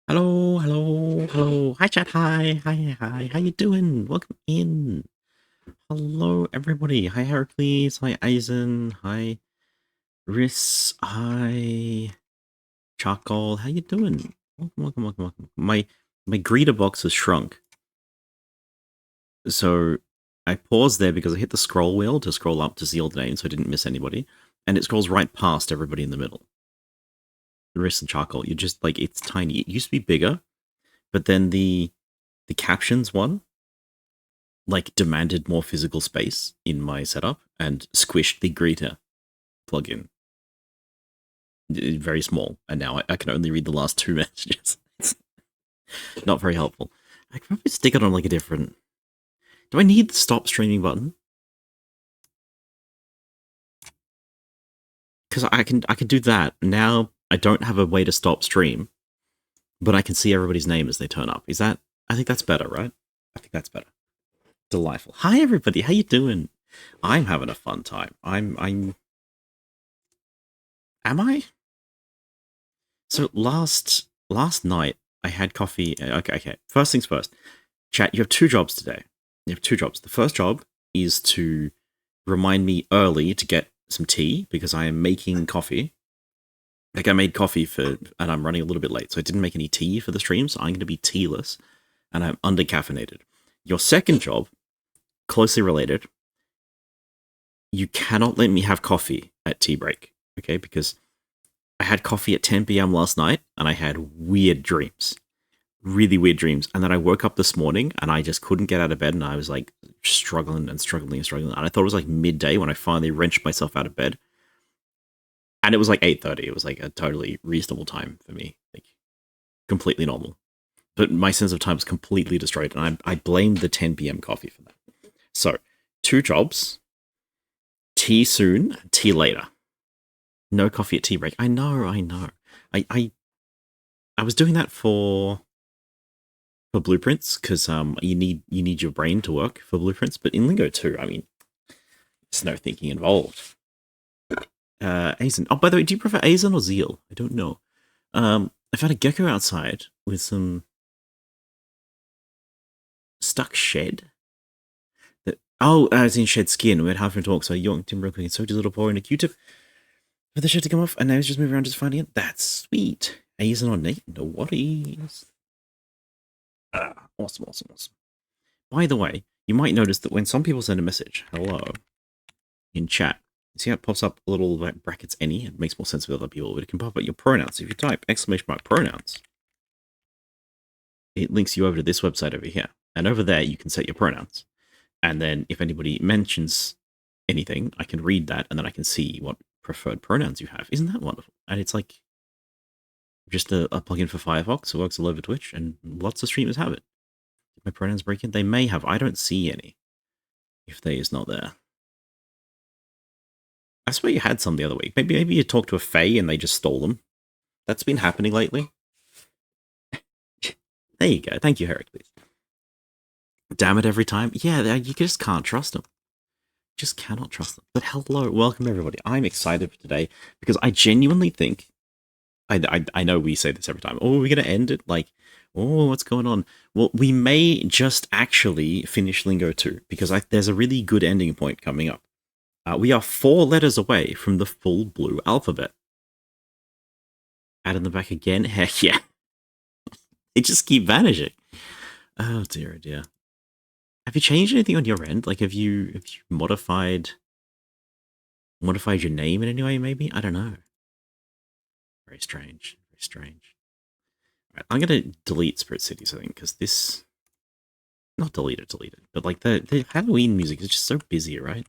Hello, hello, hello. Hi, chat. Hi, hi, hi. How you doing? Welcome in. Hello, everybody. Hi, Heracles. Hi, Eisen. Hi, Riss. Hi, Charcoal. How you doing? Welcome, welcome, welcome, welcome. My greeter box has shrunk, so I paused there because I hit the scroll wheel to scroll up to see all the names, so I didn't miss anybody, and it scrolls right past everybody in the middle. Riss and Charcoal. You're just like it's tiny. It used to be bigger, but then the captions one like demanded more physical space in my setup and squished the greeter plugin. Very small, and now I can only read the last two messages. It's not very helpful. I could probably stick it on like a different. Do I need the stop streaming button? Because I can do that now. I don't have a way to stop stream, but I can see everybody's name as they turn up. Is that? I think that's better, right? I think that's better. Delightful. Hi everybody. How you doing? I'm having a fun time. I'm. Am I? So last night I had coffee. Okay. First things first. Chat. You have two jobs today. You have two jobs. The first job is to remind me early to get some tea because I am making coffee. Like I made coffee and I'm running a little bit late, so I didn't make any tea for the stream. So I'm going to be tealess, and I'm under caffeinated. Your second job, closely related. You cannot let me have coffee at tea break. Okay, because I had coffee at 10 p.m. last night, and I had weird dreams. Really weird dreams. And then I woke up this morning and I just couldn't get out of bed, and I was like struggling and struggling and struggling. And I thought it was like midday when I finally wrenched myself out of bed. And it was like 8:30. It was like a totally reasonable time for me. Like completely normal. But my sense of time was completely destroyed, and I blamed the 10 p.m. coffee for that. So, two jobs. Tea soon, tea later. No coffee at tea break. I know, I know. I was doing that for blueprints because you need your brain to work for blueprints, but in Lingo too. I mean, there's no thinking involved. Azen. Oh, by the way, do you prefer Azen or Zeal? I don't know. I found a gecko outside with some stuck shed. As in shed skin. We had half an talk, so I yoinked him real quick and soaked his little paw in a Q-tip for the shed to come off, and now he's just moving around just finding it. That's sweet. Azen or Nate? No worries. Awesome, awesome, awesome. By the way, you might notice that when some people send a message, hello, in chat, see how it pops up a little like brackets any? It makes more sense with other people, but it can pop up your pronouns. If you type exclamation mark pronouns, it links you over to this website over here. And over there, you can set your pronouns. And then if anybody mentions anything, I can read that and then I can see what preferred pronouns you have. Isn't that wonderful? And it's like just a plugin for Firefox. It works all over Twitch, and lots of streamers have it. If my pronouns break in, they may have. I don't see any if they is not there. I swear you had some the other week. Maybe you talked to a Fae and they just stole them. That's been happening lately. There you go. Thank you, Heracles. Damn it, every time. Yeah, you just can't trust them. Just cannot trust them. But hello, welcome everybody. I'm excited for today because I genuinely think I know we say this every time. Oh, we're gonna end it like, oh, what's going on? Well, we may just actually finish Lingo 2 because there's a really good ending point coming up. We are 4 letters away from the full blue alphabet. Add in the back again. Heck yeah. They just keep vanishing. Oh dear, oh dear. Have you changed anything on your end? Like, have you modified your name in any way? Maybe I don't know. Very strange. Very strange. Right, I'm gonna delete Spirit Cities, I think, because this not delete it, but like the Halloween music is just so busy, right?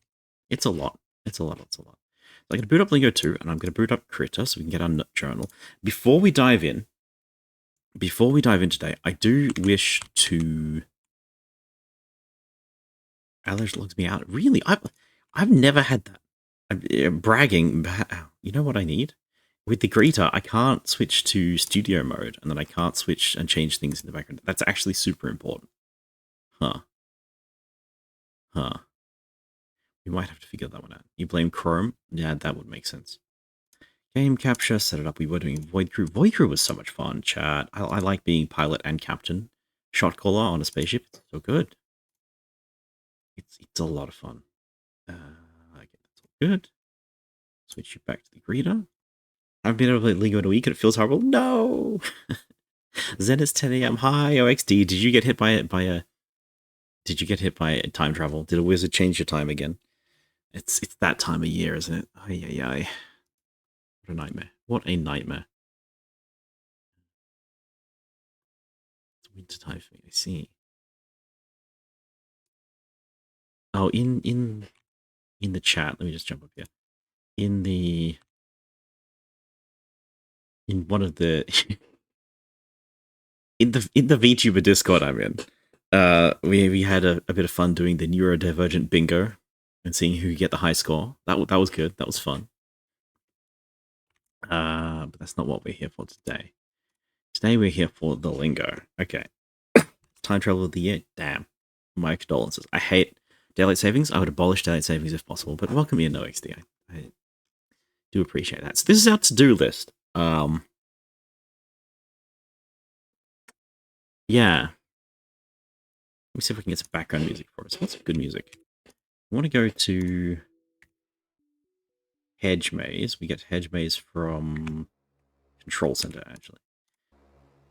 It's a lot. It's a lot. It's a lot. So I'm gonna boot up Lingo 2, and I'm gonna boot up Critter so we can get our journal. Before we dive in today, I do wish to. Allergy logs me out. Really, I've never had that. I'm bragging. You know what I need? With the greeter, I can't switch to studio mode, and then I can't switch and change things in the background. That's actually super important. Huh. Huh. We might have to figure that one out. You blame Chrome? Yeah, that would make sense. Game capture, set it up. We were doing Void Crew. Void Crew was so much fun, chat. I like being pilot and captain. Shot caller on a spaceship. It's so good. It's a lot of fun. Okay, that's all good. Switch you back to the greeter. I've been able to play Lingo in a week and it feels horrible. No! Zen is 10 a.m. Hi, OXD. Did you get hit by time travel? Did a wizard change your time again? It's that time of year, isn't it? Ay, ay, ay. What a nightmare. What a nightmare. It's winter time for me, I see. Oh, in the chat, let me just jump up here. In one of the in the VTuber Discord I'm in, we had a bit of fun doing the neurodivergent bingo and seeing who could get the high score. That was good. That was fun. But that's not what we're here for today. Today we're here for the lingo. Okay. Time travel of the year. Damn. My condolences. I hate daylight savings. I would abolish daylight savings if possible, but welcome in, OXD. I do appreciate that. So this is our to-do list. Yeah. Let me see if we can get some background music for us. What's some good music? I want to go to Hedge Maze. We get Hedge Maze from Control Center, actually.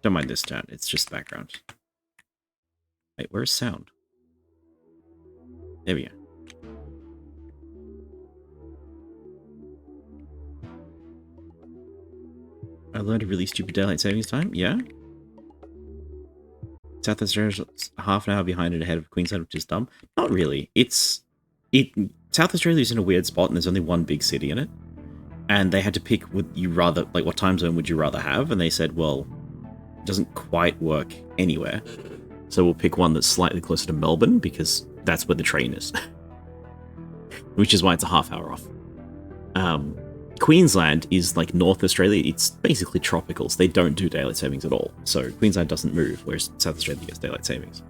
Don't mind this, chat. It's just background. Wait, where's sound? There we go. I learned a really stupid daylight savings time. Yeah. South Australia's half an hour behind and ahead of Queensland, which is dumb. Not really. South Australia is in a weird spot, and there's only one big city in it. And they had to pick what time zone would you rather have? And they said, well, it doesn't quite work anywhere. So we'll pick one that's slightly closer to Melbourne, because that's where the train is. Which is why it's a half hour off. Queensland is like North Australia. It's basically tropical, so they don't do daylight savings at all. So Queensland doesn't move, whereas South Australia gets daylight savings.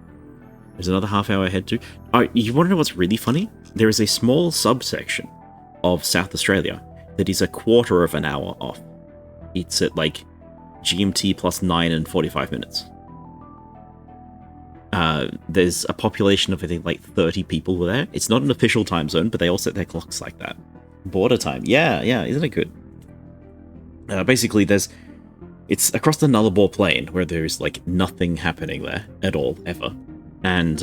There's another half hour ahead too. Oh, you want to know what's really funny? There is a small subsection of South Australia that is a quarter of an hour off. It's at like GMT plus 9 and 45 minutes. There's a population of, I think, like 30 people were there. It's not an official time zone, but they all set their clocks like that. Border time. Yeah, isn't it good? Basically, it's across the Nullarbor Plain, where there's, like, nothing happening there at all, ever. And,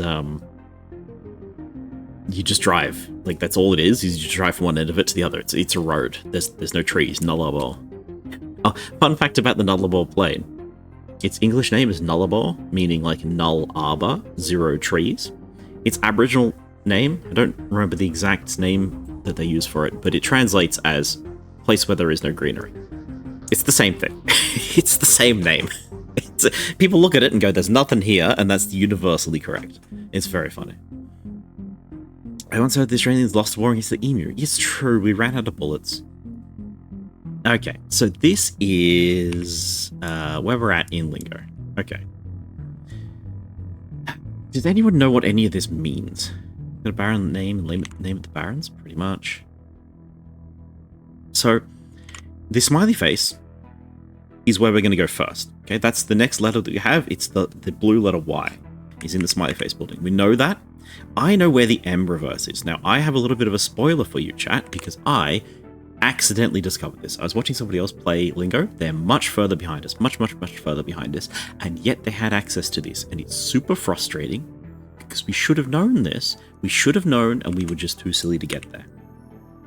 you just drive. Like, that's all it is you just drive from one end of it to the other. It's a road. There's no trees. Nullarbor. Oh, fun fact about the Nullarbor Plain. Its English name is Nullarbor, meaning, like, Null Arbor, 0 trees. Its Aboriginal name, I don't remember the exact name that they use for it, but it translates as place where there is no greenery. It's the same thing. It's the same name. People look at it and go, there's nothing here, and that's universally correct. It's very funny. I once heard the Australians lost war against the emu. It's true, we ran out of bullets. Okay, so this is where we're at in Lingo. Okay. Does anyone know what any of this means? Got a baron name and name of the barons? Pretty much. So, the smiley face is where we're going to go first. Okay, that's the next letter that you have. It's the blue letter Y is in the smiley face building. We know that. I know where the M reverse is. Now, I have a little bit of a spoiler for you, chat, because I accidentally discovered this. I was watching somebody else play Lingo. They're much further behind us, much further behind us, and yet they had access to this, and it's super frustrating because we should have known this. We should have known, and we were just too silly to get there.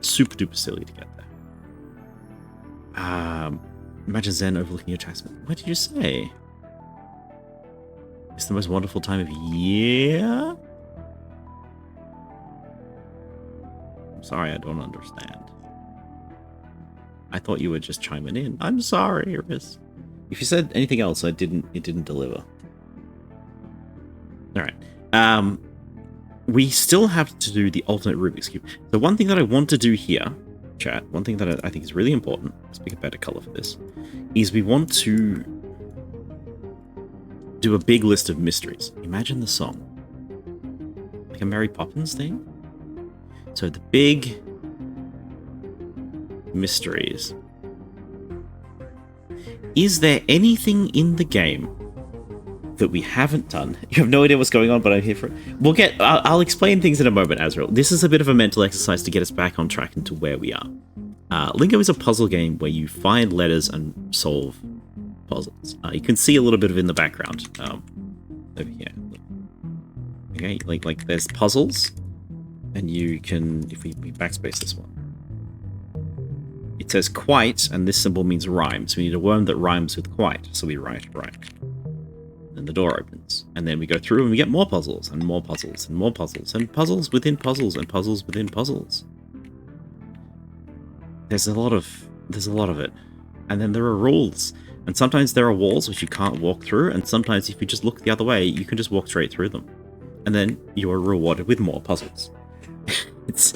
Super duper silly to get there. Imagine Zen overlooking your taxman. What did you say? It's the most wonderful time of year? I'm sorry, I don't understand. I thought you were just chiming in. I'm sorry, Iris. If you said anything else, it didn't deliver. Alright. We still have to do the alternate Rubik's Cube. The one thing that I want to do here, chat, one thing that I think is really important, let's pick a better color for this, is we want to do a big list of mysteries. Imagine the song. Like a Mary Poppins thing? So the big mysteries. Is there anything in the game that we haven't done? You have no idea what's going on, but I'm here for it. I'll explain things in a moment, Azrael. This is a bit of a mental exercise to get us back on track into where we are. Lingo is a puzzle game where you find letters and solve puzzles. You can see a little bit of it in the background over here. Okay, like there's puzzles, and you can, if we backspace this one, it says quite, and this symbol means rhyme. So we need a worm that rhymes with quite. So we write. Then the door opens, and then we go through and we get more puzzles and more puzzles and more puzzles and puzzles within puzzles and puzzles within puzzles. There's a lot of it, and then there are rules, and sometimes there are walls which you can't walk through, and sometimes if you just look the other way, you can just walk straight through them, and then you are rewarded with more puzzles. It's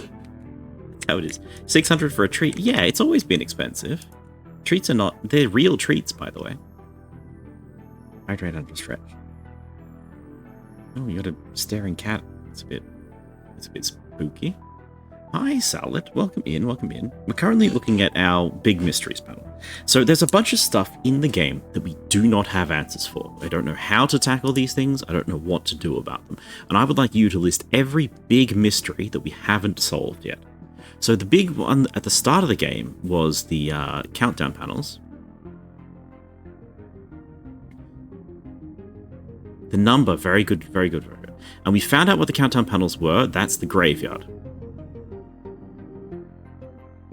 how it is. 600 for a treat. Yeah, it's always been expensive. Treats are not... They're real treats, by the way. Hydrate under stretch. Oh, you got a staring cat. It's a bit spooky. Hi, Salad. Welcome in. We're currently looking at our big mysteries panel. So there's a bunch of stuff in the game that we do not have answers for. I don't know how to tackle these things. I don't know what to do about them. And I would like you to list every big mystery that we haven't solved yet. So the big one at the start of the game was the countdown panels. The number, very good. And we found out what the countdown panels were. That's the graveyard.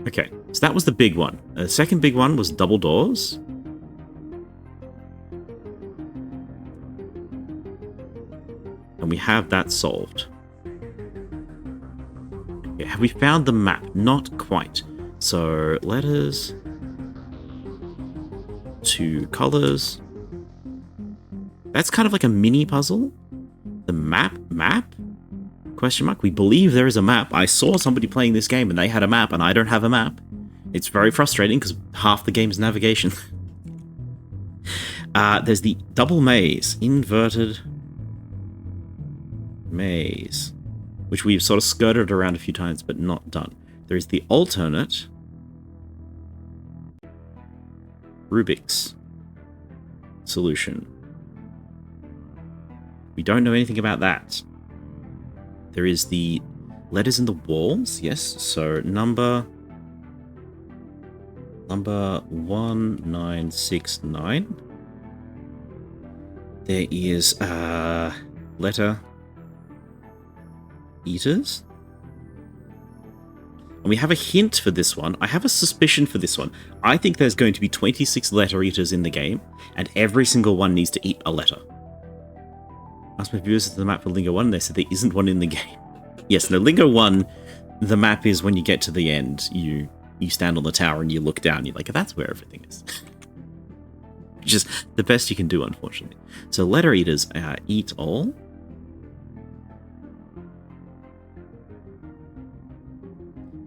Okay, so that was the big one. The second big one was double doors. And we have that solved. Okay, have we found the map? Not quite. So, letters. 2 colors. That's kind of like a mini puzzle. The map? Question mark. We believe there is a map. I saw somebody playing this game and they had a map and I don't have a map. It's very frustrating because half the game is navigation. There's the double maze. Inverted maze. Which we've sort of skirted around a few times but not done. There is the alternate Rubik's solution. We don't know anything about that. There is the letters in the walls, yes. So number 1969. There is letter eaters. And we have a hint for this one. I have a suspicion for this one. I think there's going to be 26 letter eaters in the game, and every single one needs to eat a letter. Asked my viewers to the map for Lingo 1, and they said there isn't one in the game. Yes, no, Lingo 1, the map is when you get to the end, you stand on the tower and you look down, you're like, that's where everything is. Which is the best you can do, unfortunately. So letter eaters eat all.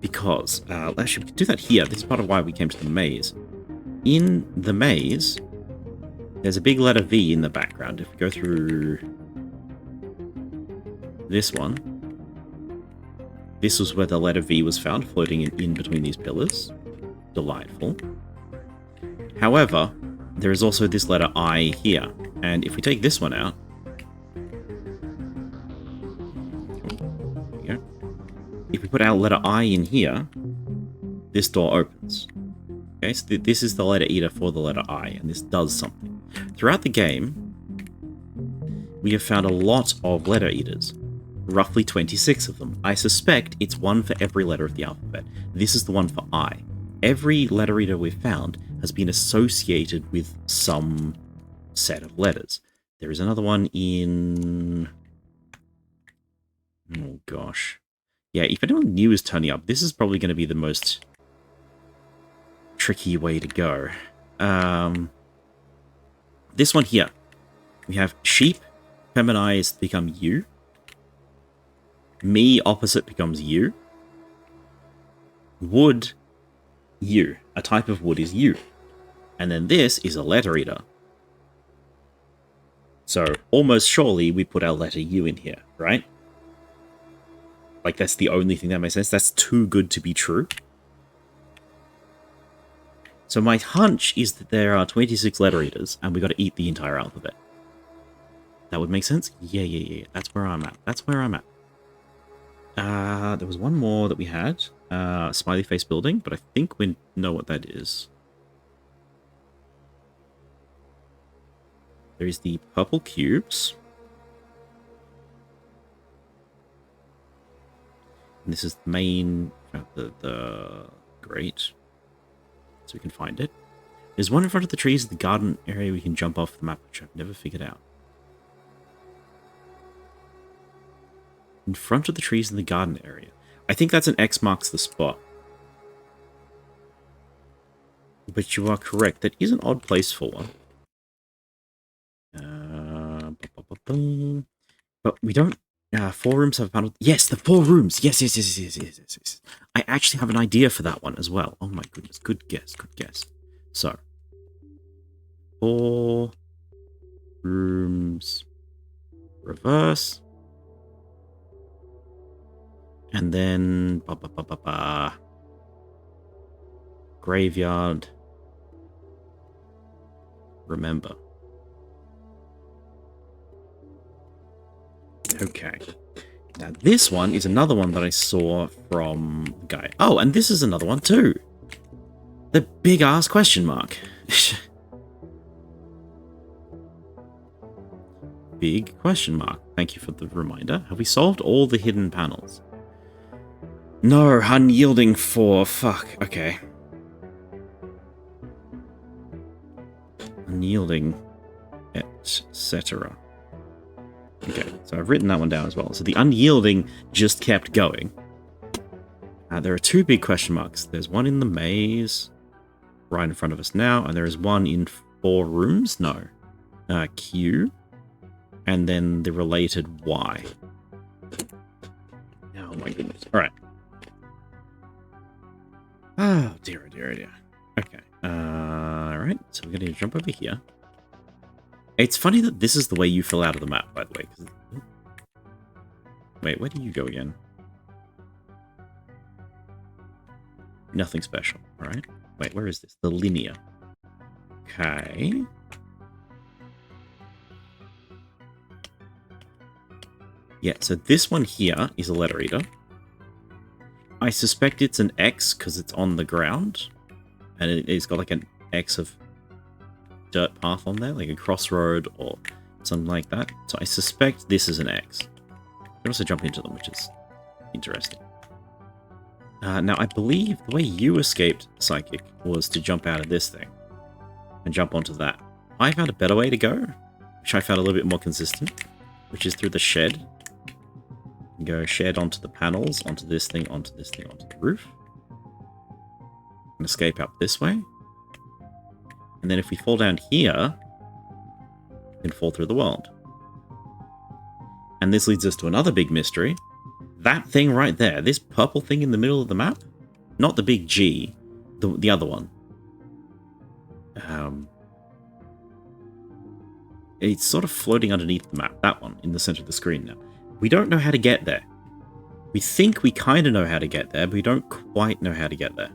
Because, actually, we can do that here. This is part of why we came to the maze. In the maze, there's a big letter V in the background. If we go through this one, this was where the letter V was found, floating in between these pillars. Delightful. However, there is also this letter I here. And if we take this one out, there we go. If we put our letter I in here, this door opens. Okay, so this is the letter eater for the letter I, and this does something. Throughout the game, we have found a lot of letter eaters. Roughly 26 of them. I suspect it's one for every letter of the alphabet. This is the one for I. Every letter eater we've found has been associated with some set of letters. There is another one in... Oh gosh. Yeah, if anyone new is turning up, this is probably going to be the most tricky way to go. This one here. We have sheep, feminized, become you. Me, opposite, becomes you. Wood, you. A type of wood is you. And then this is a letter eater. So, almost surely we put our letter U in here, right? Like, that's the only thing that makes sense. That's too good to be true. So my hunch is that there are 26 letter eaters, and we got to eat the entire alphabet. That would make sense? Yeah. That's where I'm at. There was one more that we had. Smiley face building, but I think we know what that is. There is the purple cubes. And this is the main, the great. So we can find it. There's one in front of the trees in the garden area we can jump off the map, which I've never figured out. In front of the trees in the garden area. I think that's an X marks the spot. But you are correct. That is an odd place for one. But we don't... 4 rooms have a panel. Yes, the 4 rooms. Yes. I actually have an idea for that one as well. Oh my goodness. Good guess. So. 4 rooms. Reverse. And then... Graveyard. Remember. Okay. Now this one is another one that I saw from the guy. Oh, and this is another one too. The big ass question mark. Big question mark. Thank you for the reminder. Have we solved all the hidden panels? No, unyielding 4. Fuck. Okay. Unyielding, etc. Okay, so I've written that one down as well. So the unyielding just kept going. There are 2 big question marks. There's one in the maze, right in front of us now, and there is one in 4 rooms. No. Q. And then the related Y. Oh my goodness. Alright. Oh, dear. Okay. Alright, so we're going to jump over here. It's funny that this is the way you fill out of the map, by the way. Wait, where do you go again? Nothing special, alright? Wait, where is this? The linear. Okay. Yeah, so this one here is a letter eater. I suspect it's an X because it's on the ground. And it's got like an X of dirt path on there, like a crossroad or something like that. So I suspect this is an X. You can also jump into them, which is interesting. Now, I believe the way you escaped Psychic was to jump out of this thing and jump onto that. I found a better way to go, which I found a little bit more consistent, which is through the shed. You go shed onto the panels, onto this thing, onto the roof. And escape up this way. And then if we fall down here, we can fall through the world. And this leads us to another big mystery. That thing right there, this purple thing in the middle of the map, not the big G, the other one. It's sort of floating underneath the map, that one, in the center of the screen now. We don't know how to get there. We think we kind of know how to get there, but we don't quite know how to get there.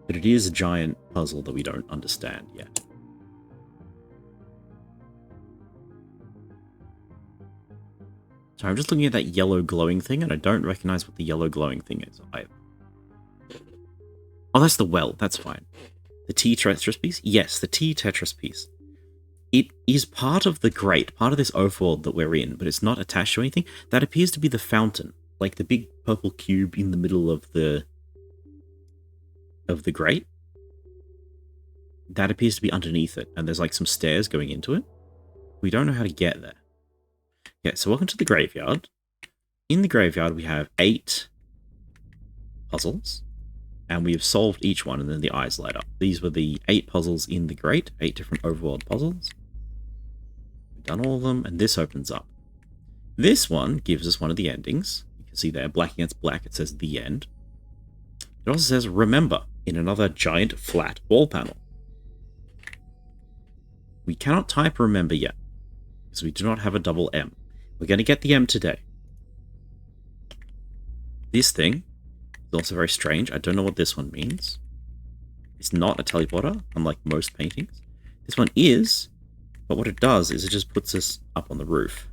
But it is a giant puzzle that we don't understand yet. So I'm just looking at that yellow glowing thing, and I don't recognize what the yellow glowing thing is either. Oh, that's the well. That's fine. The T Tetris piece? Yes, the T Tetris piece. It is part of the grate, part of this overworld that we're in, but it's not attached to anything. That appears to be the fountain, like the big purple cube in the middle of the grate. That appears to be underneath it, and there's like some stairs going into it. We don't know how to get there. Yeah, so welcome to the graveyard. In the graveyard, we have 8 puzzles, and we have solved each one, and then the eyes light up. These were the 8 puzzles in the grate, 8 different overworld puzzles. We've done all of them, and this opens up. This one gives us one of the endings. You can see there, black against black, it says the end. It also says remember in another giant flat wall panel. We cannot type remember yet, because we do not have a double M. We're going to get the M today. This thing is also very strange. I don't know what this one means. It's not a teleporter, unlike most paintings. This one is, but what it does is it just puts us up on the roof.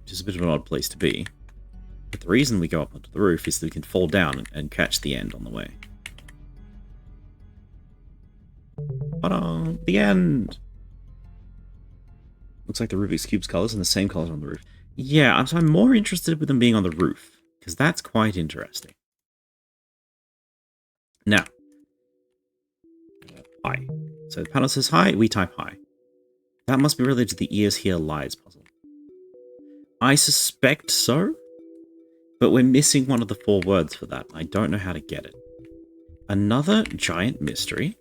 Which is a bit of an odd place to be. But the reason we go up onto the roof is that we can fall down and catch the end on the way. Ta-da! The end! Looks like the Rubik's Cube's colors and the same colors on the roof. Yeah, I'm more interested with them being on the roof, because that's quite interesting. Now, hi. So the panel says hi, we type hi. That must be related to the ears here lies puzzle. I suspect so, but we're missing one of the 4 words for that. I don't know how to get it. Another giant mystery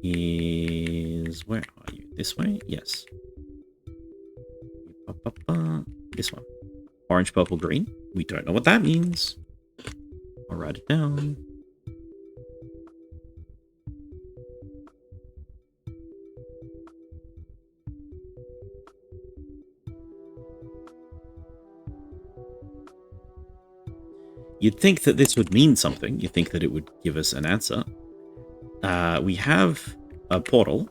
is... Where are you? This way? Yes. This one. Orange, purple, green. We don't know what that means. I'll write it down. You'd think that this would mean something. You'd think that it would give us an answer. We have a portal.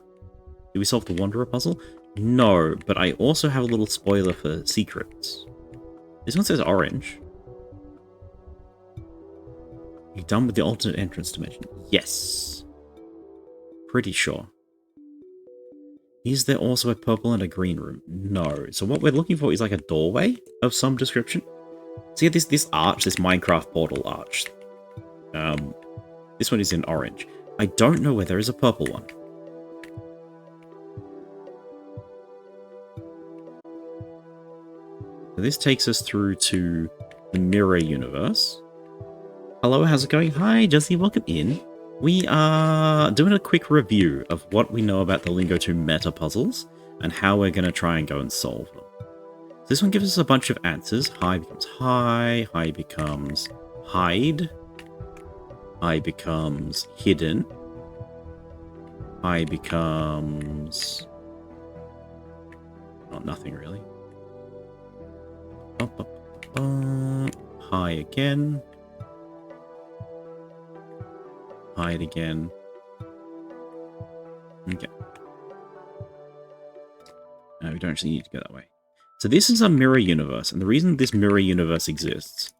Did we solve the Wanderer puzzle? No, but I also have a little spoiler for secrets. This one says orange. You done with the alternate entrance dimension? Yes. Pretty sure. Is there also a purple and a green room? No. So what we're looking for is like a doorway of some description. See this arch, this Minecraft portal arch. This one is in orange. I don't know where there is a purple one. So this takes us through to the mirror universe. Hello, how's it going? Hi, Jesse, welcome in. We are doing a quick review of what we know about the Lingo 2 meta puzzles and how we're going to try and go and solve them. This one gives us a bunch of answers. Hi becomes hi, hi becomes hide, hi becomes hidden, hi becomes... oh, nothing really. Hi again. Hide again. Okay. No, we don't actually need to go that way. So this is a mirror universe, and the reason this mirror universe exists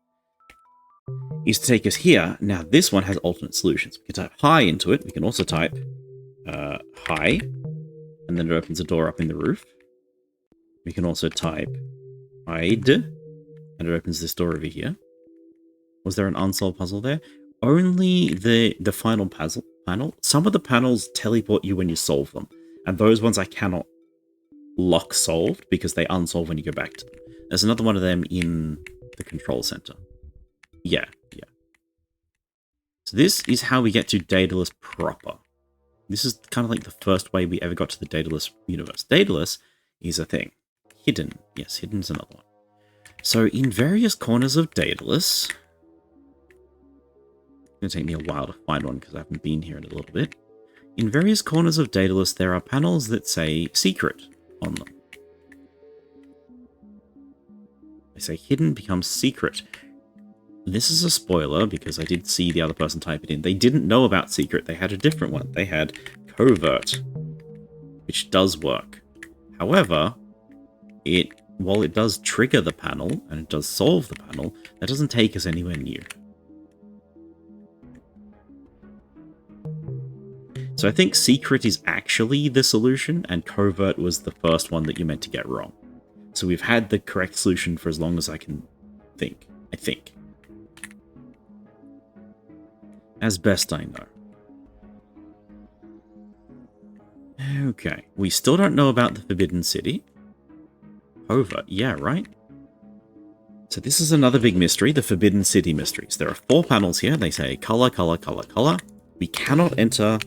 is to take us here. Now, this one has alternate solutions. We can type hi into it. We can also type hi, and then it opens a door up in the roof. We can also type hide, and it opens this door over here. Was there an unsolved puzzle there? Only the final panel. Some of the panels teleport you when you solve them, and those ones I cannot lock solved because they unsolve when you go back to them. There's another one of them in the control center. Yeah. So this is how we get to Daedalus proper. This is kind of like the first way we ever got to the Daedalus universe. Daedalus is a thing. Hidden. Yes, hidden is another one. So in various corners of Daedalus... It's going to take me a while to find one because I haven't been here in a little bit. In various corners of Daedalus, there are panels that say secret on them. They say hidden becomes secret. This is a spoiler because I did see the other person type it in. They didn't know about secret. They had a different one. They had covert, which does work. However, while it does trigger the panel and it does solve the panel, that doesn't take us anywhere new. So I think secret is actually the solution, and covert was the first one that you meant to get wrong. So we've had the correct solution for as long as I can think. I think. As best I know. Okay. We still don't know about the Forbidden City. Covert. Yeah, right? So this is another big mystery, the Forbidden City mysteries. There are 4 panels here. They say color, color, color, color. We cannot enter...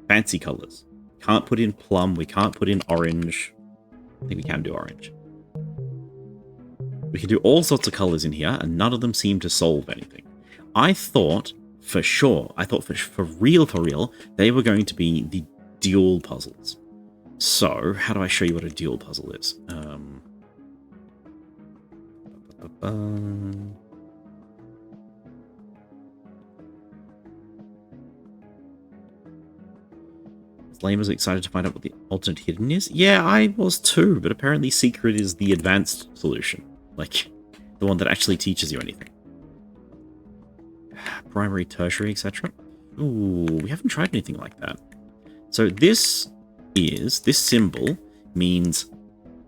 fancy colors. Can't put in plum. We can't put in orange. I think we can do orange. We can do all sorts of colors in here, and none of them seem to solve anything. I thought, for sure, for real, they were going to be the dual puzzles. So, how do I show you what a dual puzzle is? Blame was excited to find out what the alternate hidden is. Yeah, I was too, but apparently secret is the advanced solution. Like, the one that actually teaches you anything. Primary, tertiary, etc. Ooh, we haven't tried anything like that. So this symbol means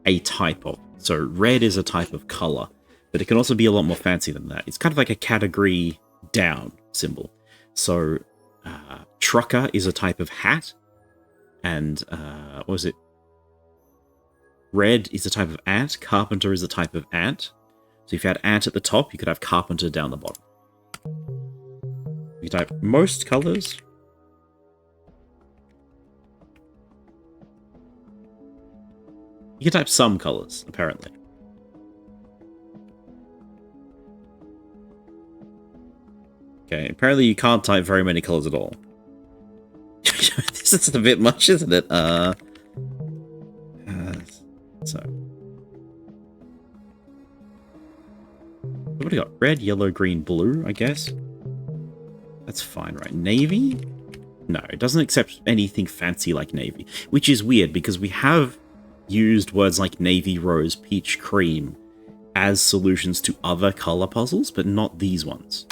a type of. So red is a type of color, but it can also be a lot more fancy than that. It's kind of like a category down symbol. So trucker is a type of hat, and what was it? Red is a type of ant. Carpenter is a type of ant. So if you had ant at the top, you could have carpenter down the bottom. You type most colors. You can type some colors, apparently. Okay, apparently you can't type very many colors at all. This is a bit much, isn't it? So. What do we got? Red, yellow, green, blue, I guess. That's fine, right? Navy? No, it doesn't accept anything fancy like navy, which is weird because we have used words like navy, rose, peach, cream as solutions to other color puzzles, but not these ones.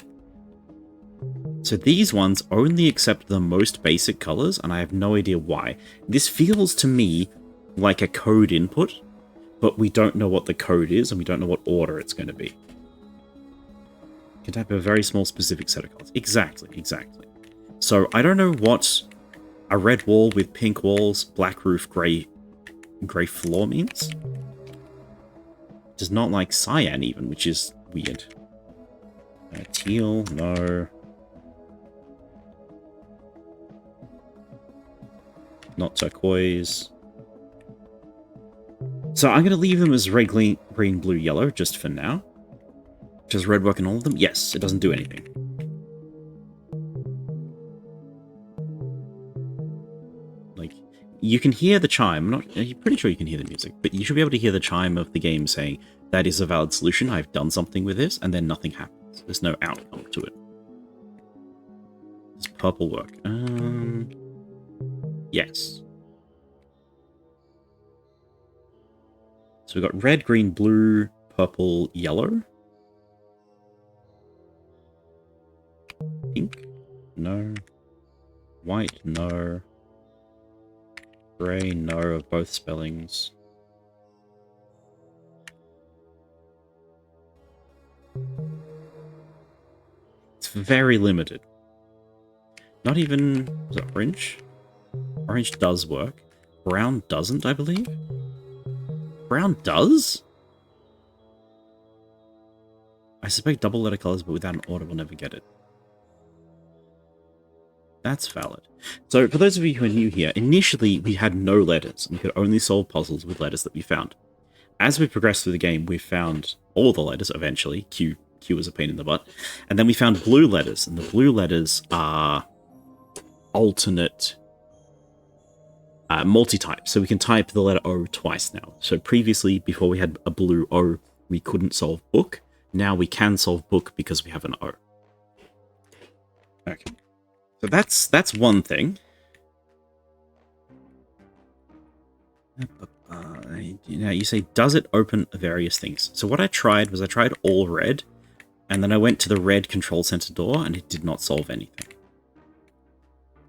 So these ones only accept the most basic colors, and I have no idea why. This feels to me like a code input, but we don't know what the code is, and we don't know what order it's going to be. You can type a very small specific set of colors. Exactly, exactly. So I don't know what a red wall with pink walls, black roof, grey floor means. It does not like cyan even, which is weird. Teal, no. Not turquoise. So I'm going to leave them as red, green, blue, yellow, just for now. Does red work in all of them? Yes, it doesn't do anything. Like, you can hear the chime. I'm pretty sure you can hear the music, but you should be able to hear the chime of the game saying, that is a valid solution, I've done something with this, and then nothing happens. There's no outcome to it. Does purple work? Yes. So we've got red, green, blue, purple, yellow. Pink? No. White? No. Grey? No, of both spellings. It's very limited. Not even... Was it orange? Orange does work. Brown doesn't, I believe. Brown does? I suspect double letter colors, but without an order, we'll never get it. That's valid. So, for those of you who are new here, initially we had no letters, and we could only solve puzzles with letters that we found. As we progressed through the game, we found all the letters eventually. Q was a pain in the butt. And then we found blue letters, and the blue letters are alternate multi-type. So we can type the letter O twice now. So previously, before we had a blue O, we couldn't solve book. Now we can solve book because we have an O. Okay. So that's one thing. Now you say, does it open various things? So what I tried was I tried all red, and then I went to the red control center door, and it did not solve anything.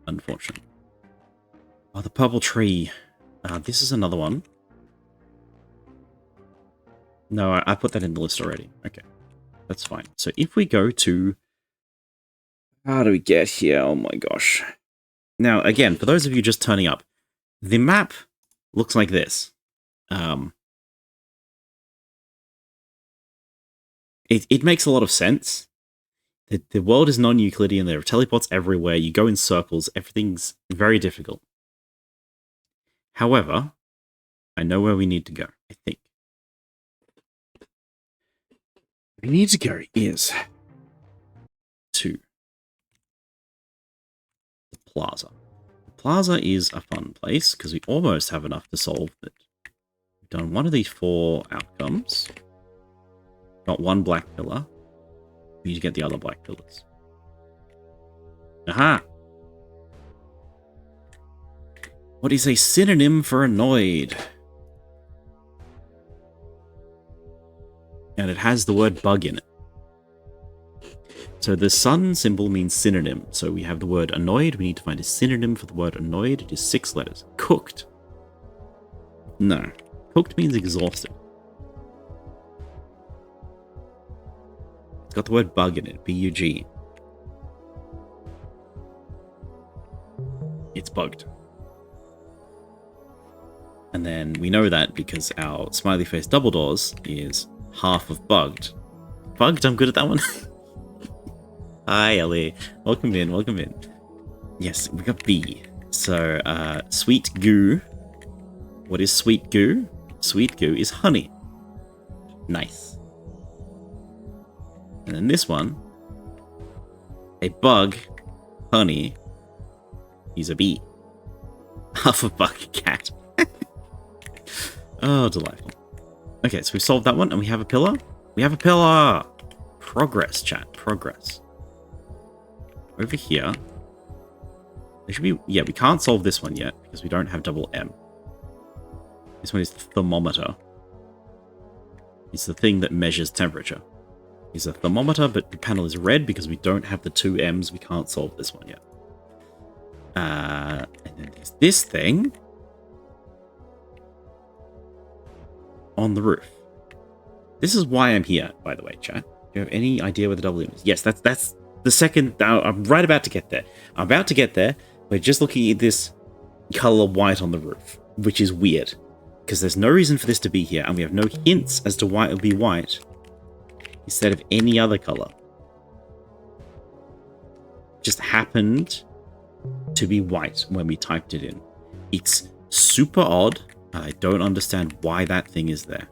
Unfortunately. Oh, the purple tree. This is another one. No, I put that in the list already. Okay, that's fine. So if we go to... How do we get here? Oh my gosh. Now, again, for those of you just turning up, the map looks like this. It makes a lot of sense. The world is non-Euclidean, there are teleports everywhere, you go in circles, everything's very difficult. However, I know where we need to go, I think. Where we need to go is to the plaza. The plaza is a fun place, because we almost have enough to solve it. We've done one of these 4 outcomes. Got one black pillar. We need to get the other black pillars. Aha! What is a synonym for annoyed? And it has the word bug in it. So the sun symbol means synonym. So we have the word annoyed. We need to find a synonym for the word annoyed. It is 6 letters. Cooked. No. Cooked means exhausted. It's got the word bug in it. B-U-G. It's bugged. And then we know that because our smiley face double doors is half of bugged. Bugged? I'm good at that one. Hi, Ellie. Welcome in, welcome in. Yes, we got B. So, sweet goo. What is sweet goo? Sweet goo is honey. Nice. And then this one, a bug, honey, is a bee. Half a bug, cat. Oh, delightful. Okay, so we've solved that one, and we have a pillar. We have a pillar! Progress, chat. Progress. Over here. There should be... Yeah, we can't solve this one yet, because we don't have double M. This one is the thermometer. It's the thing that measures temperature. It's a thermometer, but the panel is red because we don't have the 2 M's. We can't solve this one yet. And then there's this thing on the roof. This is why I'm here, by the way, chat. Do you have any idea where the double M is? Yes, that's the second... I'm right about to get there. I'm about to get there. We're just looking at this color white on the roof, which is weird. Because there's no reason for this to be here, and we have no hints as to why it would be white instead of any other color. Just happened to be white when we typed it in. It's super odd. I don't understand why that thing is there.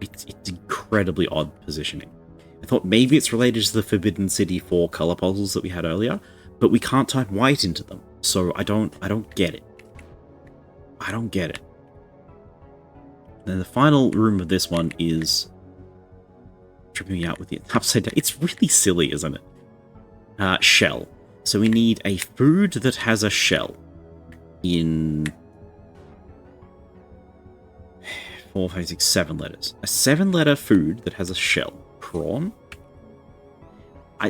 It's incredibly odd positioning. I thought maybe it's related to the Forbidden City 4 color puzzles that we had earlier, but we can't type white into them, so I don't get it. I don't get it. Then the final room of this one is tripping me out with the upside down. It's really silly, isn't it? Shell. So we need a food that has a shell in 4, 5, 6, 7 letters. A 7-letter food that has a shell. Prawn?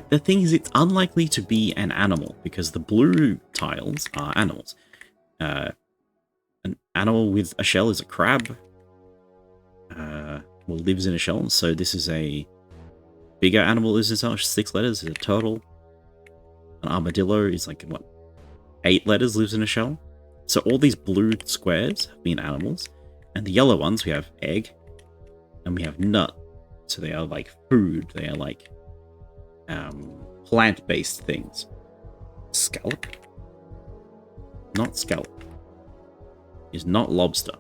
The thing is, it's unlikely to be an animal because the blue tiles are animals. An animal with a shell is a crab. Well, lives in a shell. So this is a bigger animal. Lives in 6 letters. Is a turtle. An armadillo is like, what, 8 letters, lives in a shell. So all these blue squares have been animals. And the yellow ones, we have egg. And we have nut. So they are like food. They are like plant-based things. Scallop? Not scallop. Is not lobster.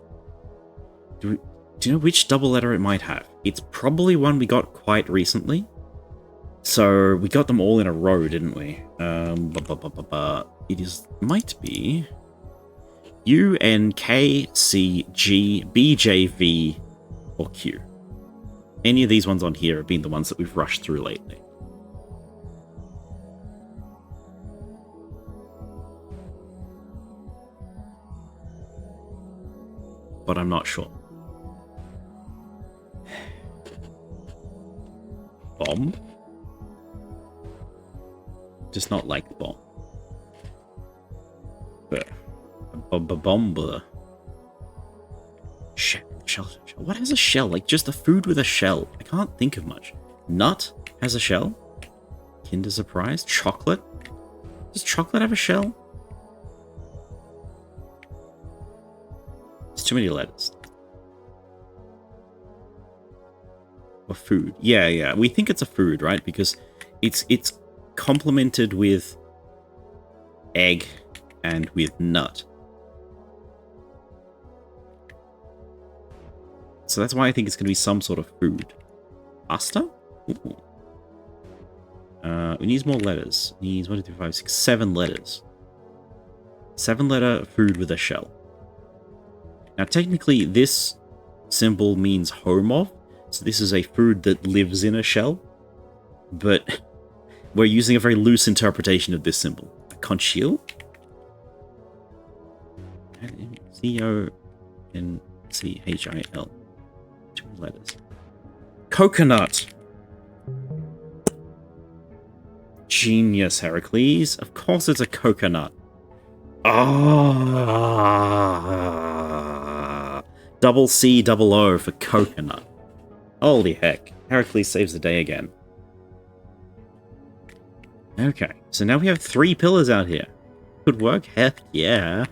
Do you know which double letter it might have? It's probably one we got quite recently. So we got them all in a row, didn't we? It might be U, N, K, C, G, B, J, V, or Q. Any of these ones on here have been the ones that we've rushed through lately. But I'm not sure. Bomb? Just not like bomb. Bomb. Shell. What has a shell? Like just a food with a shell. I can't think of much. Nut has a shell. Kinder Surprise. Chocolate. Does chocolate have a shell? It's too many letters. Or food. Yeah. We think it's a food, right? Because it's complemented with egg and with nut. So that's why I think it's going to be some sort of food. Pasta? Ooh. We need more letters. We need 1, 2, 3, 5, 6, 7 letters. 7-letter food with a shell. Now, technically, this symbol means home of. So this is a food that lives in a shell. But we're using a very loose interpretation of this symbol. A conchial? Conchil. 2 letters. Coconut. Genius, Heracles. Of course it's a coconut. Ah, double C, double O for coconut. Holy heck. Heracles saves the day again. Okay, so now we have 3 pillars out here. Could work? Heck yeah.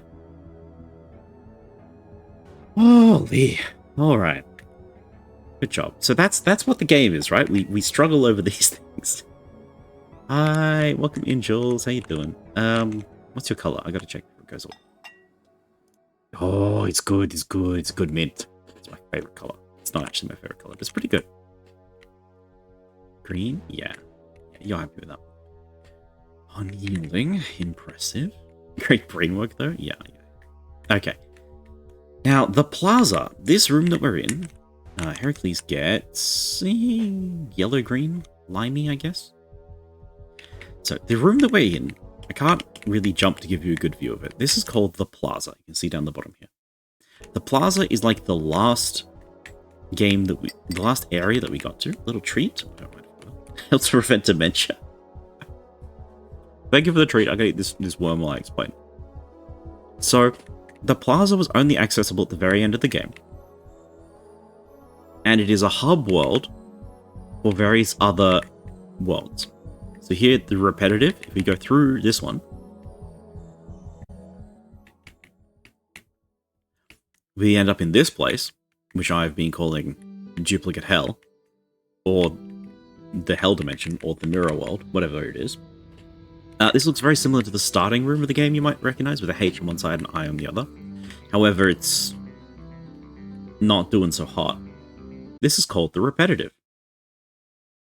Holy. Alright. Good job. So that's what the game is, right? We struggle over these things. Hi, welcome in, Jules. How you doing? What's your color? I gotta check before it goes off. Oh, it's good, it's good. It's good mint. It's my favorite color. It's not actually my favorite color, but it's pretty good. Green? Yeah. You're happy with that. Unyielding. Impressive. Great brainwork, though. Yeah. Okay. Now, the plaza. This room that we're in, Heracles gets yellow-green, limey, I guess. So, the room that we're in, I can't really jump to give you a good view of it. This is called the plaza. You can see down the bottom here. The plaza is like the last the last area that we got to. Little treat. I don't mind if it will. Helps prevent dementia. Thank you for the treat. I gotta eat this worm while I explain. So, the plaza was only accessible at the very end of the game. And it is a hub world for various other worlds. So here, the repetitive, if we go through this one, we end up in this place, which I've been calling Duplicate Hell, or the Hell Dimension, or the Mirror World, whatever it is. This looks very similar to the starting room of the game you might recognize, with a H on one side and an I on the other. However, it's not doing so hot. This is called the repetitive.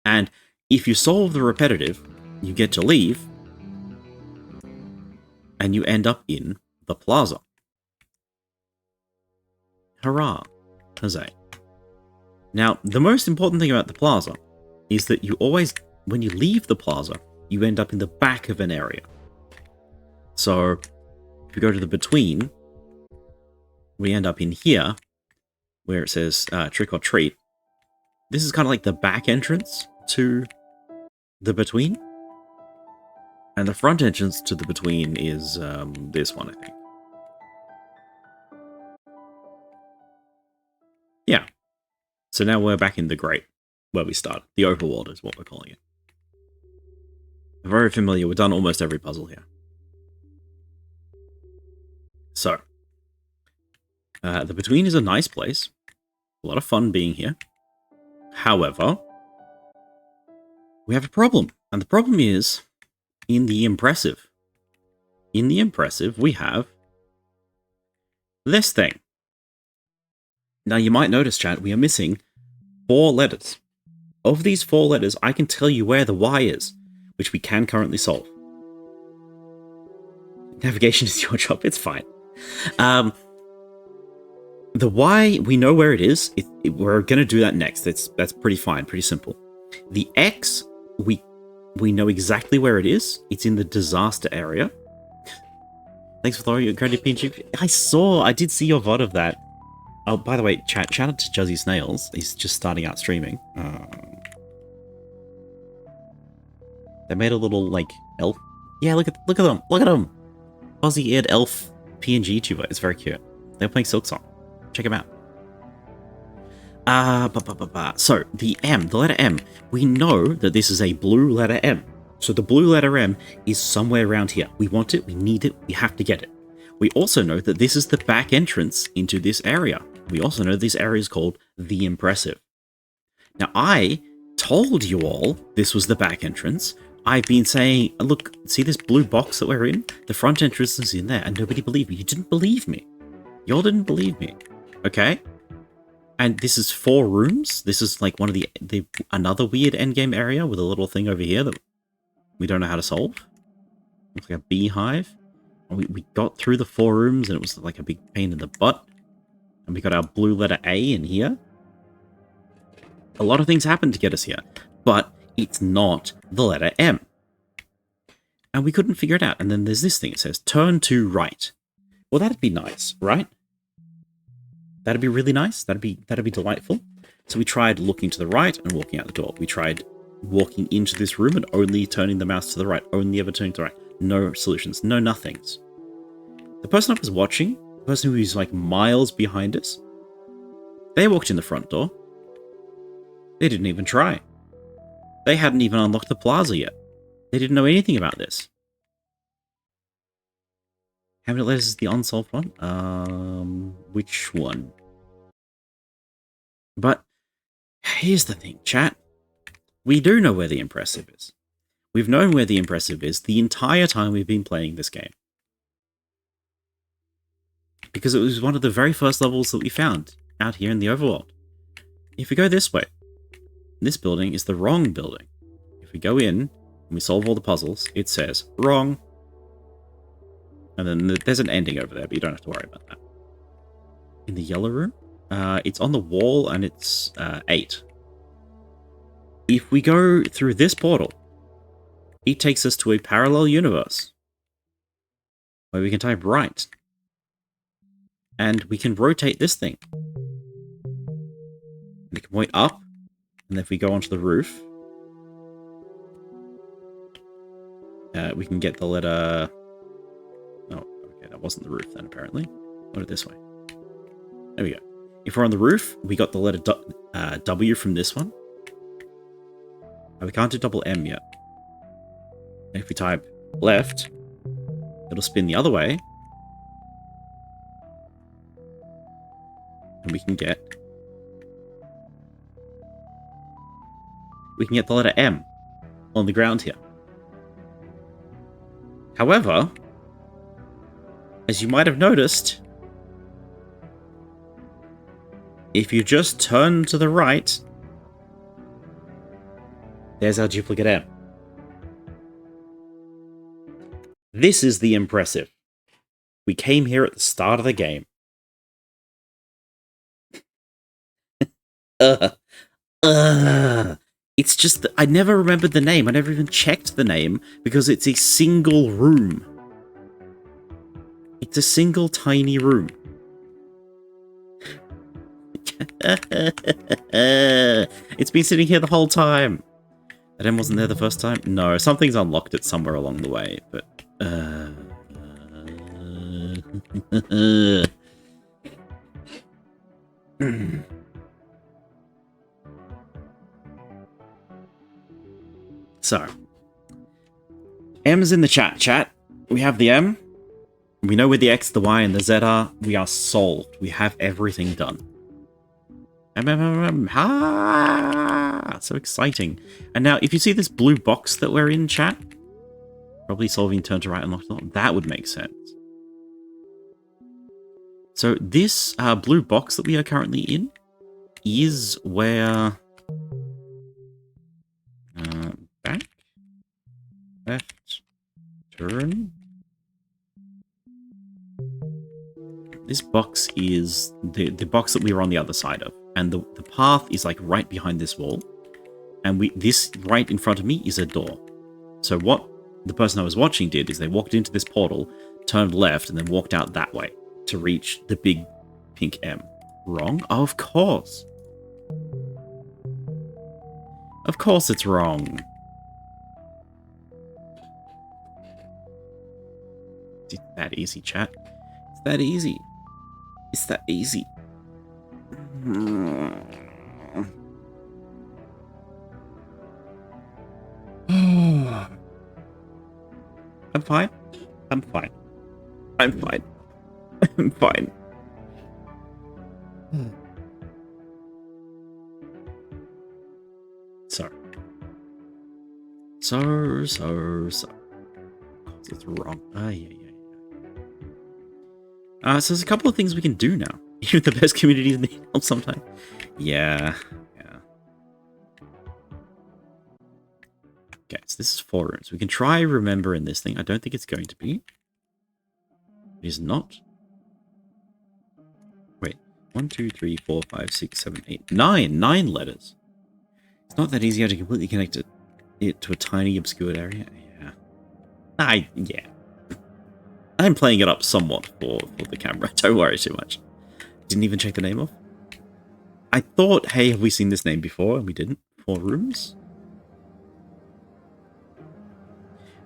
And if you solve the repetitive, you get to leave, and you end up in the plaza. Hurrah. Huzzah. Now, the most important thing about the plaza is that you always, when you leave the plaza, you end up in the back of an area. So, if you go to the between, we end up in here, where it says trick or treat. This is kind of like the back entrance to the between. And the front entrance to the between is this one, I think. Yeah. So now we're back in the Great, where we started. The overworld is what we're calling it. Very familiar. We've done almost every puzzle here. So, the Between is a nice place. A lot of fun being here. However, we have a problem. And the problem is in the Impressive. In the Impressive, we have this thing. Now, you might notice, chat, we are missing 4 letters. Of these 4 letters, I can tell you where the Y is, which we can currently solve. Navigation is your job, it's fine. The Y, we know where it is. We're going to do that next. That's pretty fine, pretty simple. The X, we know exactly where it is. It's in the disaster area. Thanks for throwing your credit, PNG. I did see your VOD of that. Oh, by the way, shout out to Juzzy Snails. He's just starting out streaming. They made a little, like, elf. Yeah, look at them. Look at them. Aussie-eared elf PNG tuber. It's very cute. They're playing Silksong. Check him out. So, the M, the letter M. We know that this is a blue letter M. So the blue letter M is somewhere around here. We want it, we need it, we have to get it. We also know that this is the back entrance into this area. We also know this area is called the Impressive. Now, I told you all this was the back entrance. I've been saying, look, see this blue box that we're in? The front entrance is in there, and nobody believed me. You didn't believe me. Y'all didn't believe me. Okay? And this is 4 rooms. This is like one of the another weird endgame area with a little thing over here that we don't know how to solve. Looks like a beehive. And we got through the 4 rooms, and it was like a big pain in the butt. And we got our blue letter A in here. A lot of things happened to get us here, but it's not the letter M. And we couldn't figure it out. And then there's this thing. It says, turn to right. Well, that'd be nice, right? That'd be really nice. That'd be delightful. So we tried looking to the right and walking out the door. We tried walking into this room and only turning the mouse to the right, only ever turning to the right. No solutions, no nothings. The person I was watching, the person who was like miles behind us, they walked in the front door. They didn't even try. They hadn't even unlocked the plaza yet. They didn't know anything about this. How many letters is the unsolved one? Which one? But here's the thing, chat. We do know where the impressive is. We've known where the impressive is the entire time we've been playing this game. Because it was one of the very first levels that we found out here in the overworld. If we go this way, this building is the wrong building. If we go in and we solve all the puzzles, it says wrong. And then there's an ending over there, but you don't have to worry about that. In the yellow room, it's on the wall and it's 8. If we go through this portal, it takes us to a parallel universe where we can type right. And we can rotate this thing. We can point up, and if we go onto the roof, we can get the letter... Oh, okay, that wasn't the roof then, apparently. Go this way. There we go. If we're on the roof, we got the letter W from this one. We can't do double M yet. And if we type left, it'll spin the other way. And we can get the letter M on the ground here. However, as you might have noticed, if you just turn to the right, there's our duplicate M. This is the impressive. We came here at the start of the game. It's just that I never remembered the name. I never even checked the name because it's a single room. It's a single tiny room. It's been sitting here the whole time. That M wasn't there the first time? No, something's unlocked it somewhere along the way, but... So, M's in the chat. We have the M. We know where the X, the Y, and the Z are. We are solved. We have everything done. So exciting. And now, if you see this blue box that we're in, chat, probably solving turn to right and lock, that would make sense. So this blue box that we are currently in is where... back, left, turn. This box is the box that we were on the other side of. And the path is like right behind this wall. And this right in front of me is a door. So what the person I was watching did is they walked into this portal, turned left, and then walked out that way to reach the big pink M. Wrong? Oh, of course. Of course it's wrong. It's that easy, chat. It's that easy. It's that easy. I'm fine. I'm fine. I'm fine. I'm fine. So. It's wrong. So there's a couple of things we can do now. Even the best communities need help sometimes. Yeah. Okay, so this is 4 rooms. We can try remembering this thing. I don't think it's going to be. It is not. Wait. 1, 2, 3, 4, 5, 6, 7, 8, 9. 9 letters. It's not that easy to completely connect it to a tiny obscured area. Yeah. I'm playing it up somewhat for the camera. Don't worry too much. Didn't even check the name off. I thought, hey, have we seen this name before? And we didn't. 4 rooms?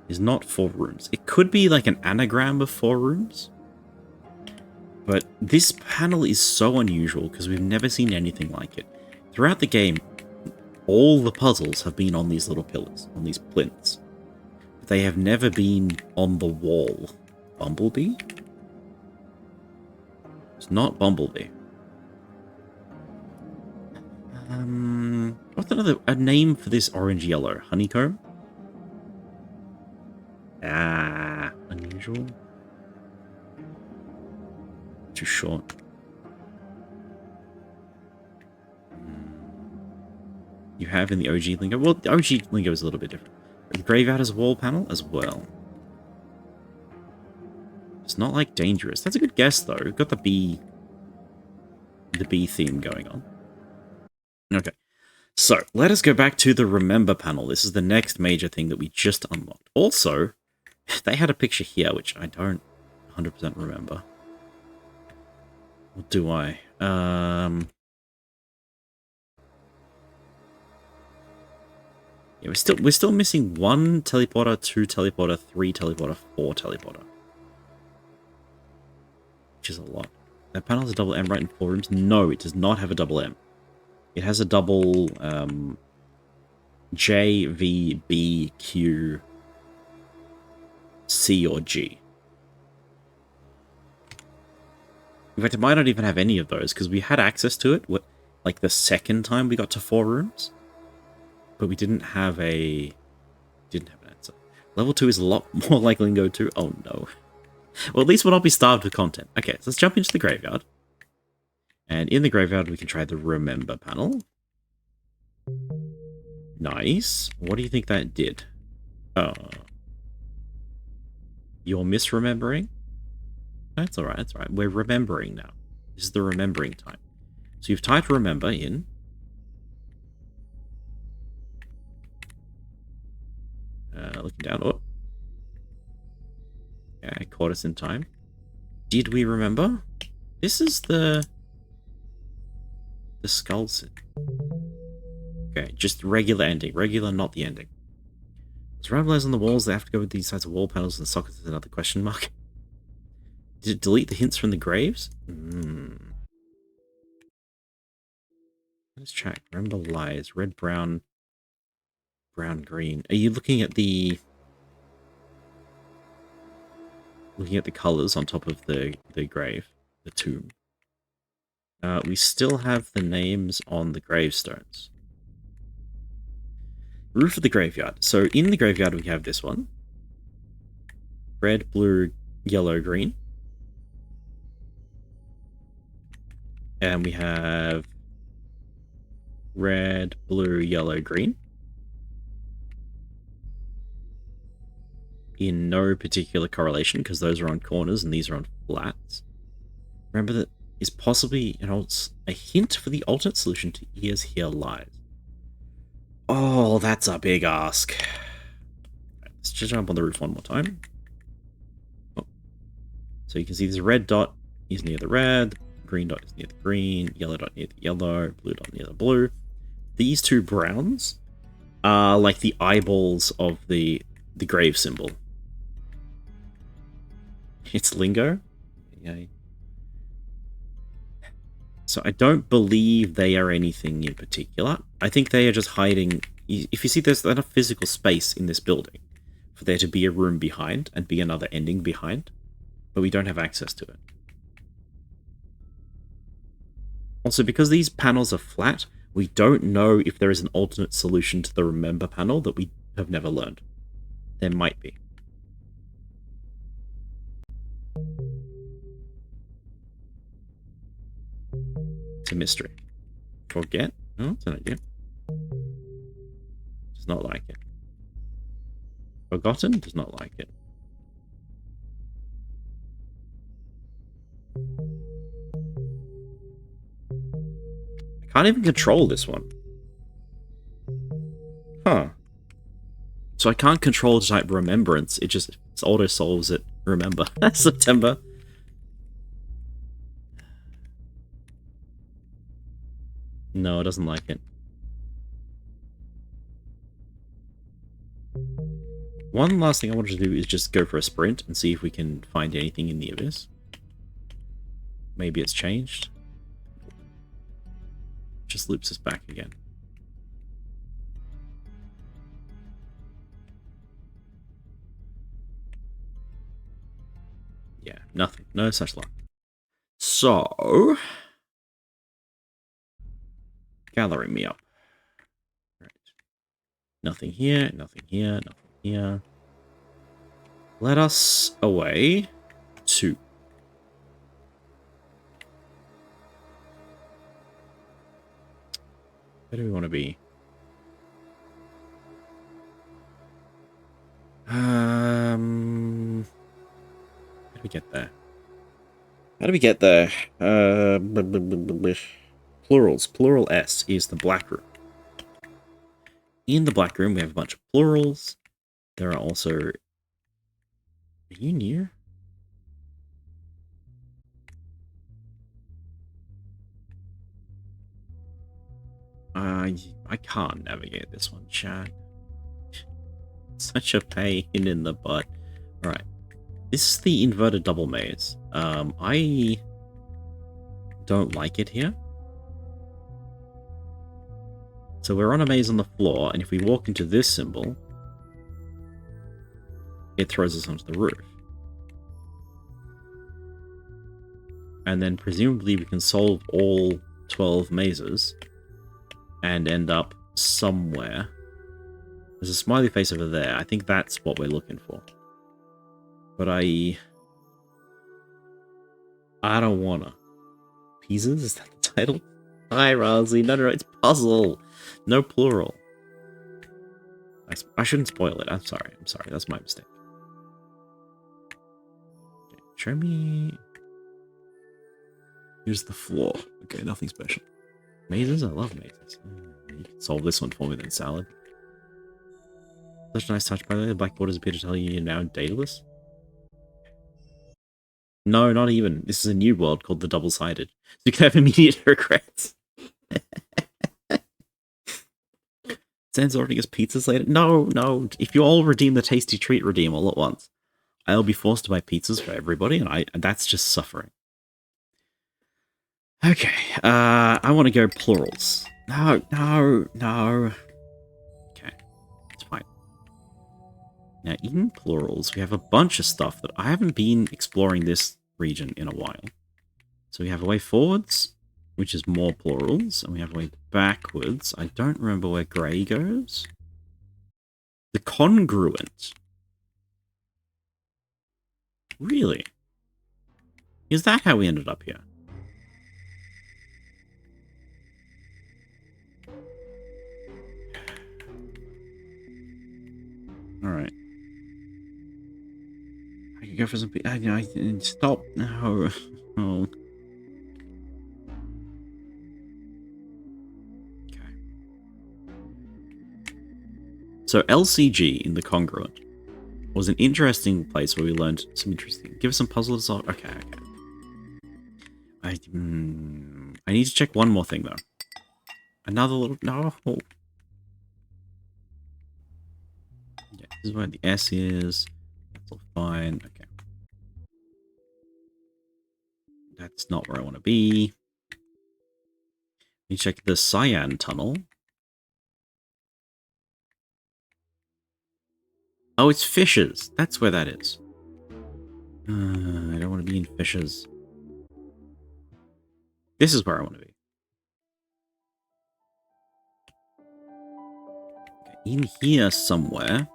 It's not 4 rooms. It could be like an anagram of 4 rooms. But this panel is so unusual because we've never seen anything like it. Throughout the game, all the puzzles have been on these little pillars, on these plinths. But they have never been on the wall. Bumblebee? It's not Bumblebee. What's a name for this orange-yellow? Honeycomb? Unusual. Too short. You have in the OG Lingo. Well, the OG Lingo is a little bit different. The graveyard has a wall panel as well. It's not like dangerous. That's a good guess though. We've got the bee theme going on. Okay. So let us go back to the remember panel. This is the next major thing that we just unlocked. Also, they had a picture here, which I don't 100% remember. What do I? Yeah, we're still missing 1 teleporter, 2 teleporter, 3 teleporter, 4 teleporter. Which is a lot. That panel has a double M right in 4 rooms? No, it does not have a double M. It has a double J, V, B, Q, C, or G. In fact, it might not even have any of those, because we had access to it, like the second time we got to 4 rooms. But we didn't have an answer. Level 2 is a lot more like Lingo 2. Oh no. Well, at least we'll not be starved with content. Okay, so let's jump into the graveyard. And in the graveyard, we can try the remember panel. Nice. What do you think that did? Oh. You're misremembering? That's alright, that's alright. We're remembering now. This is the remembering time. So you've typed remember in. Looking down. Oh. Okay, caught us in time. Did we remember? This is the skull set. Okay, just regular ending. Regular, not the ending. There's ramblers on the walls. They have to go with these sides of wall panels and sockets is another question mark. Did it delete the hints from the graves? Let's check. Remember lies. Red, brown, brown, green. Are you looking at the colors on top of the grave, the tomb? We still have the names on the gravestones. Roof of the graveyard. So in the graveyard we have this one. Red, blue, yellow, green. And we have red, blue, yellow, green. In no particular correlation, because those are on corners and these are on flats. Remember that is possibly a hint for the alternate solution to ears here lies. Oh, that's a big ask. Right, let's just jump on the roof one more time. Oh. So you can see this red dot is near the red, green dot is near the green, yellow dot near the yellow, blue dot near the blue. These two browns are like the eyeballs of the grave symbol. It's Lingo. Yay. So I don't believe they are anything in particular. I think they are just hiding. If you see, there's enough physical space in this building for there to be a room behind and be another ending behind, but we don't have access to it. Also, because these panels are flat, we don't know if there is an alternate solution to the remember panel that we have never learned. There might be. It's a mystery. Forget? Oh, it's an idea. Does not like it. Forgotten? Does not like it. I can't even control this one. Huh. So I can't control to type remembrance. It just auto solves it. Remember. September. No, it doesn't like it. One last thing I wanted to do is just go for a sprint and see if we can find anything in the abyss. Maybe it's changed. Just loops us back again. Yeah, nothing. No such luck. So, gathering me up. Right. Nothing here, nothing here, nothing here. Let us away to... Where do we want to be? How do we get there? How do we get there? Plurals. Plural S is the black room. In the black room, we have a bunch of plurals. There are also... Are you near? I can't navigate this one, chat. Such a pain in the butt. Alright. This is the inverted double maze. I don't like it here. So we're on a maze on the floor, and if we walk into this symbol, it throws us onto the roof. And then presumably we can solve all 12 mazes and end up somewhere. There's a smiley face over there. I think that's what we're looking for. But I don't wanna. Pieces? Is that the title? Hi, Razi. No, it's puzzle. No plural. I shouldn't spoil it. I'm sorry. That's my mistake. Okay, show me... Here's the floor. Okay, nothing special. Mazes? I love mazes. You can solve this one for me then, Salad. Such a nice touch, by the way. The black borders appear to tell you you're now dataless. No, not even. This is a new world called the Double-Sided. So you can have immediate regrets. Sans ordering us pizzas later? No. If you all redeem the tasty treat redeem all at once, I'll be forced to buy pizzas for everybody, and that's just suffering. Okay, I want to go plurals. No. Okay, it's fine. Now, in plurals, we have a bunch of stuff that I haven't been exploring this region in a while. So we have a way forwards, which is more plurals, and we have a way backwards. I don't remember where grey goes. The congruent. Really? Is that how we ended up here? Alright. I could go for some... Stop. No. Oh. Okay. So LCG in the congruent was an interesting place where we learned some interesting... Give us some puzzle to solve. Okay. I need to check one more thing, though. Another little... No. Yeah, this is where the S is. That's all fine. Okay. That's not where I want to be. Let me check the cyan tunnel. Oh, it's fishes. That's where that is. I don't want to be in fishes. This is where I want to be. Okay, in here somewhere.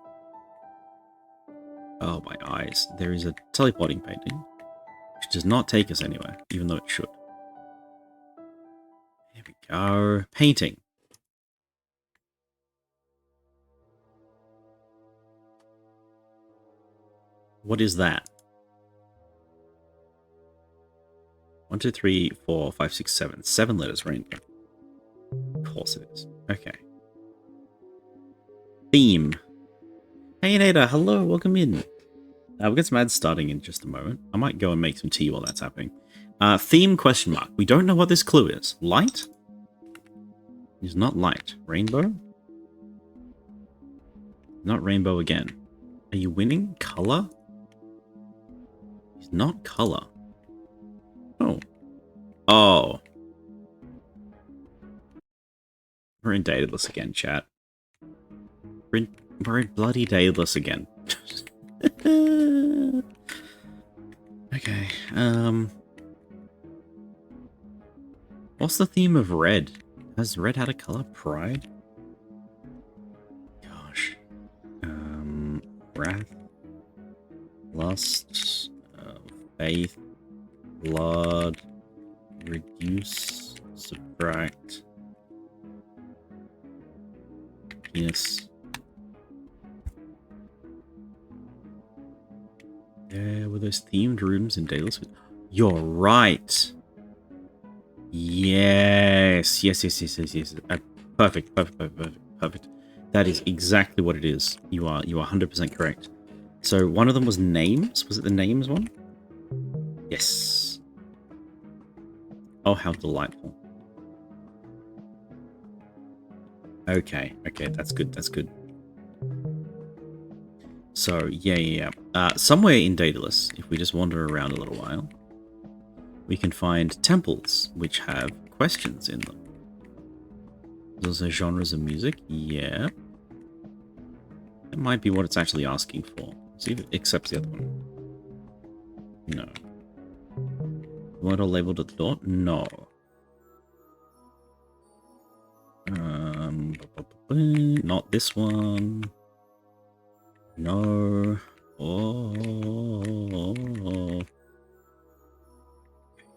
Oh, my eyes. There is a teleporting painting, which does not take us anywhere, even though it should. There we go. Painting. What is that? 1, 2, 3, 4, 5, 6, 7. 7 letters, rainbow. Of course it is. Okay. Theme. Hey, Nada. Hello. Welcome in. We'll get some ads starting in just a moment. I might go and make some tea while that's happening. Theme question mark. We don't know what this clue is. Light? It's not light. Rainbow? Not rainbow again. Are you winning? Color? It's not color. Oh. Oh. We're in Daedalus again, chat. We're in bloody Daedalus again. Okay. What's the theme of red? Has red had a color? Pride? Gosh. Wrath, lust, faith, blood, reduce, subtract, penis. There were those themed rooms in Daedalus. You're right. Yes. Perfect. That is exactly what it is. You are 100% correct. So one of them was names. Was it the names one? Yes. Oh, how delightful. Okay, that's good. So, yeah. Somewhere in Daedalus, if we just wander around a little while, we can find temples which have questions in them. There's also genres of music. Yeah. That might be what it's actually asking for. See if it accepts the other one. No. Word all labeled at the door? No. Not this one. No. Oh.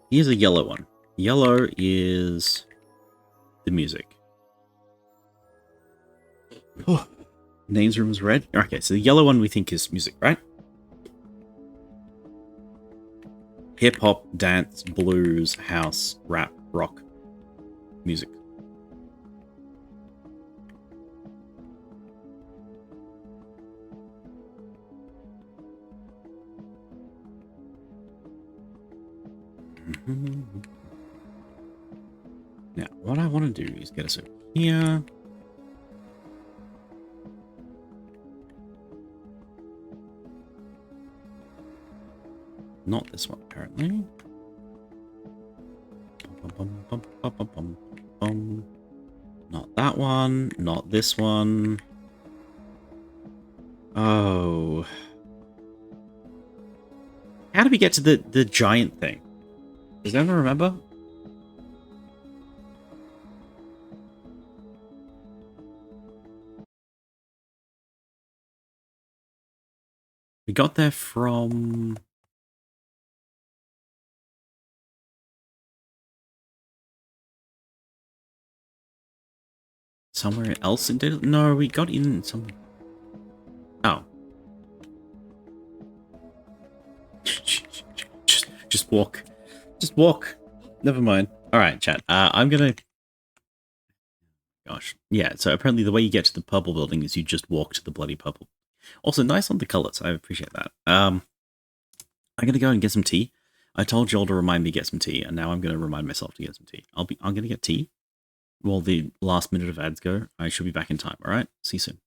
Here's a yellow one. Yellow is the music. Oh. Names room is red. Okay, so the yellow one we think is music, right? Hip hop, dance, blues, house, rap, rock, music. Now, what I want to do is get us over here. Not this one, apparently. Not that one. Not this one. Oh. How did we get to the giant thing? Does anyone remember? We got there from... somewhere else in Daedalus? No, we got in some... Oh. Just walk. Just walk. Never mind. Alright, chat. I'm gonna... Gosh. Yeah, so apparently the way you get to the purple building is you just walk to the bloody purple. Also, nice on the colors. I appreciate that. I'm gonna go and get some tea. I told Joel to remind me to get some tea, and now I'm gonna remind myself to get some tea. I'm gonna get tea while the last minute of ads go. I should be back in time, alright? See you soon.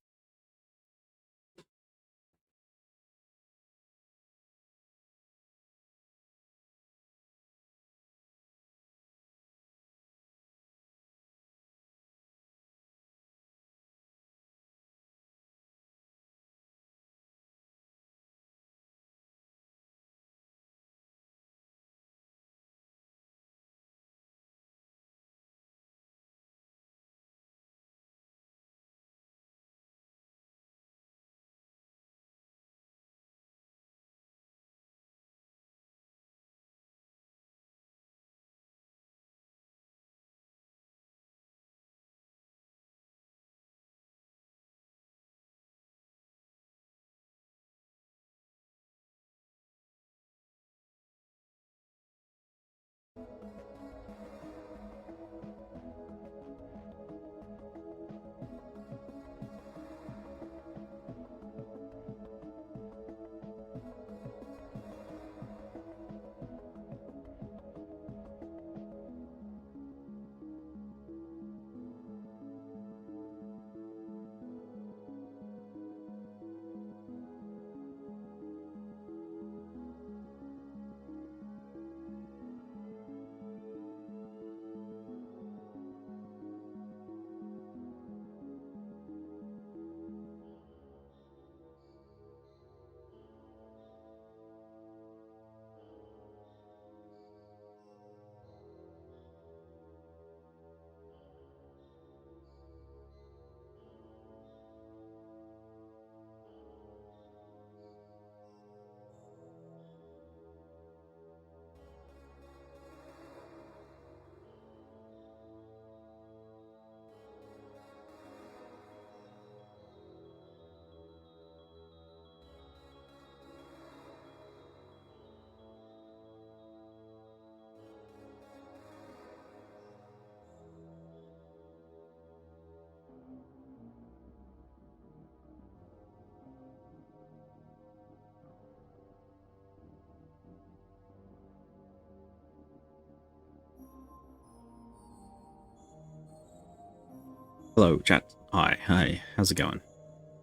Hello, chat. Hi. How's it going?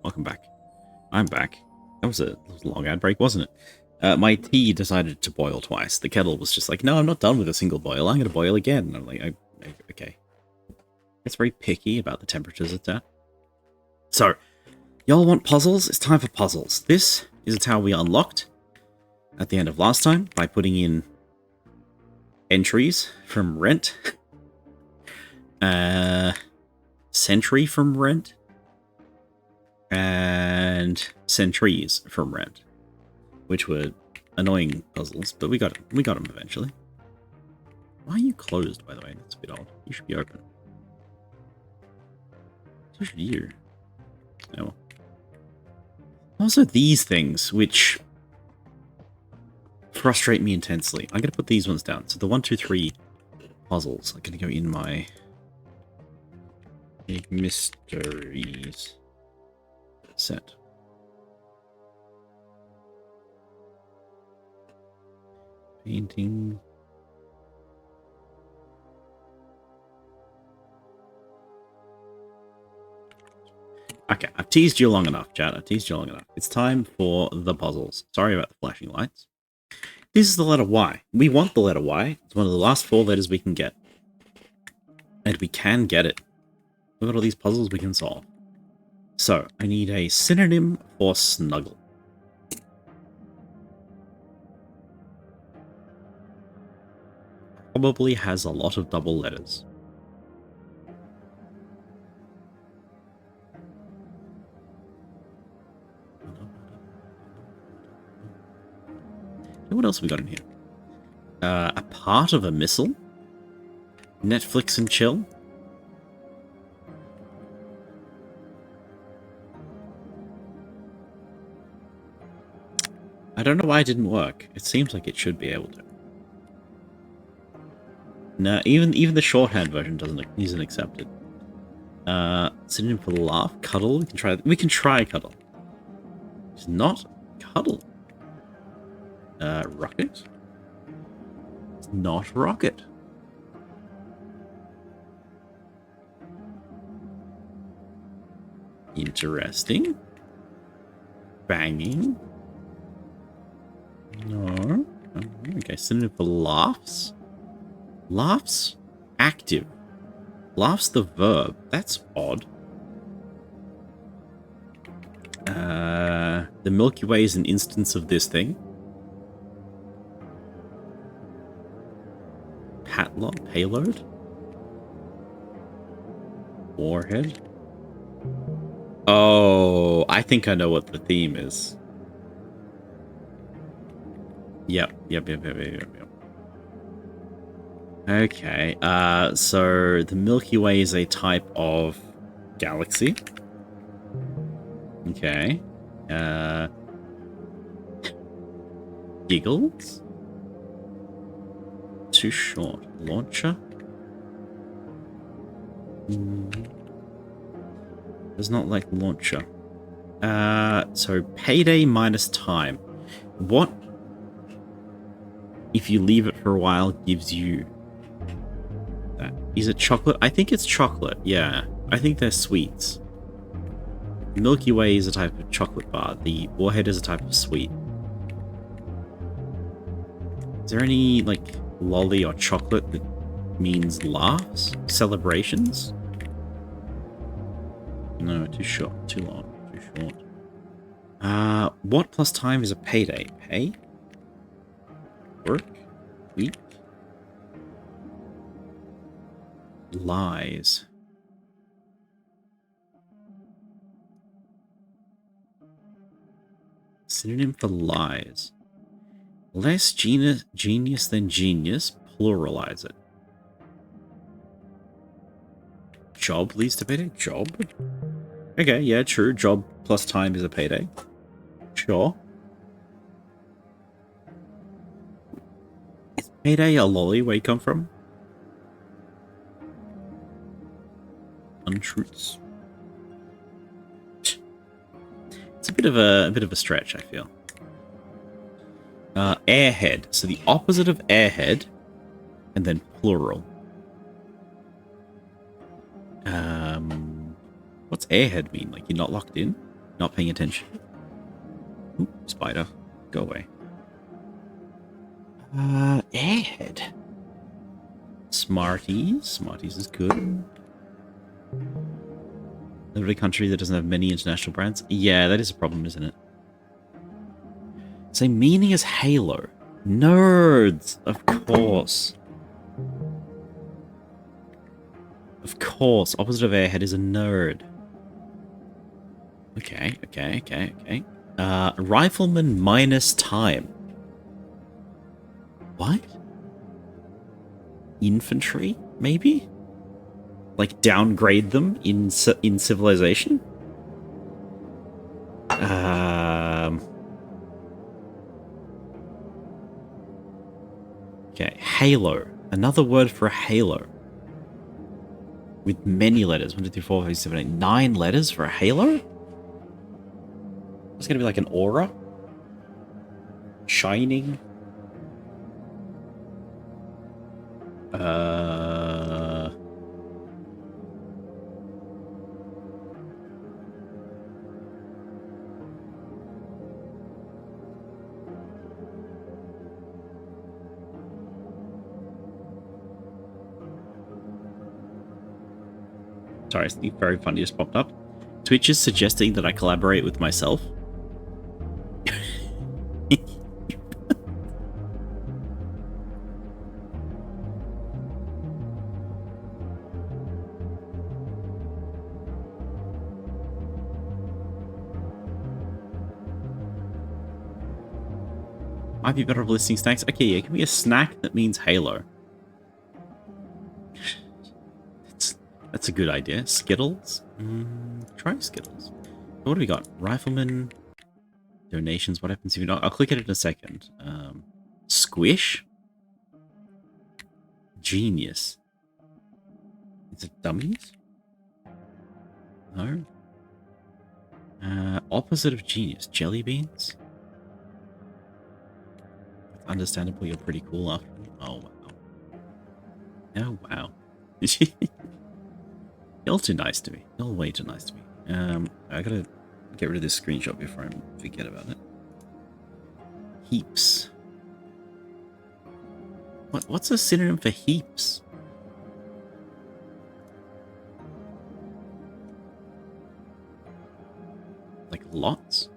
Welcome back. I'm back. That was a long ad break, wasn't it? My tea decided to boil twice. The kettle was just like, no, I'm not done with a single boil. I'm going to boil again. And I'm like, okay. It's very picky about the temperatures it's at. So, y'all want puzzles? It's time for puzzles. This is a tower we unlocked at the end of last time by putting in entries from rent. Sentry from rent. And sentries from rent, which were annoying puzzles, but we got them eventually. Why are you closed, by the way? That's a bit odd. You should be open. So should you. Oh. Also, these things, which frustrate me intensely. I'm going to put these ones down. So the 1, 2, 3 puzzles are going to go in my mysteries set. Painting. Okay, I've teased you long enough, chat. I've teased you long enough. It's time for the puzzles. Sorry about the flashing lights. This is the letter Y. We want the letter Y. It's one of the last 4 letters we can get. And we can get it. Look at all these puzzles we can solve. So, I need a synonym for snuggle. Probably has a lot of double letters. What else have we got in here? A part of a missile? Netflix and chill? I don't know why it didn't work. It seems like it should be able to. No, even the shorthand version isn't accepted. Synonym for laugh, cuddle. We can try cuddle. It's not cuddle. Rocket. It's not rocket. Interesting. Banging. No. Okay, synonym for laughs. Laughs? Active. Laughs the verb. That's odd. The Milky Way is an instance of this thing. Payload? Warhead? Oh, I think I know what the theme is. Yep. Okay, so the Milky Way is a type of galaxy. Okay. Giggles? Too short. Launcher? Does not like launcher. So payday minus time. What if you leave it for a while gives you that? Is it chocolate? I think it's chocolate, yeah. I think they're sweets. Milky Way is a type of chocolate bar. The Warhead is a type of sweet. Is there any, like, lolly or chocolate that means laughs? Celebrations? No, too short. Too long. Too short. What plus time is a payday? Pay? Work? Week? Lies. Synonym for lies. Less genius than genius. Pluralize it. Job leads to payday? Job? Okay, yeah, true. Job plus time is a payday. Sure. Is payday a lolly where you come from? Untruths. It's a bit of a stretch, I feel. Airhead. So the opposite of airhead, and then plural. What's airhead mean? Like you're not locked in? Not paying attention? Ooh, spider. Go away. Airhead. Smarties. Smarties is good. Live in a country that doesn't have many international brands? Yeah, that is a problem, isn't it? Same meaning as Halo. Nerds! Of course. Of course. Opposite of airhead is a nerd. Okay. Rifleman minus time. What? Infantry, maybe? Like downgrade them in civilization? Okay, halo. Another word for a halo. With many letters. 1, 2, 3, 4, 5, 6, 7, 8, 9 letters for a halo? It's gonna be like an aura? Shining? Sorry, something very funny just popped up. Twitch is suggesting that I collaborate with myself. Might be better listing snacks. Okay, yeah, give me a snack that means Halo. That's a good idea. Skittles? Try Skittles. What do we got? Rifleman. Donations. What happens if you not? I'll click it in a second. Squish? Genius. Is it dummies? No. Opposite of genius. Jelly beans? Understandable, you're pretty cool after all. Oh, wow. Oh, wow. You're too nice to me. You're way too nice to me. I gotta get rid of this screenshot before I forget about it. Heaps. What's a synonym for heaps? Like lots?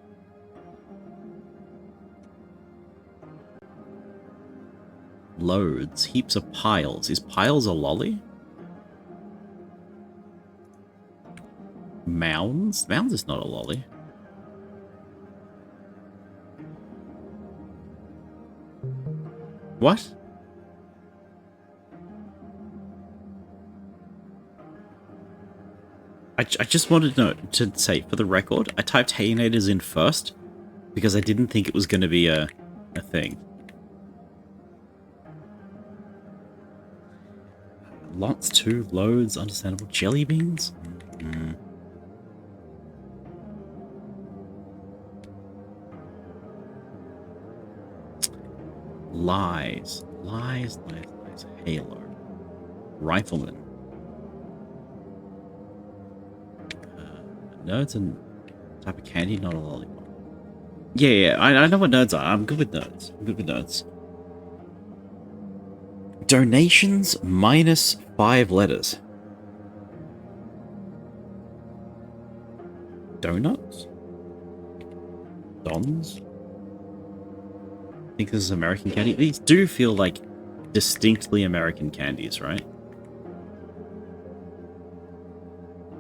Loads. Heaps of piles. Is piles a lolly? Mounds? Mounds is not a lolly. What? I just wanted to say, for the record, I typed Haynators in first because I didn't think it was going to be a thing. Lots too, loads, understandable. Jelly beans? Lies. Halo. Rifleman. Nerds and type of candy, not a lollipop. Yeah, I know what nerds are. I'm good with nerds. Donations minus 5 letters. Donuts? Dons? I think this is American candy. These do feel like distinctly American candies, right?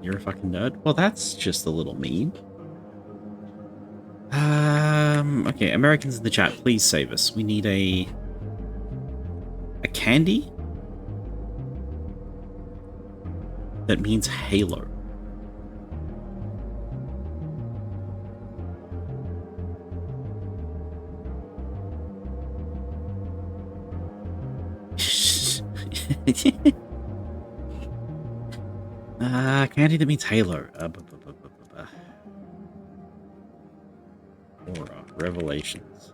You're a fucking nerd? Well, that's just a little mean. Okay, Americans in the chat, please save us. We need a candy that means Halo. Candy that means Halo. Aura. Revelations.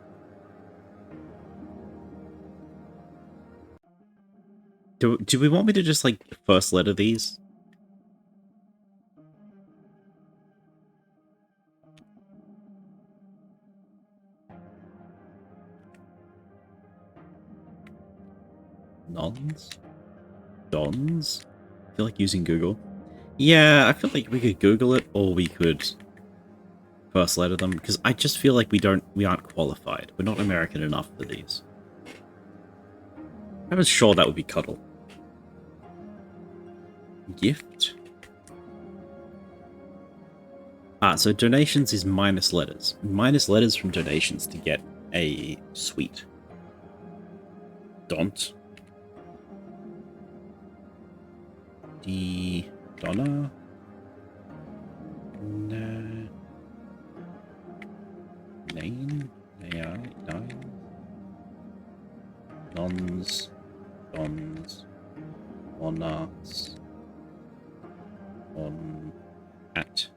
Do we want me to just, like, first letter these? Nons? Dons? I feel like using Google. Yeah, I feel like we could Google it, or we could first letter them, because I just feel like we aren't qualified. We're not American enough for these. I was sure that would be cuddle. Gift? So donations is minus letters. Minus letters from donations to get a sweet. Don't. Donna? Nine? Nine? Nons? Dons? Onas? On... At.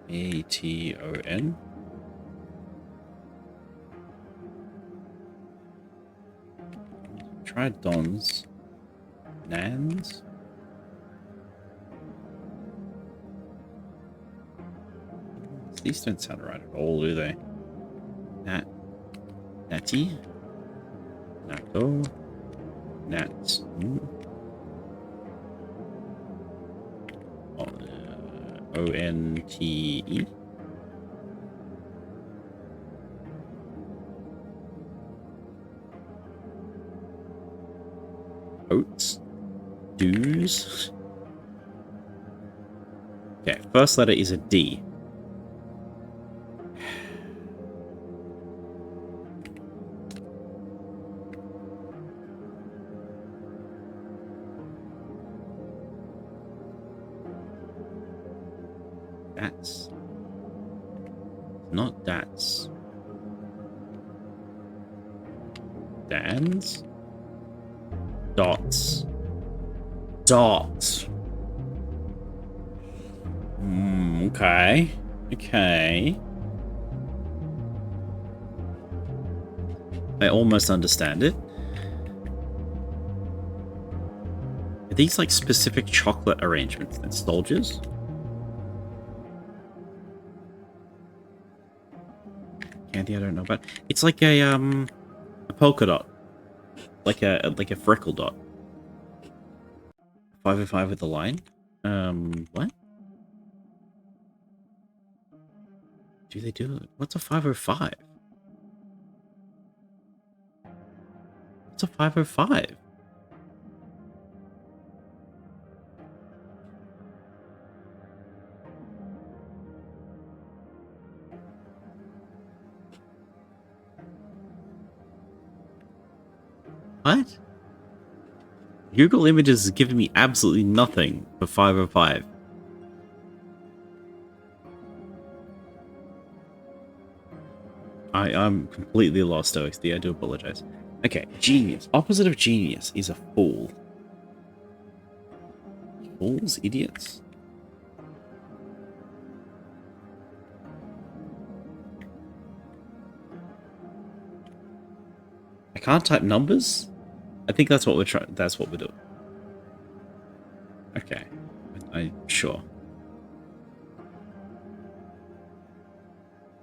A-T-O-N? Try Dons. Nans? These don't sound right at all, do they? Natty? Nato? Nats? O-N-T-E? Oats? Do's? Okay, first letter is a D. That's not that's. Dans? Dots. Dots. Okay. Okay. I almost understand it. Are these like specific chocolate arrangements? Nostalgias? Candy I don't know about. It's like a polka dot. Like a freckle dot. 505 with the line? What? Do they do it? What's a 505? What's a 505? What? Google Images is giving me absolutely nothing for 505. I'm completely lost, OXD. I do apologize. Okay, genius. Opposite of genius is a fool. Fools? Idiots? I can't type numbers? I think that's what we're trying. That's what we're doing. Okay. I'm sure.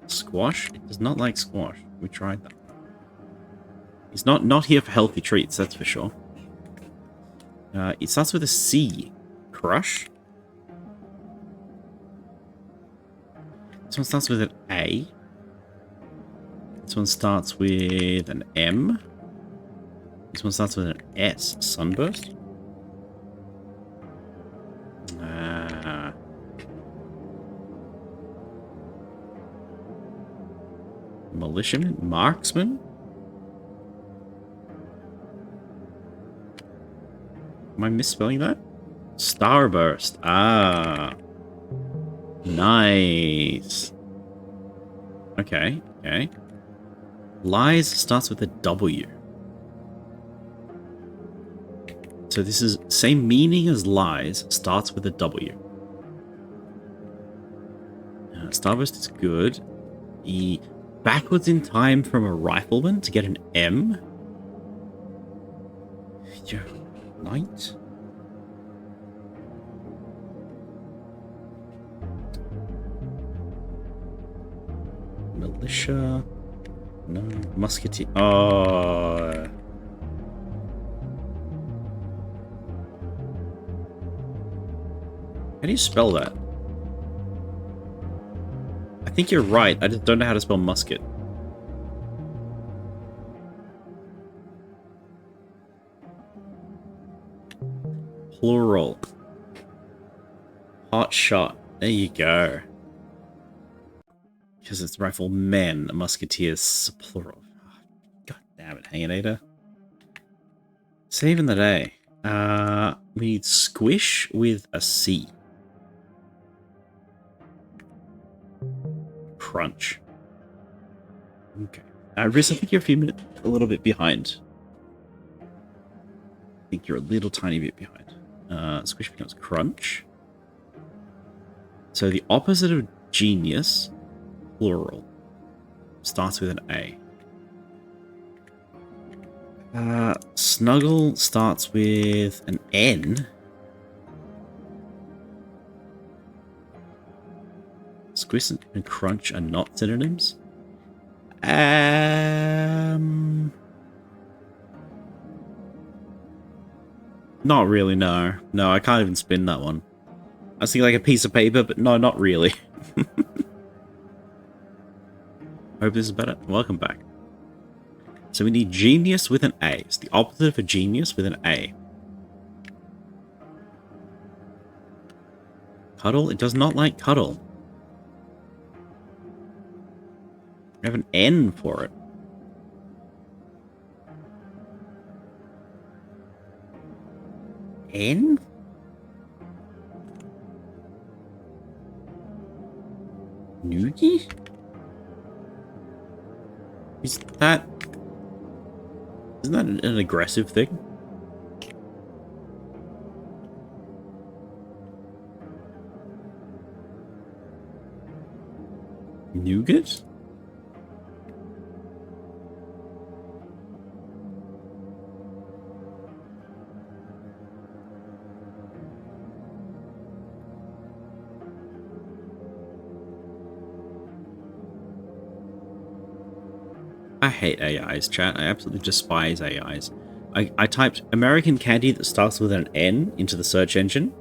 Squash? It does not like squash. We tried that. It's not here for healthy treats, that's for sure. It starts with a C. Crush? This one starts with an A. This one starts with an M. This one starts with an S. Sunburst? Militiaman? Marksman? Am I misspelling that? Starburst. Ah. Nice. Okay, okay. Lies starts with a W. So this is same meaning as lies, starts with a W. Starburst is good. The backwards in time from a rifleman to get an M. Yo, knight? Militia. No, musketeer. Oh. How do you spell that? I think you're right. I just don't know how to spell musket. Plural. Hot shot. There you go. Because it's riflemen, musketeers, plural. God damn it, Hanginator. Saving the day. We need squish with a C. Crunch. Okay. Riz, I think you're a little bit behind. I think you're a little tiny bit behind. Squish becomes crunch. So the opposite of genius, plural, starts with an A. Snuggle starts with an N. Squish and crunch are not synonyms. Not really, no. No, I can't even spin that one. I was thinking like a piece of paper, but no, not really. Hope this is better. Welcome back. So we need genius with an A. It's the opposite of a genius with an A. Cuddle? It does not like cuddle. We have an N for it. N? Noogie? Isn't that an aggressive thing? Nougat? I hate AIs, chat. I absolutely despise AIs. I typed American candy that starts with an N into the search engine.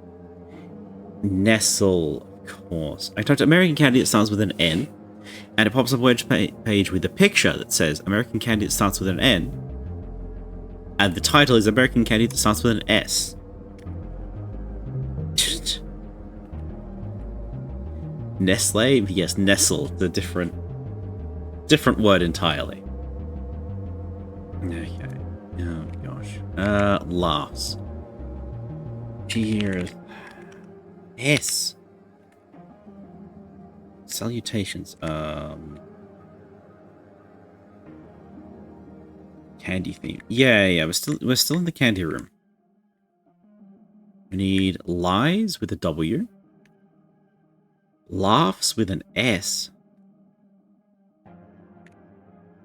Nestle, of course. I typed American candy that starts with an N, and it pops up a web page with a picture that says American candy that starts with an N, and the title is American candy that starts with an S. Nestle? Yes, Nestle. The different word entirely. Okay. Oh gosh. Laughs. Cheers. S. Salutations. Candy theme. Yeah. We're still in the candy room. We need lies with a W. Laughs with an S.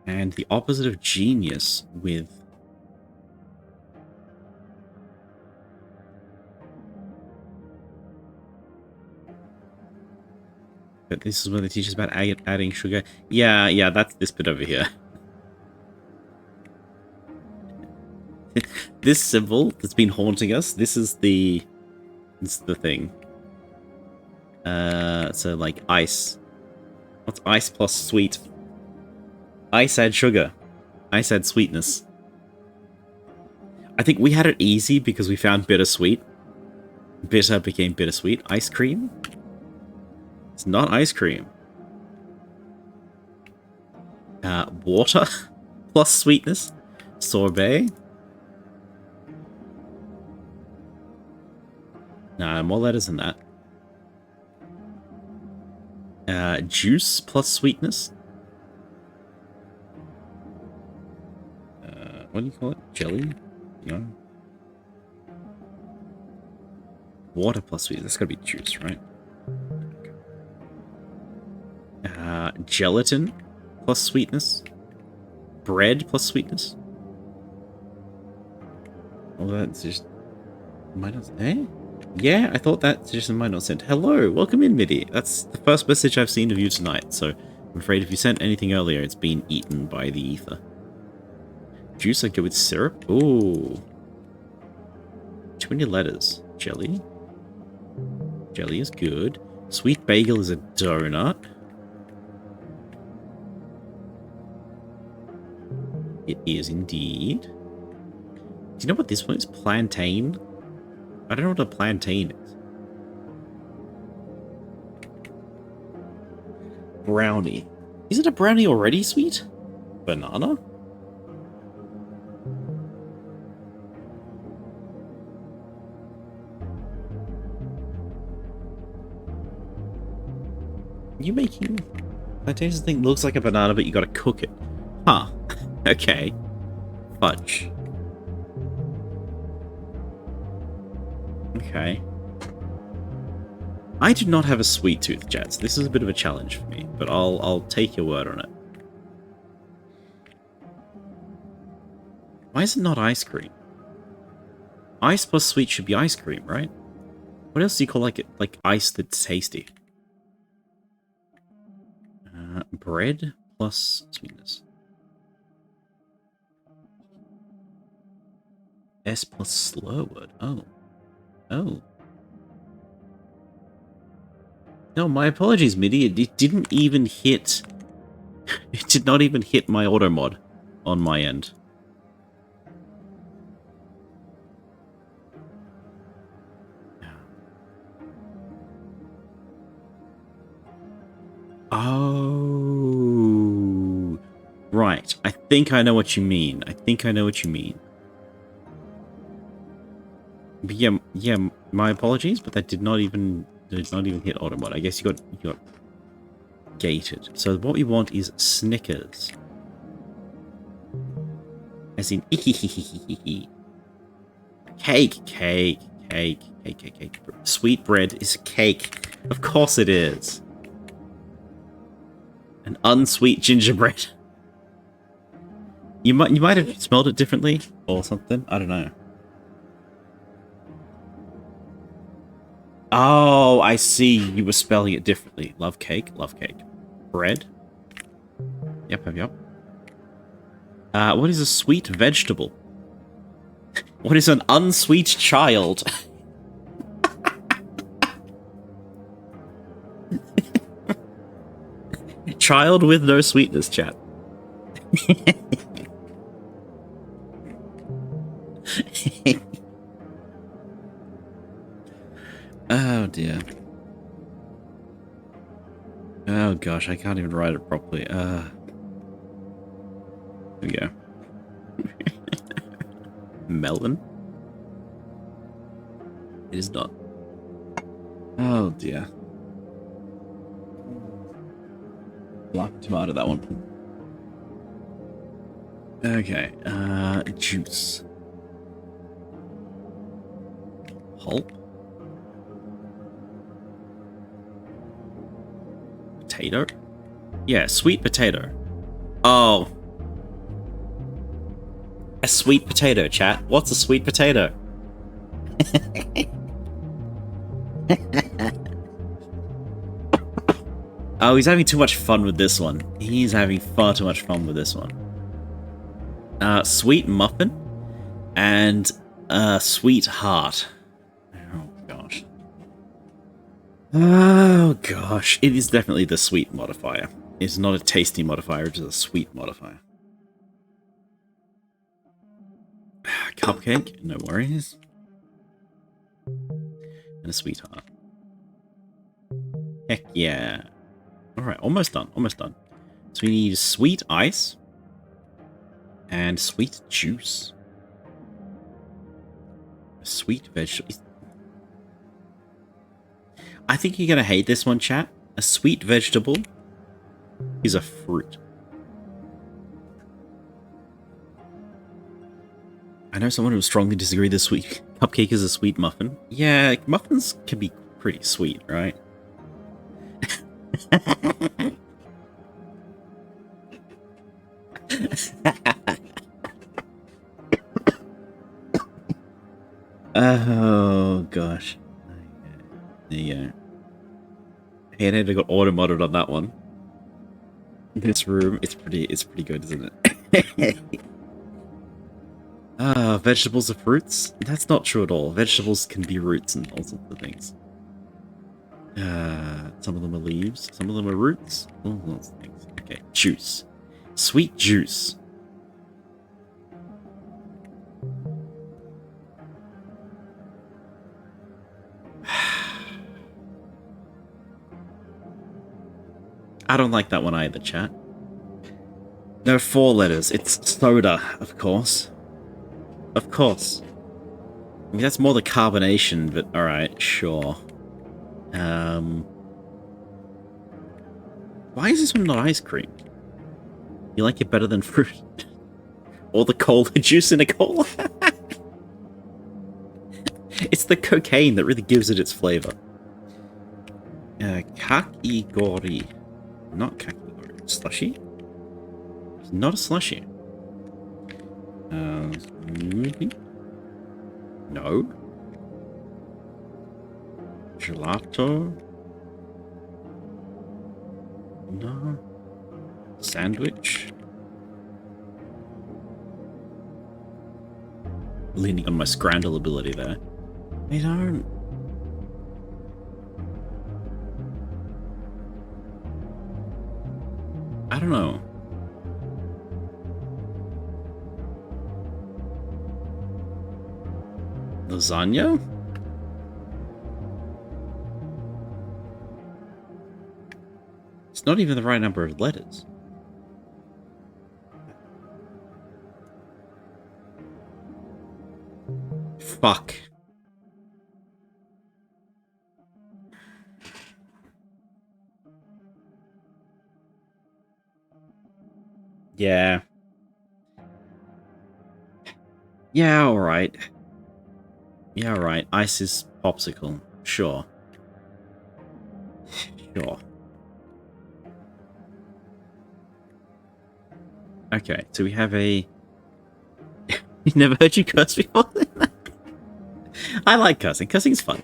And the opposite of genius with... But this is where they teach us about adding sugar. Yeah, that's this bit over here. This symbol that's been haunting us, this is the thing. So like ice. What's ice plus sweet? Ice add sugar. Ice add sweetness. I think we had it easy because we found bittersweet. Bitter became bittersweet. Ice cream? It's not ice cream. Water plus sweetness. Sorbet. Nah, more letters than that. Juice plus sweetness. What do you call it? Jelly? No. Water plus sweetness. That's gotta be juice, right? Gelatin plus sweetness. Bread plus sweetness. Well, that's just... Might not... Eh? Yeah, I thought that suggestion might not send. Hello, welcome in, Midi. That's the first message I've seen of you tonight, so I'm afraid if you sent anything earlier, it's been eaten by the ether. Juice, I go with syrup. Ooh. Too many letters. Jelly. Jelly is good. Sweet bagel is a donut. It is indeed. Do you know what this one is? Plantain? I don't know what a plantain is. Brownie. Is it a brownie already, sweet? Banana? You making plantains thing looks like a banana, but you gotta cook it. Huh. Okay. Fudge. Okay. I do not have a sweet tooth, Jets. This is a bit of a challenge for me, but I'll take your word on it. Why is it not ice cream? Ice plus sweet should be ice cream, right? What else do you call like ice that's tasty? Bread plus sweetness. S plus slur word. Oh. Oh. No, my apologies, MIDI. It didn't even hit... It did not even hit my auto mod on my end. Oh... Right. I think I know what you mean. But yeah, my apologies, but that did not even hit auto mod. I guess you got gated. So what we want is Snickers. As in cake. Sweet bread is cake. Of course it is. An unsweet gingerbread. You might have smelled it differently or something. I don't know. Oh, I see. You were spelling it differently. Love cake. Bread. Yep. What is a sweet vegetable? What is an unsweet child? Child with no sweetness, chat. Oh dear. Oh gosh, I can't even write it properly. There we go. Melon? It is not. Oh dear. Black tomato, that one. Okay, juice. Pulp. Potato? Yeah, sweet potato. Oh. A sweet potato, chat. What's a sweet potato? Oh, he's having too much fun with this one. He's having far too much fun with this one. Sweet muffin and sweet heart. Oh gosh. Oh gosh. It is definitely the sweet modifier. It's not a tasty modifier, it's a sweet modifier. Cupcake, no worries. And a sweetheart. Heck yeah. Alright, almost done. So we need sweet ice and sweet juice. A sweet vegetable. I think you're gonna hate this one, chat. A sweet vegetable is a fruit. I know someone who would strongly disagree the sweet cupcake is a sweet muffin. Yeah, muffins can be pretty sweet, right? Oh gosh. There you go. Hey, I got auto-modded on that one. This room, it's pretty good, isn't it? Vegetables are fruits? That's not true at all. Vegetables can be roots and all sorts of things. Some of them are leaves, some of them are roots, all sorts of things. Okay, juice. Sweet juice. I don't like that one either, chat. No, 4 letters. It's soda, of course. Of course. I mean, that's more the carbonation, but alright, sure. Why is this one not ice cream? You like it better than fruit? Or the cola juice in a cola? It's the cocaine that really gives it its flavor. Kakigori. Not kakigori. Slushy? It's not a slushy. Smoothie? No. Gelato? No. Sandwich? Leaning on my scrandle ability there. I don't. I don't know. Lasagna? It's not even the right number of letters. Fuck. Yeah. Yeah, alright. Yeah, alright. Ice is popsicle. Sure. Sure. Okay, so we have a... You never heard you curse before? I like cursing. Cursing's fun.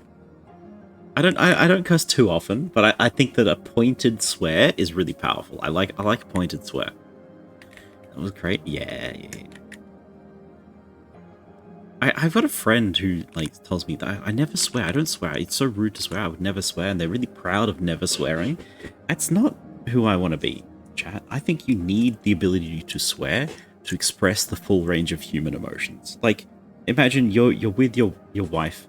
I don't curse too often, but I think that a pointed swear is really powerful. I like a pointed swear. That was great. Yeah, yeah. I've got a friend who like tells me that I never swear. I don't swear. It's so rude to swear. I would never swear, and they're really proud of never swearing. That's not who I want to be, chat. I think you need the ability to swear to express the full range of human emotions. Like, imagine you're with your wife,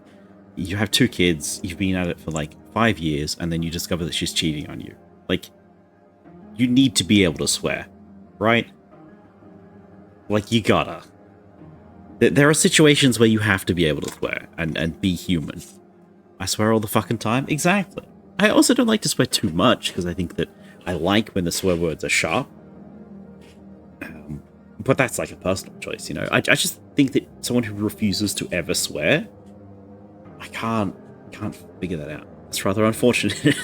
you have 2 kids, you've been at it for like 5 years, and then you discover that she's cheating on you. Like, you need to be able to swear, right? Like, you gotta. There are situations where you have to be able to swear and be human. I swear all the fucking time? Exactly. I also don't like to swear too much, because I think that I like when the swear words are sharp. But that's like a personal choice, you know? I just think that someone who refuses to ever swear, I can't figure that out. It's rather unfortunate.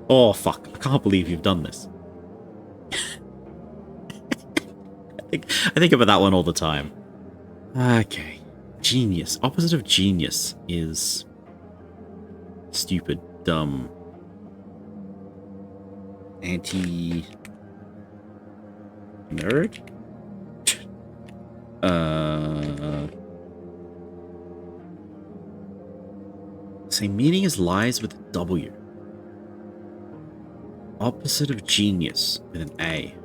Oh, fuck. I can't believe you've done this. I think about that one all the time. Okay. Genius. Opposite of genius is stupid, dumb, anti-nerd? Same meaning as lies with a W. Opposite of genius with an A.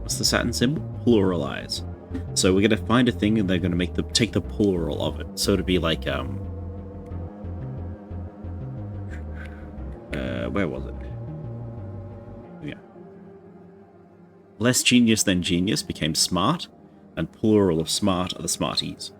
What's the Saturn symbol? Pluralize. So we're gonna find a thing and they're gonna take the plural of it. So to be like where was it? Yeah. Less genius than genius became smart, and plural of smart are the smarties.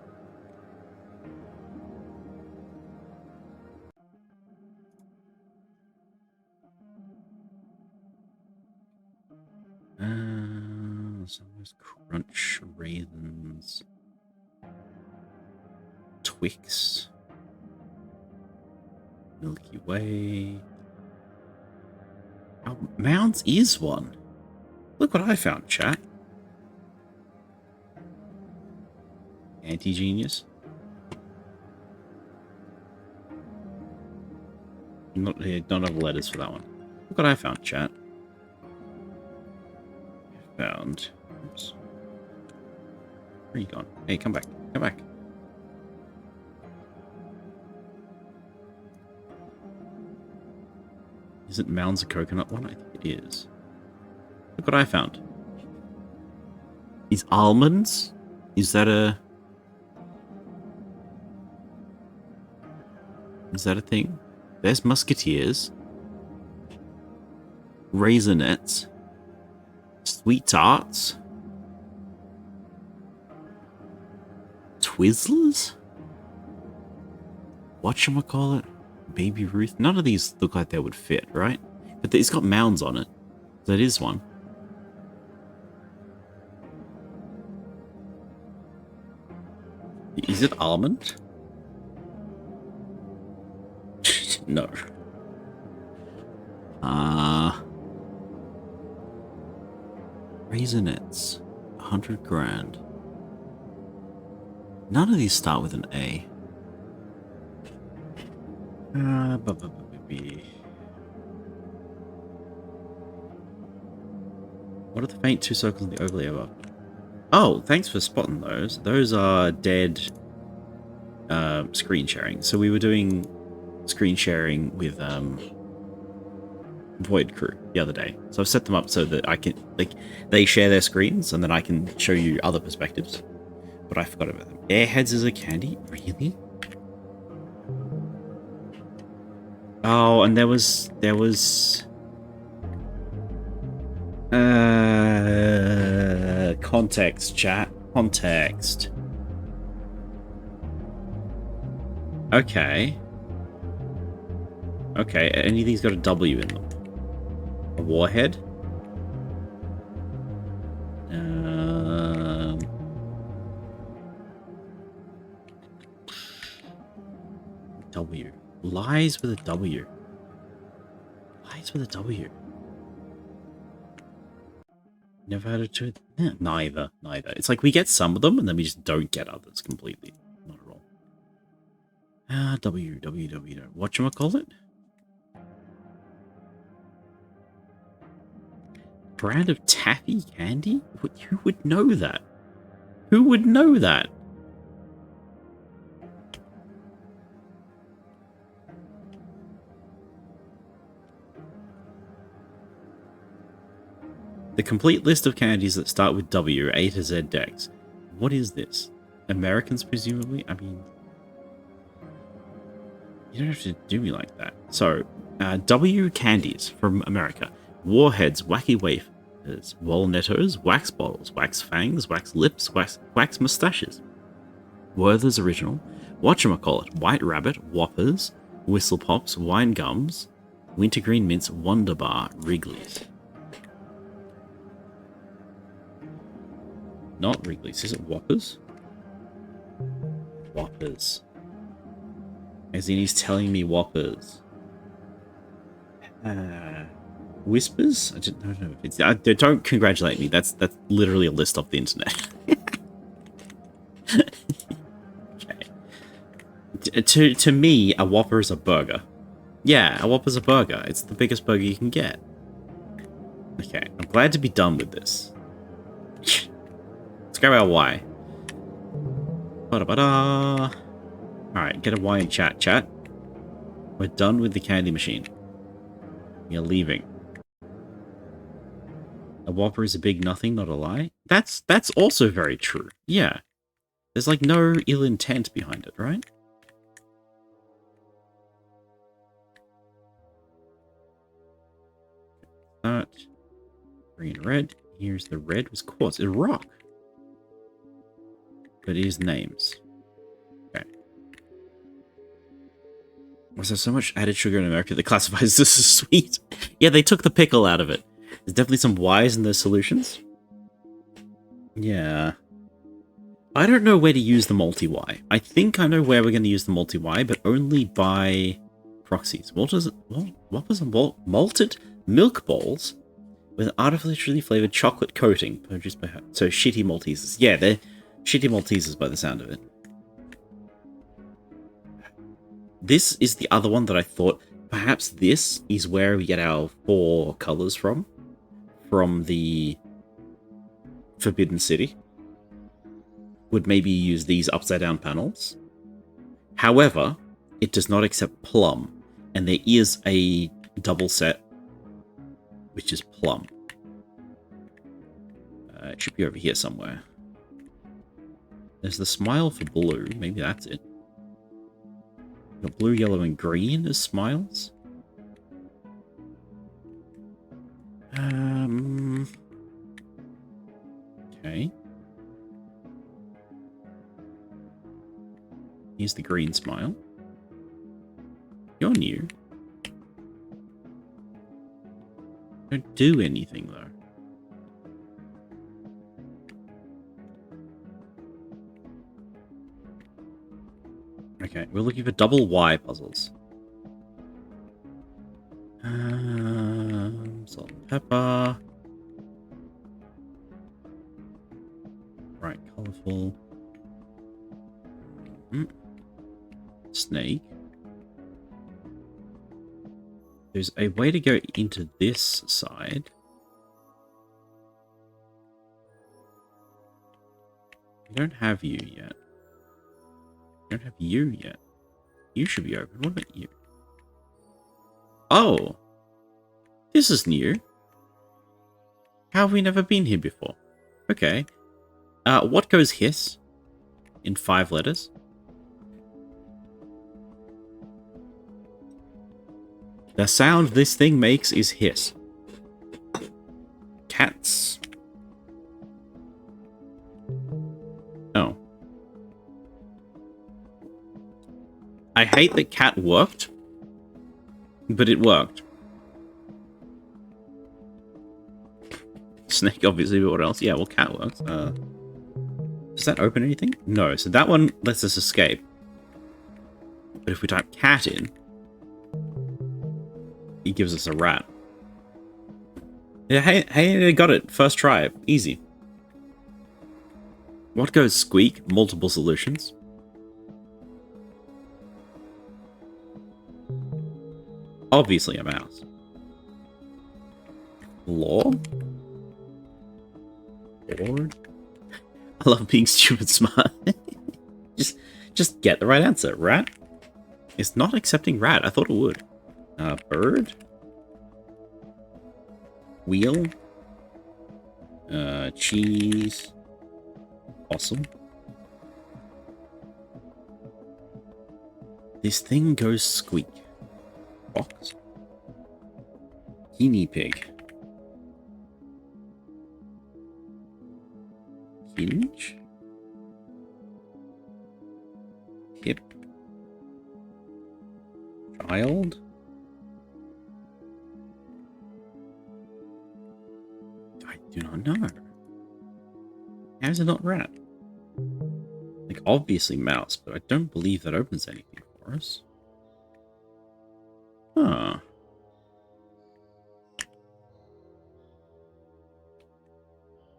Some crunch raisins. Twix. Milky Way. Oh, Mounds is one. Look what I found, chat. Anti-genius. Not don't have letters for that one. Look what I found, chat. Found. Oops. Where are you gone? Hey, come back. Come back. Is it Mounds a coconut one? I think it is. Look what I found. Is almonds? Is that a... Is that a thing? There's musketeers. Raisinets. Sweet tarts. Twizzlers? Whatchamacallit? Baby Ruth? None of these look like they would fit, right? But it's got mounds on it. That is one. Is it almond? No. Raisinets. 100 grand. None of these start with an A. What are the faint two circles in the overlay above? Oh, thanks for spotting those. Those are dead screen sharing. So we were doing screen sharing with Void Crew the other day. So I've set them up so that I can, like, they share their screens and then I can show you other perspectives. But I forgot about them. Airheads is a candy? Really? Oh, and there was context, chat. Context. Okay. Okay, any of these got a W in them? A warhead? W. Lies with a W. Lies with a W. Never had a two. Yeah, neither. It's like we get some of them and then we just don't get others completely. Not at all. W. Whatchamacallit? Brand of taffy candy? Who would know that? Who would know that? The complete list of candies that start with W, A to Z decks. What is this? Americans, presumably? I mean, you don't have to do me like that. So, W candies from America. Warheads, wacky wafers, walnettos, wax bottles, wax fangs, wax lips, wax mustaches. Werther's Original, whatchamacallit, White Rabbit, Whoppers, Whistle Pops, Wine Gums, Wintergreen Mints, Wonder Bar, Wrigley's. Not Wrigley's, is it Whoppers? Whoppers. As in he's telling me Whoppers. Whispers? I don't know if it's... don't congratulate me, that's literally a list off the internet. Okay. To me, a Whopper is a burger. Yeah, a Whopper's a burger. It's the biggest burger you can get. Okay, I'm glad to be done with this. Let's go about Y. Ba-da-ba-da. Alright, get a Y in chat. We're done with the candy machine. We are leaving. A Whopper is a big nothing, not a lie. That's also very true. Yeah. There's like no ill intent behind it, right? That. Green, red. Here's the red. Was quartz. It's a rock. But it is names. Okay. Was there so much added sugar in America that classifies this as sweet? Yeah, they took the pickle out of it. There's definitely some Y's in those solutions. Yeah. I don't know where to use the multi-Y. I think I know where we're going to use the multi-Y, but only by proxies. Whoppers and malted milk balls with artificially flavored chocolate coating purchased by her. So shitty Maltesers. Yeah, they're shitty Maltesers by the sound of it. This is the other one that I thought perhaps this is where we get our 4 colors from the Forbidden City. Would maybe use these upside down panels. However, it does not accept plum, and there is a double set which is plum. It should be over here somewhere. There's the smile for blue. Maybe that's it. Got blue, yellow, and green as smiles. Okay. Here's the green smile. You're new. Don't do anything, though. Okay, we're looking for double Y puzzles. Salt and pepper. Right, colorful. Snake. There's a way to go into this side. We don't have you yet. We don't have you yet. You should be open. What about you? Oh! This is new. How have we never been here before? Okay. What goes hiss? In 5 letters? The sound this thing makes is hiss. Cats. Oh. I hate that cat worked, but it worked. Snake, obviously, but what else? Yeah, well, cat works. Does that open anything? No, so that one lets us escape. But if we type cat in, it gives us a rat. Yeah, hey, I got it. First try. Easy. What goes squeak? Multiple solutions. Obviously a mouse. Law? Board? I love being stupid smart. just get the right answer. Rat? It's not accepting rat. I thought it would. Bird? Wheel? Cheese? Awesome. This thing goes squeak. Box? Guinea pig. Hinge? Hip? Child? I do not know. How is it not rat? Like, obviously mouse, but I don't believe that opens anything for us. Huh.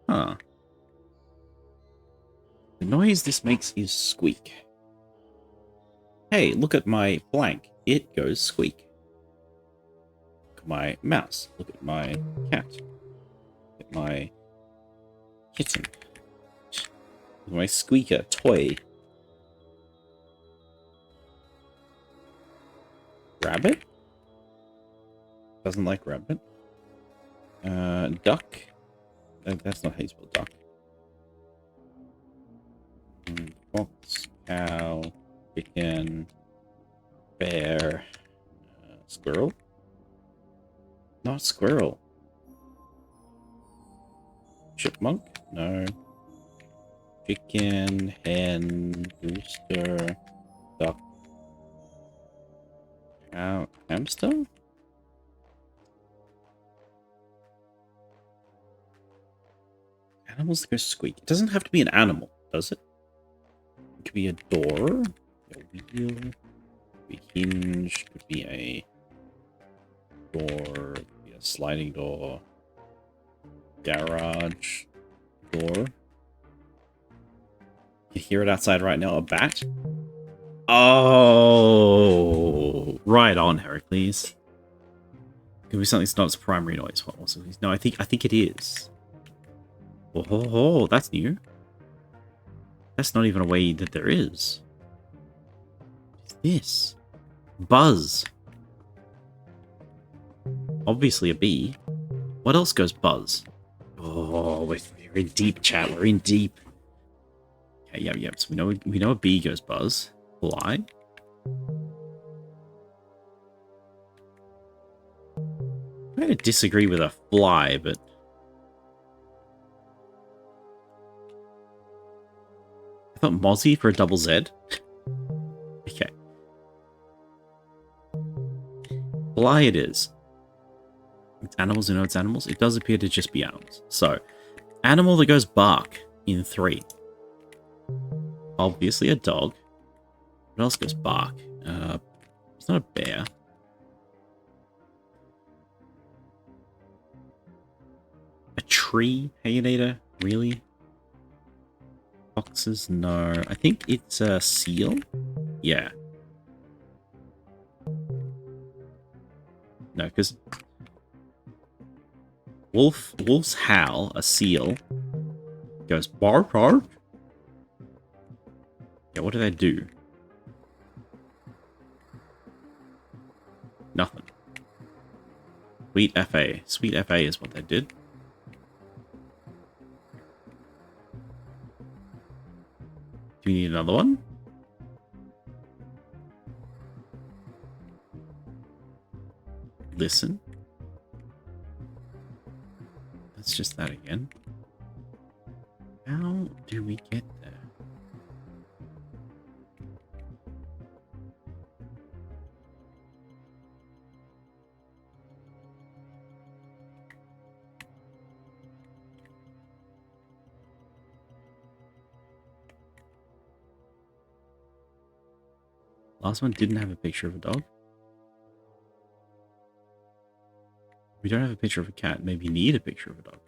Huh. The noise this makes is squeak. Hey, look at my blank. It goes squeak. Look at my mouse. Look at my cat. Look at my kitten. Look at my squeaker toy. Rabbit? Doesn't like rabbit. Duck? That's not how you spell duck. Fox, cow, chicken, bear, squirrel? Not squirrel. Chipmunk? No. Chicken, hen, rooster, duck, cow, hamster? Animals that go squeak. It doesn't have to be an animal, does it? It could be a door, a wheel, could be a hinge, could be a door, could be sliding door. Garage door. You hear it outside right now, a bat? Oh, right on, Heracles. Could be something that's not its primary noise. What was it? No, I think it is. Oh, that's new. That's not even a way that there is. What is this? Buzz. Obviously a bee. What else goes buzz? Oh, we're in deep, chat. We're in deep. Okay, yeah. So we know a bee goes buzz. Fly. I'm going to disagree with a fly, but I thought Mozzie for a double Z. Okay. Fly it is. It's animals, it's animals. It does appear to just be animals. So, animal that goes bark in 3. Obviously a dog. What else goes bark? It's not a bear. A tree? Hayinator? Really? Foxes? No. I think it's a seal? Yeah. No, because wolves howl, a seal goes bark, bark. Yeah, what do they do? Nothing. Sweet FA. Sweet FA is what they did. Do you need another one? Listen. That's just that again. How do we get there? Last one didn't have a picture of a dog. We don't have a picture of a cat. Maybe need a picture of a dog.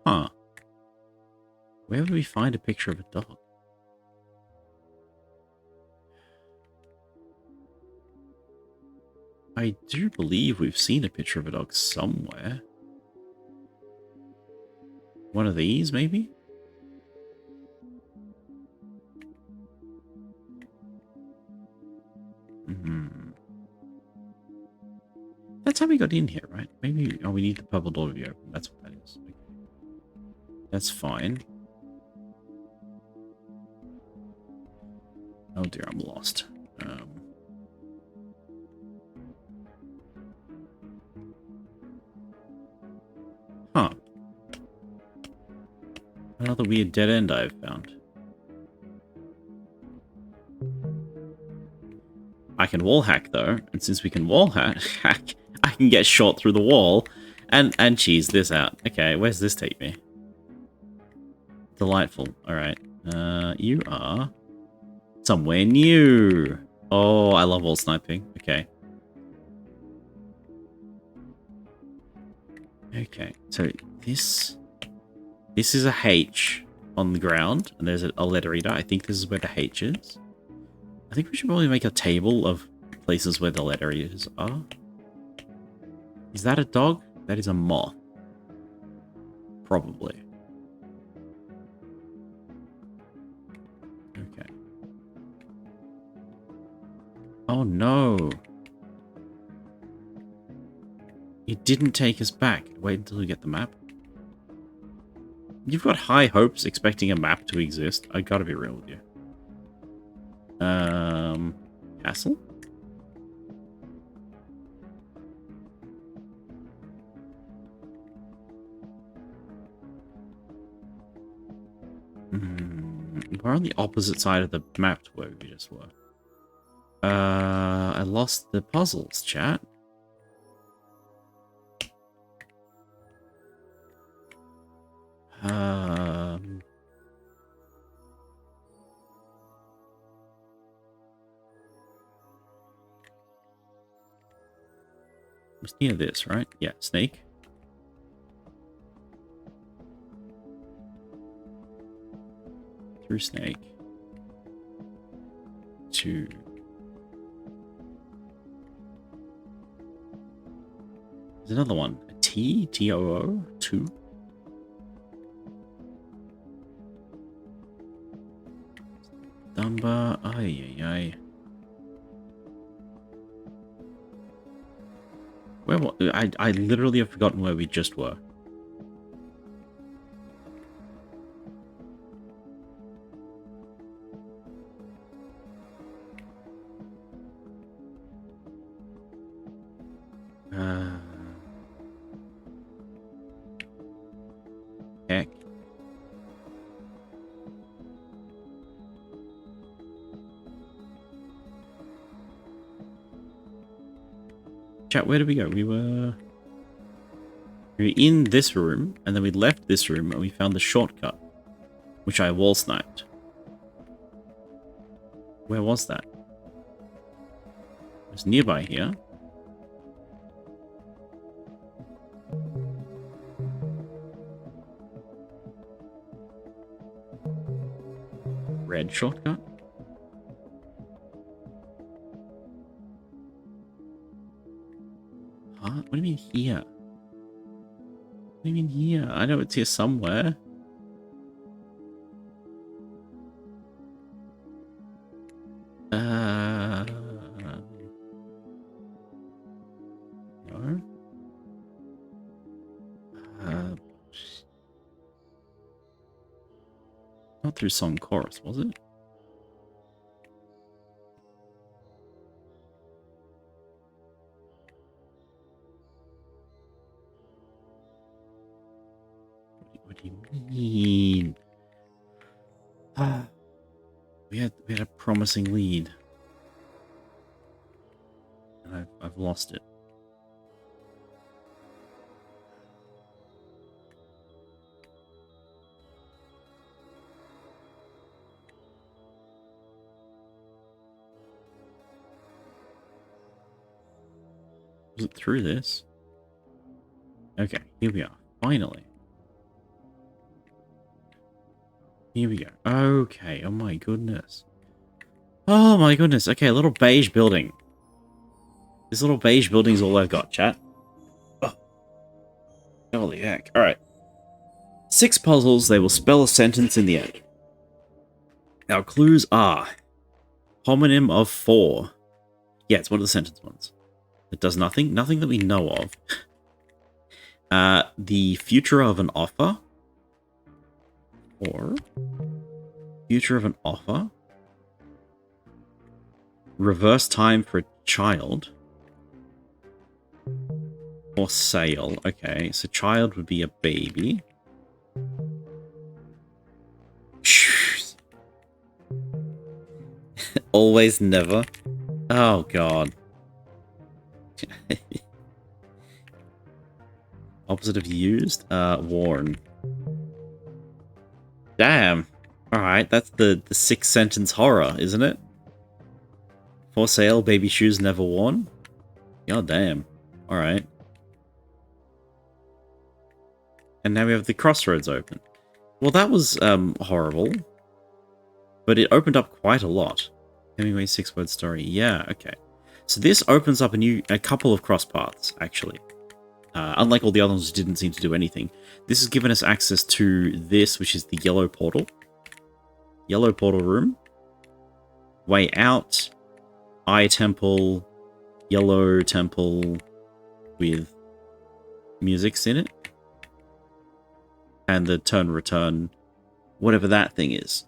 Huh. Where would we find a picture of a dog? I do believe we've seen a picture of a dog somewhere. One of these, maybe? That's how we got in here, right? Maybe... Oh, we need the purple door to be open. That's what that is. Okay. That's fine. Oh dear, I'm lost. Huh. Another weird dead end I've found. I can wall hack, though. And since we can wall hack, I can get shot through the wall and cheese this out. Okay, where's this take me? Delightful. Alright. You are somewhere new. Oh, I love wall sniping. Okay. Okay, so this is a H on the ground, and there's a letter reader. I think this is where the H is. I think we should probably make a table of places where the letter readers are. Is that a dog? That is a moth. Probably. Okay. Oh no. It didn't take us back. Wait until we get the map. You've got high hopes expecting a map to exist. I gotta be real with you. Castle? We're on the opposite side of the map to where we just were. I lost the puzzles, chat. was near this, right? Yeah, snake. Through snake. To... There's another one. A T? T-O-O? 2? Dumba. Ay, ay, ay. Where? I literally have forgotten where we just were. Heck. Chat, where did we go? We were in this room, and then we left this room, and we found the shortcut, which I wall sniped. Where was that? It was nearby here. Red shortcut? Huh? What do you mean here? What do you mean here? I know it's here somewhere. No. Not through song chorus, was it? What do you mean? We had a promising lead, and I've lost it. Was it through this? Okay, here we are. Finally. Here we go. Okay, oh my goodness. Oh my goodness. Okay, a little beige building. This little beige building is all I've got, chat. Oh. Holy heck. Alright. 6 puzzles, they will spell a sentence in the end. Our clues are homonym of 4. Yeah, it's one of the sentence ones. It does nothing. Nothing that we know of. The future of an offer. Or future of an offer. Reverse time for a child. Or sale. Okay, so child would be a baby. Always never. Oh god. Opposite of used? Worn. Damn. Alright, that's the 6-sentence horror, isn't it? For sale, baby shoes never worn? God damn. Alright. And now we have the crossroads open. Well, that was horrible. But it opened up quite a lot. Hemingway's 6-word story. Yeah, okay. So this opens up a couple of cross paths, actually. Unlike all the other ones which didn't seem to do anything. This has given us access to this, which is the yellow portal. Yellow portal room. Way out. Eye temple. Yellow temple. With musics in it. And the turn return. Whatever that thing is.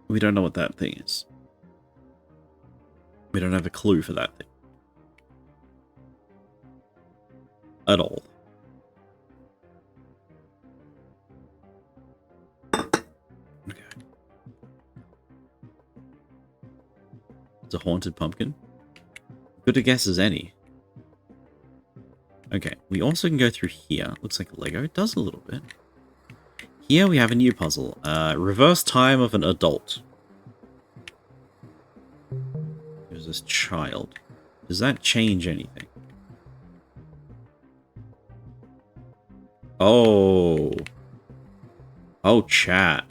We don't know what that thing is. We don't have a clue for that thing. At all. Okay. It's a haunted pumpkin. Good a guess as any. Okay, we also can go through here. Looks like a Lego. It does a little bit. Here we have a new puzzle. Reverse time of an adult. Who's this child? Does that change anything? Oh. Oh, chat.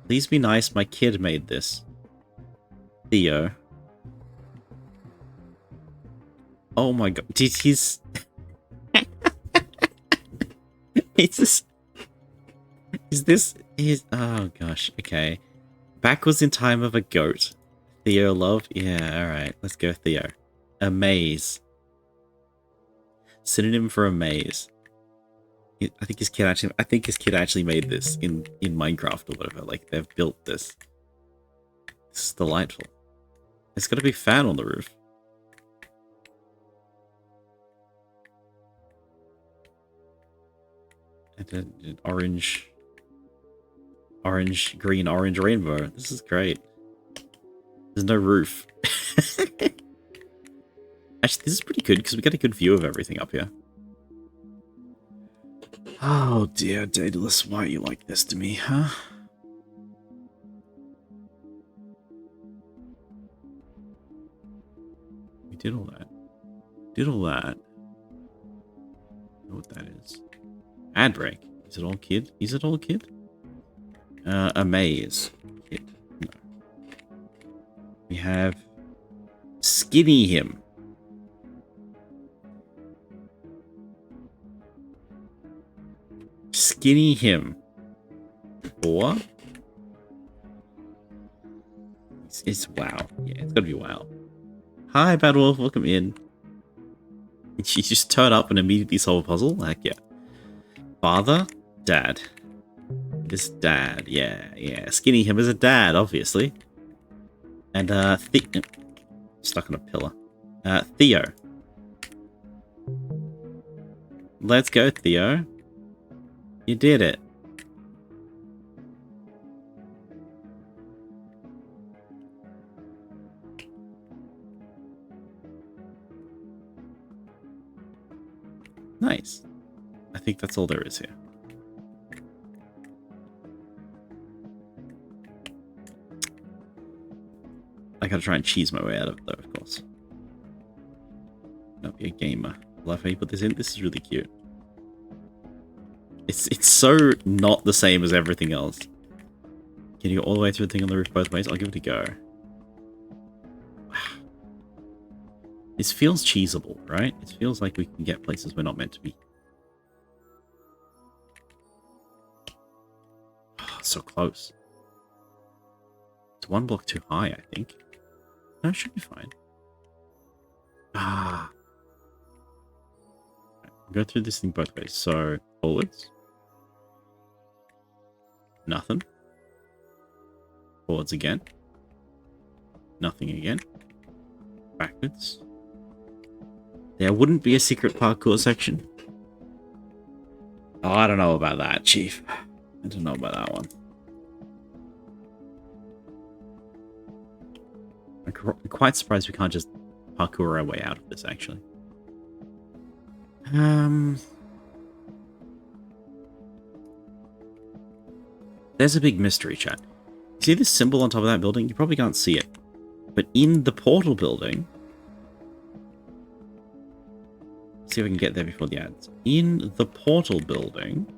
Please be nice, my kid made this. Theo. Oh my god. Did he's... It's just... Is this... Oh gosh, okay. Backwards in time of a goat. Theo love? Yeah, alright. Let's go Theo. Amaze. Synonym for amaze. I think his kid actually made this in Minecraft or whatever. Like, they've built this. This is delightful. There's got a big fan on the roof. And an orange, green, orange rainbow. This is great. There's no roof. Actually, this is pretty good because we get a good view of everything up here. Oh dear, Daedalus, why are you like this to me, huh? We did all that. Did all that. I don't know what that is. Ad break. Is it all kid? Is it all kid? Amaze. Kid. No. We have skinny him. Skinny him. Or it's wow. Yeah, it's gotta be wow. Hi, Bad Wolf. Welcome in. You just turn up and immediately solve a puzzle? Like, yeah. Father? Dad. This dad. Yeah. Skinny him as a dad, obviously. And, stuck on a pillar. Theo. Let's go, Theo. You did it. Nice. I think that's all there is here. I gotta try and cheese my way out of it, though, of course. Not be a gamer. Love how you put this in. This is really cute. It's so not the same as everything else. Can you go all the way through the thing on the roof both ways? I'll give it a go. Wow. This feels cheesable, right? It feels like we can get places we're not meant to be. Oh, so close. It's one block too high, I think. No, it should be fine. Ah. Go through this thing both ways. So, forwards. Nothing. Forwards again. Nothing again. Backwards. There wouldn't be a secret parkour section. Oh, I don't know about that, Chief. I don't know about that one. I'm quite surprised we can't just parkour our way out of this, actually. There's a big mystery, chat. See this symbol on top of that building? You probably can't see it. But in the portal building... Let's see if I can get there before the ads. In the portal building...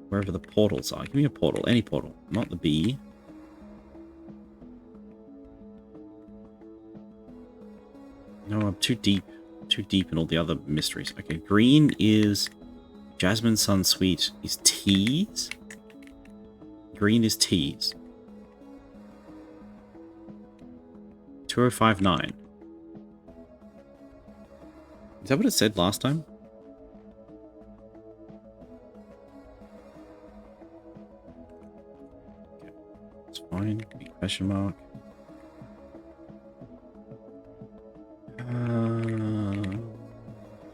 Wherever the portals are. Give me a portal. Any portal. Not the B. No, I'm too deep. Too deep in all the other mysteries. Okay, green is... Jasmine Sun Sweet is teas. Green is teas. 2059. Is that what it said last time? Okay, it's fine. Big question mark.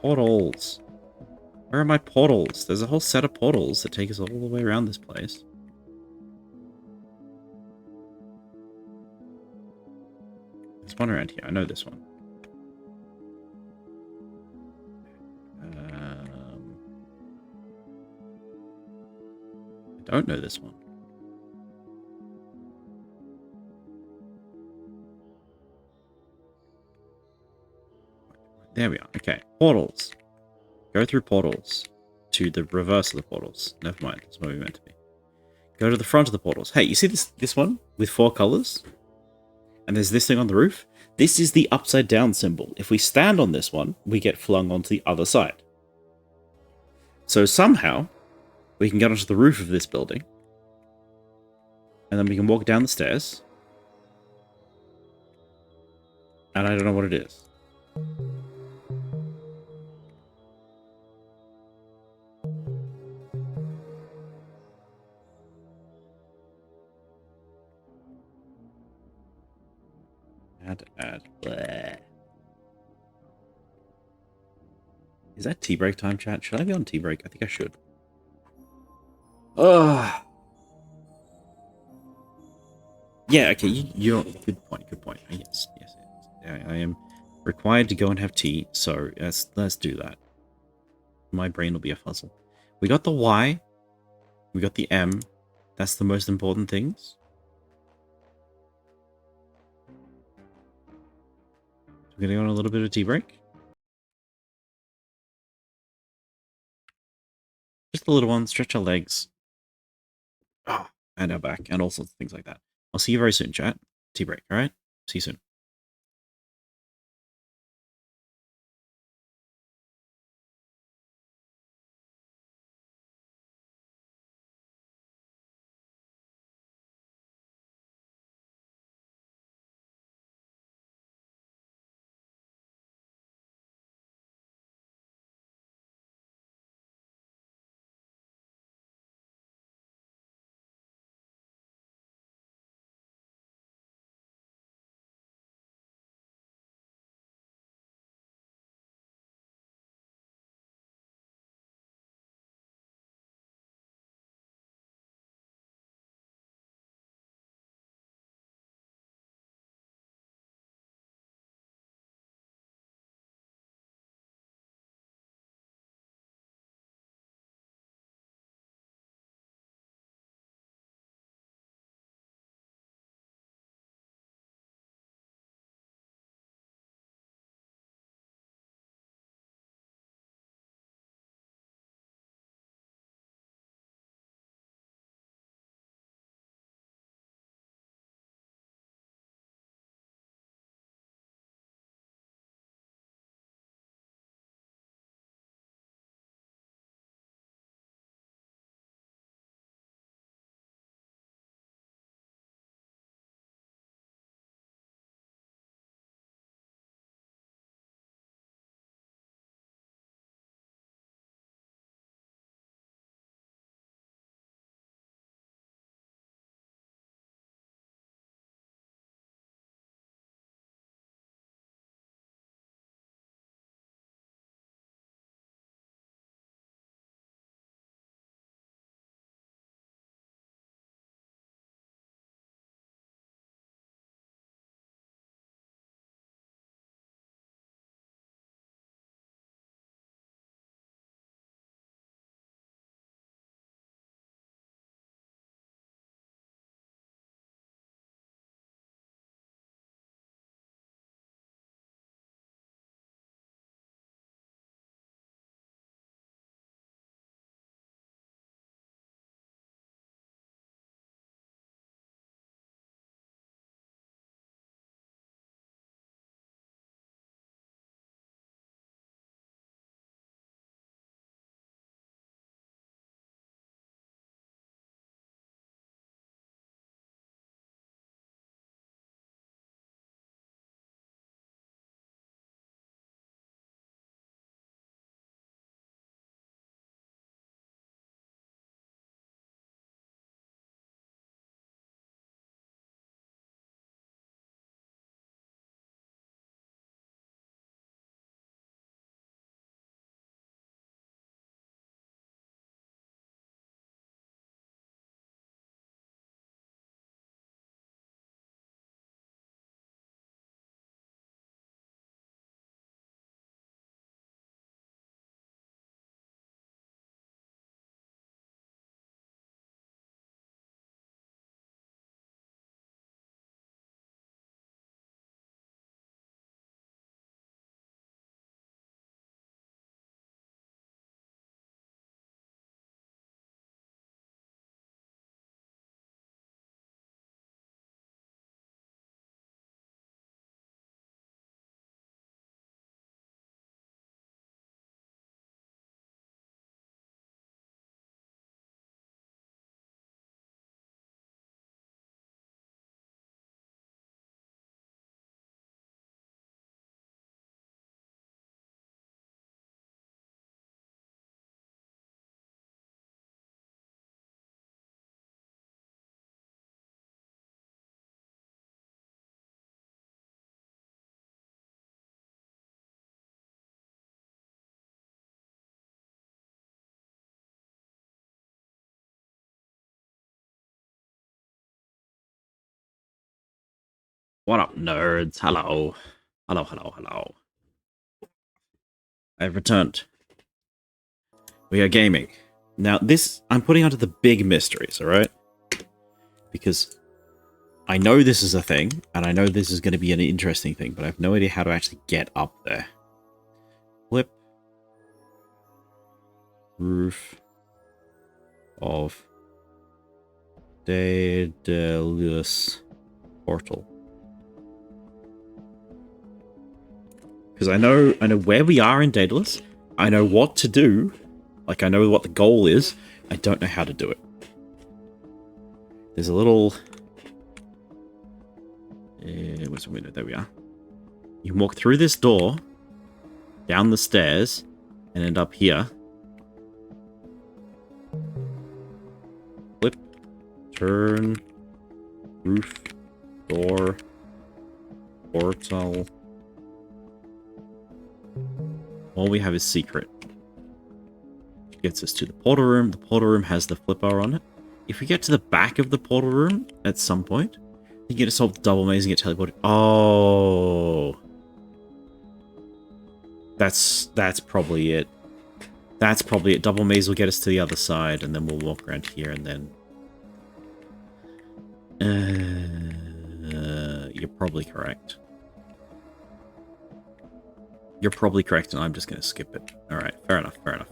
Portals. Where are my portals? There's a whole set of portals that take us all the way around this place. There's one around here. I know this one. I don't know this one. There we are. Okay. Portals. Go through portals to the reverse of the portals. Never mind. That's where we meant to be. Go to the front of the portals. Hey, you see this one with 4 colors? And there's this thing on the roof? This is the upside down symbol. If we stand on this one, we get flung onto the other side. So somehow, we can get onto the roof of this building. And then we can walk down the stairs. And I don't know what it is. Add. Bleh. Is that tea break time, chat? Should I be on tea break? I think I should. Ugh. Yeah, okay, you're... Good point. Yes. I am required to go and have tea, so let's do that. My brain will be a fuzzle. We got the Y. We got the M. That's the most important things. We're going to go on a little bit of tea break. Just a little one. Stretch our legs. Oh, and our back. And all sorts of things like that. I'll see you very soon, chat. Tea break, alright? See you soon. What up, nerds? Hello. Hello, hello, hello. I've returned. We are gaming. Now, this I'm putting onto the big mysteries, alright? Because I know this is a thing, and I know this is going to be an interesting thing, but I have no idea how to actually get up there. Flip. Roof of Daedalus portal. Because I know where we are in Daedalus. I know what to do. Like, I know what the goal is. I don't know how to do it. There's a little... where's the window? There we are. You can walk through this door, down the stairs, and end up here. Flip, turn, roof, door, portal. All we have is secret. Gets us to the portal room. The portal room has the flipper on it. If we get to the back of the portal room at some point, you get to solve the double maze and get teleported. Oh, that's probably it. That's probably it. Double maze will get us to the other side, and then we'll walk around here, and then you're probably correct. You're probably correct, and I'm just going to skip it. All right, fair enough. Fair enough.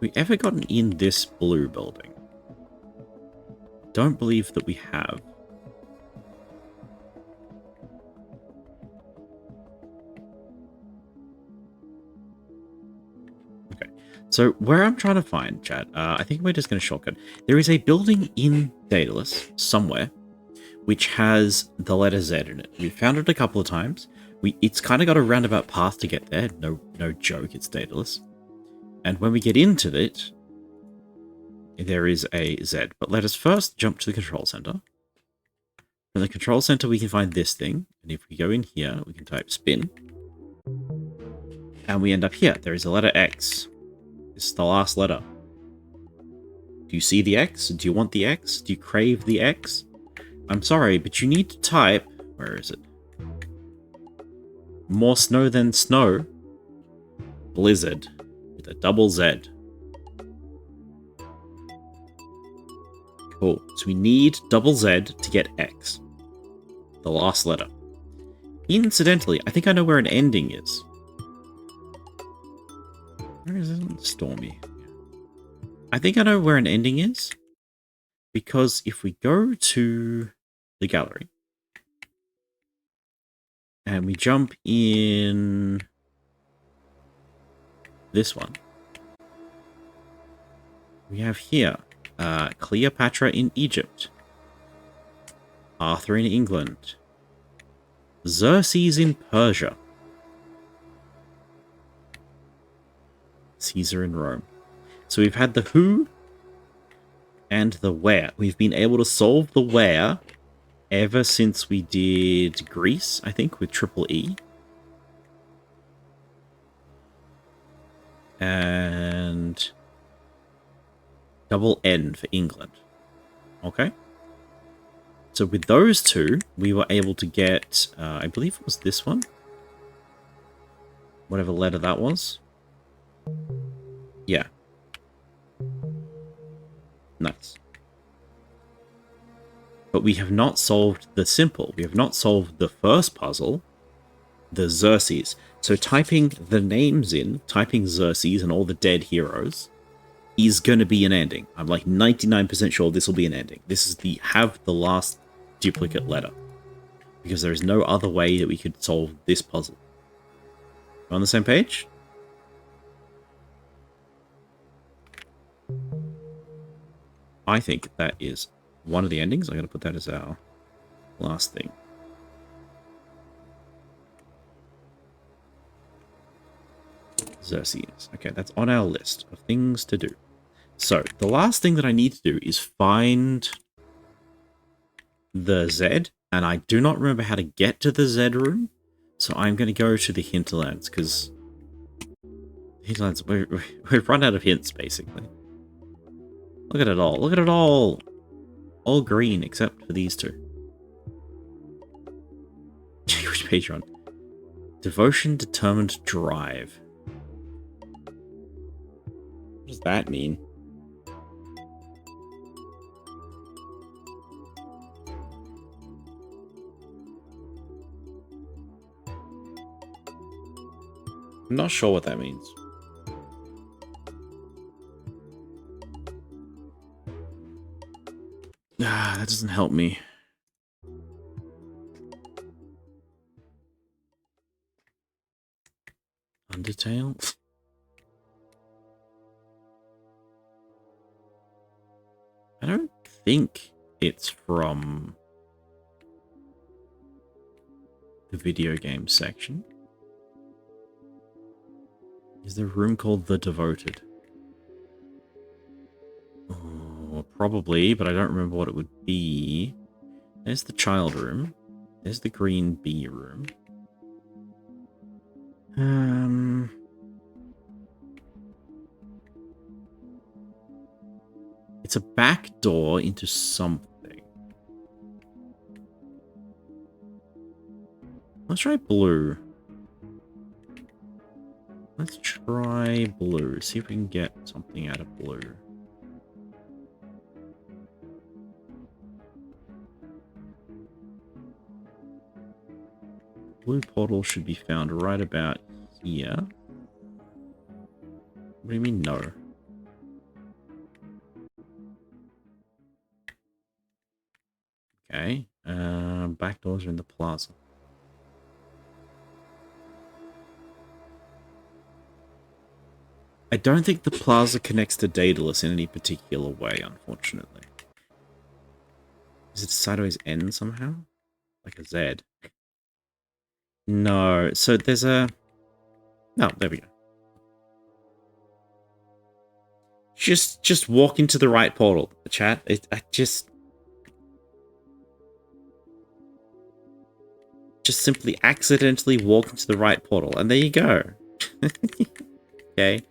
We ever gotten in this blue building? Don't believe that we have. Okay, so where I'm trying to find, chat, I think we're just going to shortcut. There is a building in Daedalus somewhere which has the letter Z in it. We found it a couple of times. It's kind of got a roundabout path to get there. No joke, it's Daedalus. And when we get into it, there is a Z. But let us first jump to the control center. From the control center, we can find this thing. And if we go in here, we can type spin. And we end up here. There is a letter X. This is the last letter. Do you see the X? Do you want the X? Do you crave the X? I'm sorry, but you need to type... Where is it? More snow than snow. Blizzard. With a double Z. Cool. So we need double Z to get X. The last letter. Incidentally, I think I know where an ending is. Where is it? Stormy. I think I know where an ending is. Because if we go to the gallery and we jump in this one, we have here Cleopatra in Egypt, Arthur in England, Xerxes in Persia, Caesar in Rome. So we've had the who and the where. We've been able to solve the where ever since we did Greece, I think, with triple E. And double N for England. Okay? So with those two, we were able to get, I believe it was this one. Whatever letter that was. Yeah. Nice. But we have not solved the simple. We have not solved the first puzzle, the Xerxes. So typing the names in, typing Xerxes and all the dead heroes, is going to be an ending. I'm like 99% sure this will be an ending. This is the have the last duplicate letter. Because there is no other way that we could solve this puzzle. On the same page? I think that is one of the endings. I'm going to put that as our last thing. Xerxes. Okay, that's on our list of things to do. So, the last thing that I need to do is find the Z, and I do not remember how to get to the Z room, so I'm going to go to the hinterlands, because hinterlands, we've run out of hints, basically. Look at it all. Look at it all. all green except for these two. Which page are on? Devotion, determined, drive. What does that mean? I'm not sure what that means. Ah, that doesn't help me. Undertale? I don't think it's from the video game section. Is there a room called The Devoted? Oh, probably, but I don't remember what it would be. There's the child room. There's the green bee room. It's a back door into something. Let's try blue. Let's try blue. See if we can get something out of blue. Blue portal should be found right about here. What do you mean, no? Okay. Back doors are in the plaza. I don't think the plaza connects to Daedalus in any particular way, unfortunately. Is it a sideways N somehow? Like a Z? No. So there's a... No, there we go. Just walk into the right portal, chat. Just simply accidentally walk into the right portal, and there you go. Okay.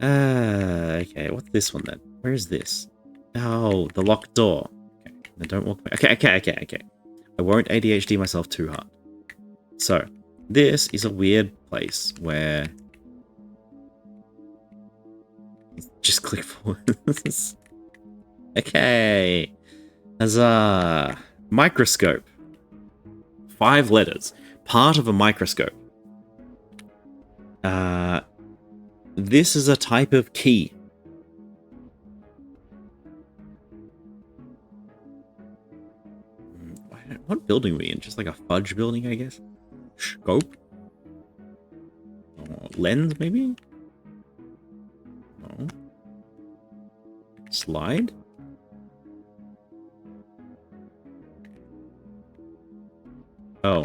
Okay, what's this one then? Where is this? Oh, the locked door. Okay, then don't walk away. Okay. I won't ADHD myself too hard. So, this is a weird place where... Just click forward. Okay. Huzzah. Microscope. 5 letters. Part of a microscope. This is a type of key. What building are we in? Just like a fudge building, I guess? Scope? Oh, lens, maybe? No. Slide? Oh.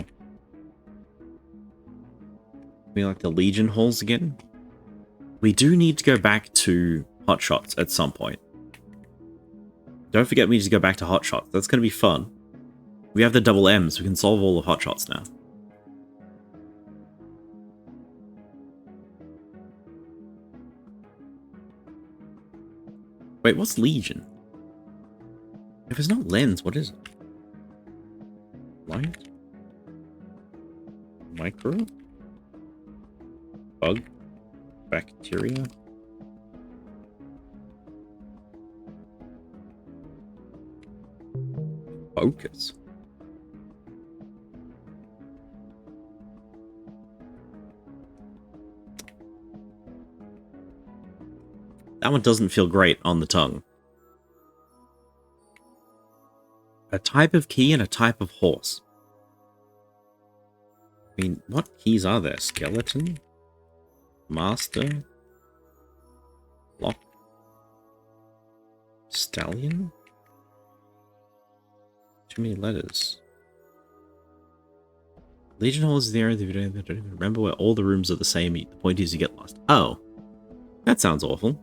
We like the Legion halls again? We do need to go back to Hotshots at some point. Don't forget we need to go back to Hotshots. That's going to be fun. We have the double M's. We can solve all of Hotshots now. Wait, what's Legion? If it's not lens, what is it? Light? Micro? Bug? Bacteria? Focus? That one doesn't feel great on the tongue. A type of key and a type of horse. I mean, what keys are there? Skeleton? Master? Lock? Stallion? Too many letters. Legion Hall is the area of the video that I don't even remember where all the rooms are the same. The point is you get lost. Oh. That sounds awful.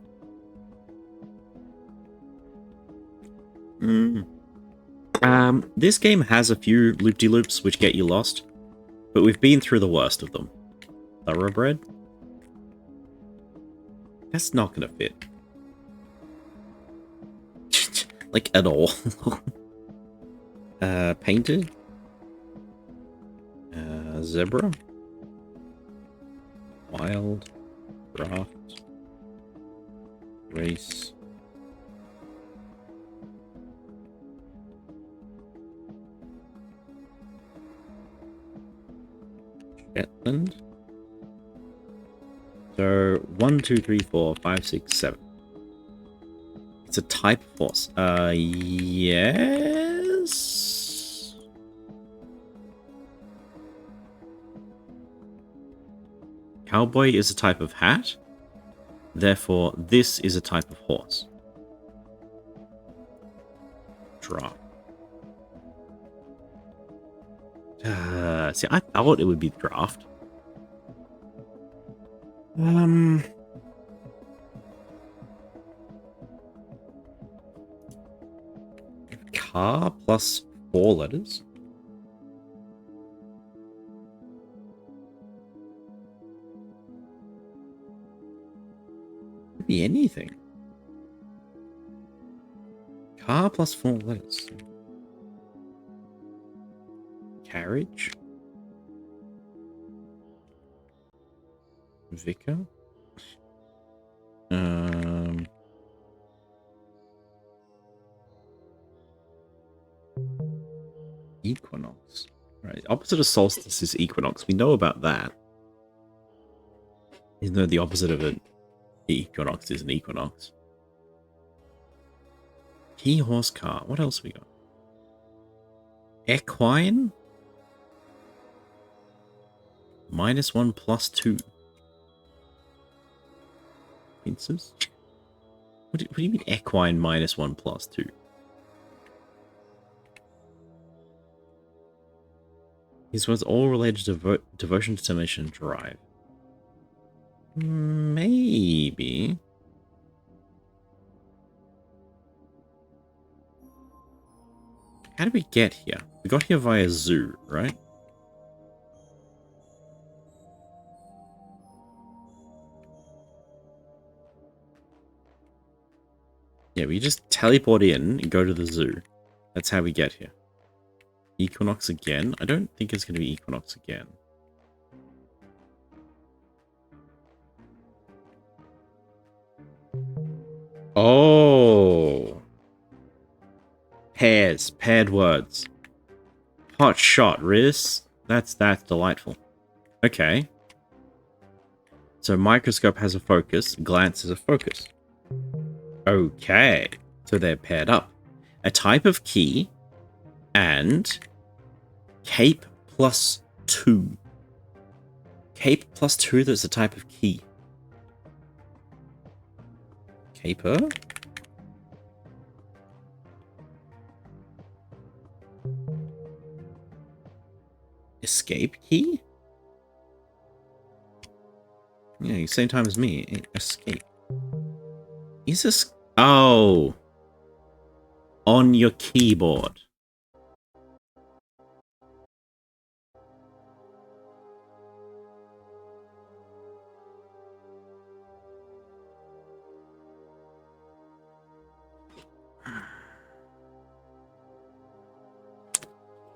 This game has a few loop-de-loops which get you lost, but we've been through the worst of them. Thoroughbred? That's not gonna fit. Like, at all. Painted. Zebra. Wild. Draft. Race. Shetland. So 1, 2, 3, 4, 5, 6, 7. It's a type of horse. Yes. Cowboy is a type of hat. Therefore, this is a type of horse. Draw. See, I thought it would be draft. Car plus 4 letters. Could be anything. Car plus 4 letters. Carriage. Vicar. Equinox. Right. Opposite of solstice is equinox. We know about that. Even though the opposite of an equinox is an equinox. Key horse car. What else we got? Equine. -1 plus 2. Pincers? What do you mean equine -1 plus 2? These words all related to devotion, determination, and drive. Maybe. How did we get here? We got here via zoo, right? Yeah, we just teleport in and go to the zoo. That's how we get here. Equinox again? I don't think it's going to be Equinox again. Oh. Pairs. Paired words. Hot shot, Riz. That's delightful. Okay. So microscope has a focus. Glance is a focus. Okay. So they're paired up. A type of key and cape plus 2. Cape plus 2, that's a type of key. Caper. Escape key? Yeah, same time as me. Escape. Is this... Oh. On your keyboard.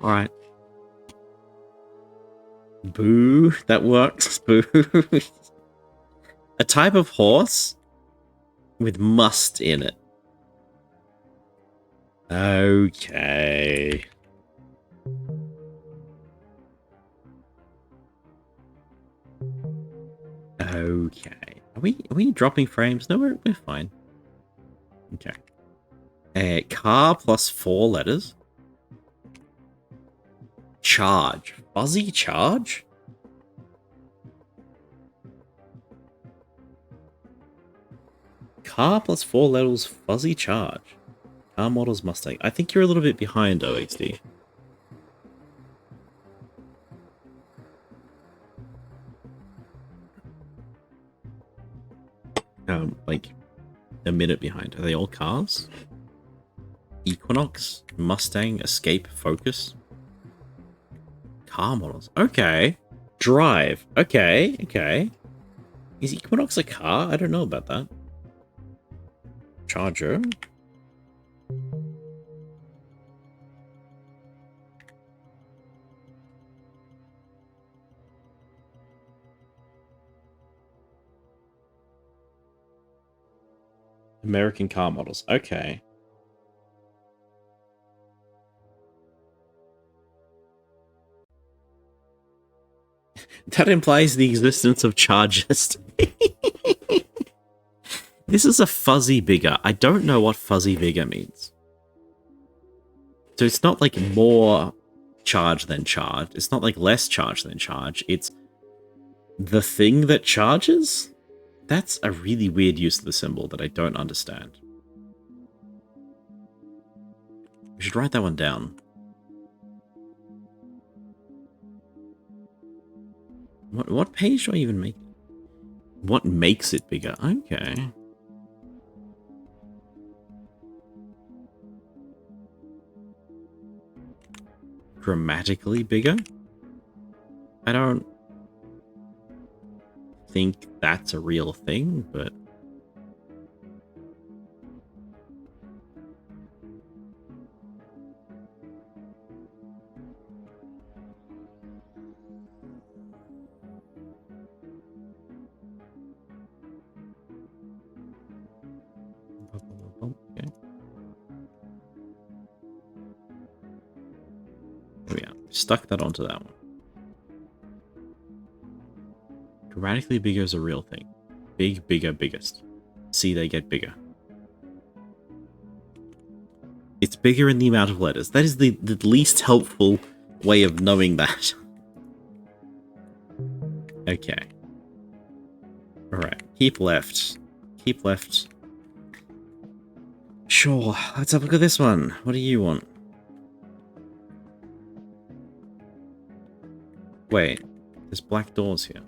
Alright. Boo. That works. Boo. A type of horse with must in it. Okay. Okay. Are we dropping frames? No, we're fine. Okay. Car plus 4 letters. Charge. Fuzzy charge? Car plus 4 letters, fuzzy charge. Car models Mustang. I think you're a little bit behind, OXD. Like a minute behind. Are they all cars? Equinox, Mustang, Escape, Focus. Car models. Okay. Drive. Okay. Okay. Is Equinox a car? I don't know about that. Charger. American car models. Okay. That implies the existence of charges. This is a fuzzy bigger. I don't know what fuzzy bigger means. So it's not like more charge than charge. It's not like less charge than charge. It's the thing that charges? That's a really weird use of the symbol that I don't understand. We should write that one down. What page do I even make? What makes it bigger? Okay. Dramatically bigger? I don't think that's a real thing, but... Okay. There we are. Stuck that onto that one. Dramatically bigger is a real thing. Big, bigger, biggest. See, they get bigger. It's bigger in the amount of letters. That is the least helpful way of knowing that. Okay. Alright. Keep left. Keep left. Sure. Let's have a look at this one. What do you want? Wait. There's black doors here.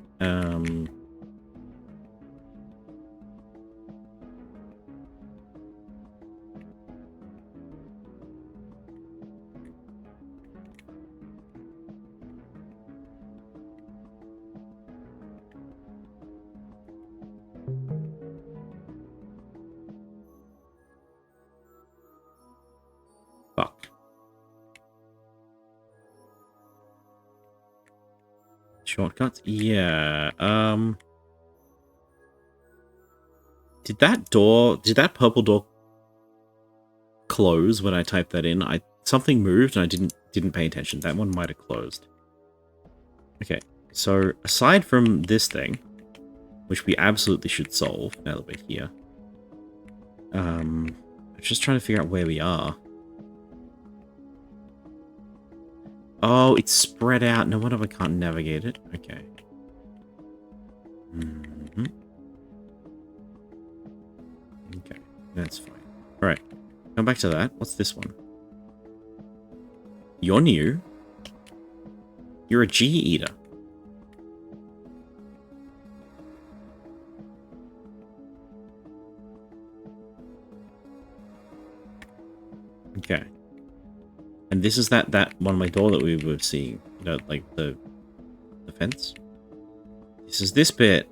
Fuck. Shortcuts? Yeah. Did that purple door close when I typed that in? Something moved and I didn't pay attention. That one might have closed. Okay, so aside from this thing, which we absolutely should solve now that we're here, I'm just trying to figure out where we are. Oh, it's spread out. No wonder I can't navigate it. Okay. Okay, that's fine. Alright, come back to that. What's this one? You're new. You're a G-Eater. Okay. And this is that one on my door that we were seeing. You know, like the fence? This is this bit.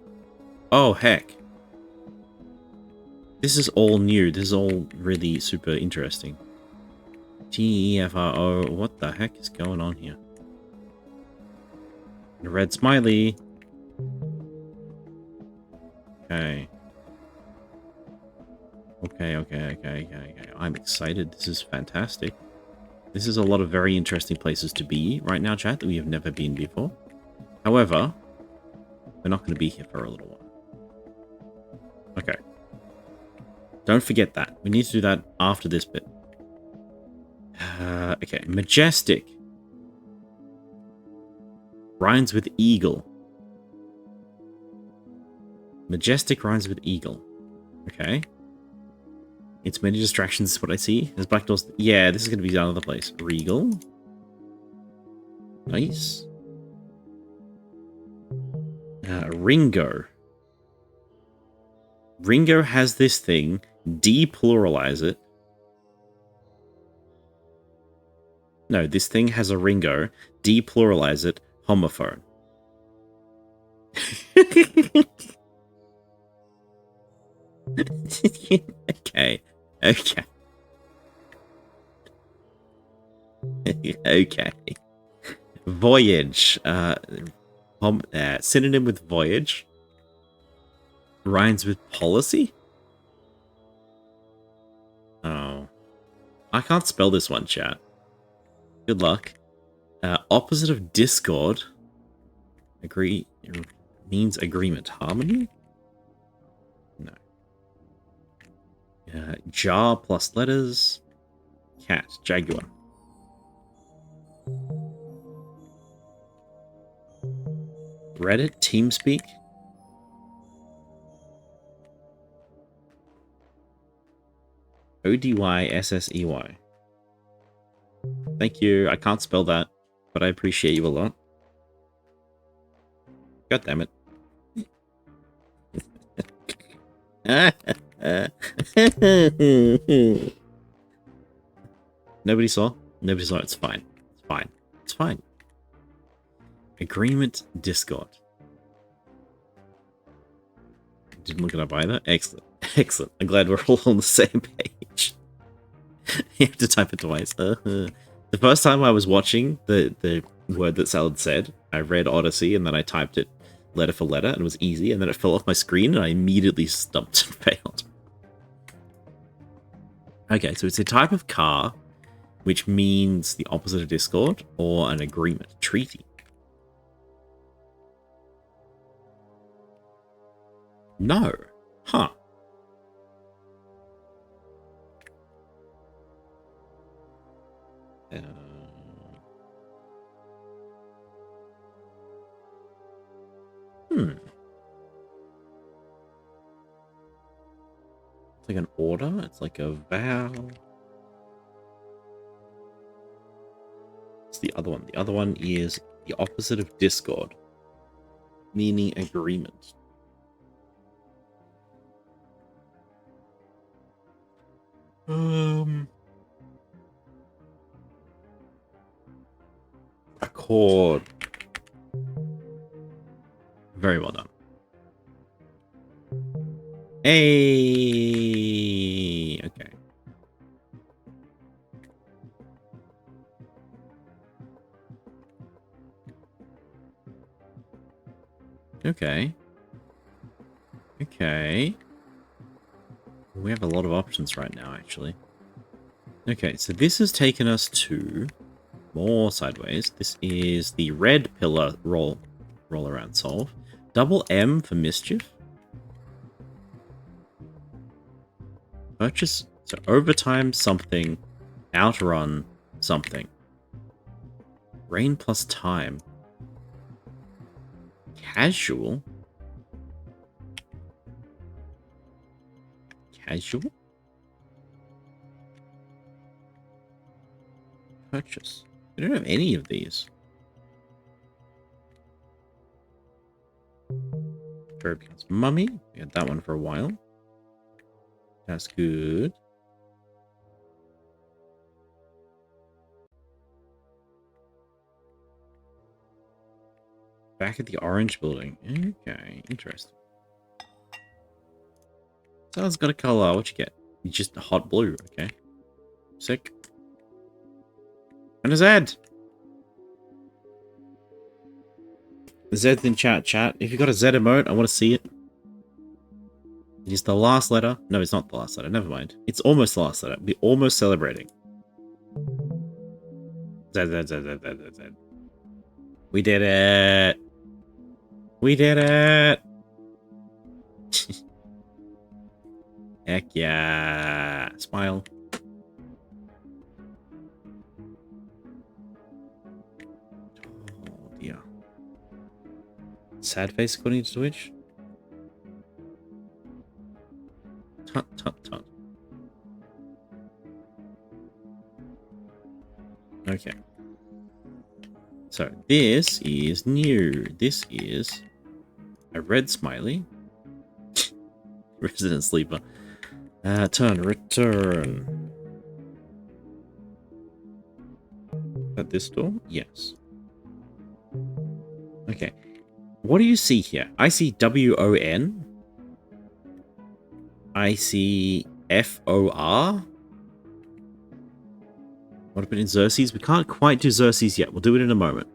Oh, heck. This is all new. This is all really super interesting. T-E-F-R-O. What the heck is going on here? A red smiley. Okay. Okay. I'm excited. This is fantastic. This is a lot of very interesting places to be right now, chat, that we have never been before. However, we're not going to be here for a little while. Okay. Don't forget that. We need to do that after this bit. Okay. Majestic. Rhymes with eagle. Majestic rhymes with eagle. Okay. It's many distractions is what I see. There's black doors. Yeah, this is going to be another place. Regal. Nice. Ringo. Ringo has this thing. Depluralize it. No, this thing has a Ringo. Depluralize it. Homophone. Okay. Okay. Okay. Voyage. Synonym with voyage. Rhymes with policy? I can't spell this one, chat. Good luck. Opposite of discord. Agree means agreement. Harmony? No. Jar plus letters. Cat. Jaguar. Reddit. TeamSpeak. ODYSSEY. Thank you. I can't spell that, but I appreciate you a lot. God damn it. Nobody saw? Nobody saw. It's fine. It's fine. It's fine. Agreement Discord. Didn't look it up either. Excellent. Excellent. I'm glad we're all on the same page. You have to type it twice. The first time I was watching the word that Salad said, I read Odyssey and then I typed it letter for letter and it was easy, and then it fell off my screen and I immediately stopped and failed. Okay, so it's a type of car which means the opposite of Discord or an agreement, treaty. No. Huh. It's like an order. It's like a vow. It's the other one. The other one is the opposite of discord, meaning agreement. Accord. Very well done. Hey. Okay. Okay. Okay. We have a lot of options right now, actually. Okay, so this has taken us to more sideways. This is the red pillar roll around solve. Double M for mischief. Purchase, so overtime something, outrun something. Rain plus time. Casual. Casual? Purchase. We don't have any of these. Verb becomes mummy. We had that one for a while. That's good. Back at the orange building. Okay, interesting. So it's got a color. What you get? You just a hot blue. Okay. Sick. And a Z. Z's in chat. Chat. If you got a Z emote, I want to see it. It is the last letter. No, it's not the last letter. Never mind. It's almost the last letter. We're almost celebrating. Z, Z, Z, Z, Z, Z, Z. We did it. We did it. Heck yeah. Smile. Oh, dear. Sad face according to Twitch? Tut, tut, tut. Okay. So, this is new. This is a red smiley. Resident sleeper. Return. At this door? Yes. Okay. What do you see here? I see W-O-N. I see F-O-R. What about in Xerxes? We can't quite do Xerxes yet. We'll do it in a moment.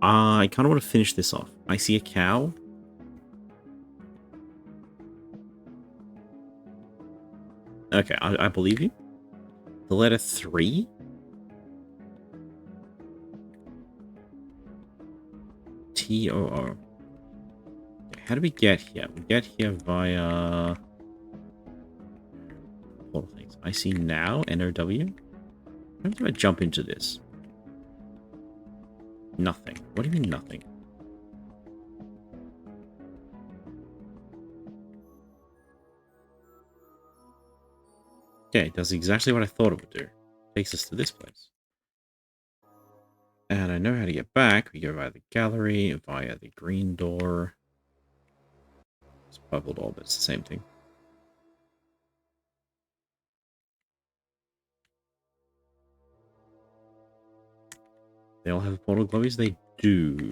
I kind of want to finish this off. I see a cow. Okay, I believe you. The letter 3? T-O-O. How do we get here? We get here via... all things. I see now, N-O-W. How do I jump into this? Nothing. What do you mean nothing? Okay, it does exactly what I thought it would do. Takes us to this place. And I know how to get back. We go via the gallery, via the green door. It's purple door, but it's the same thing. They all have portal glowies? They do.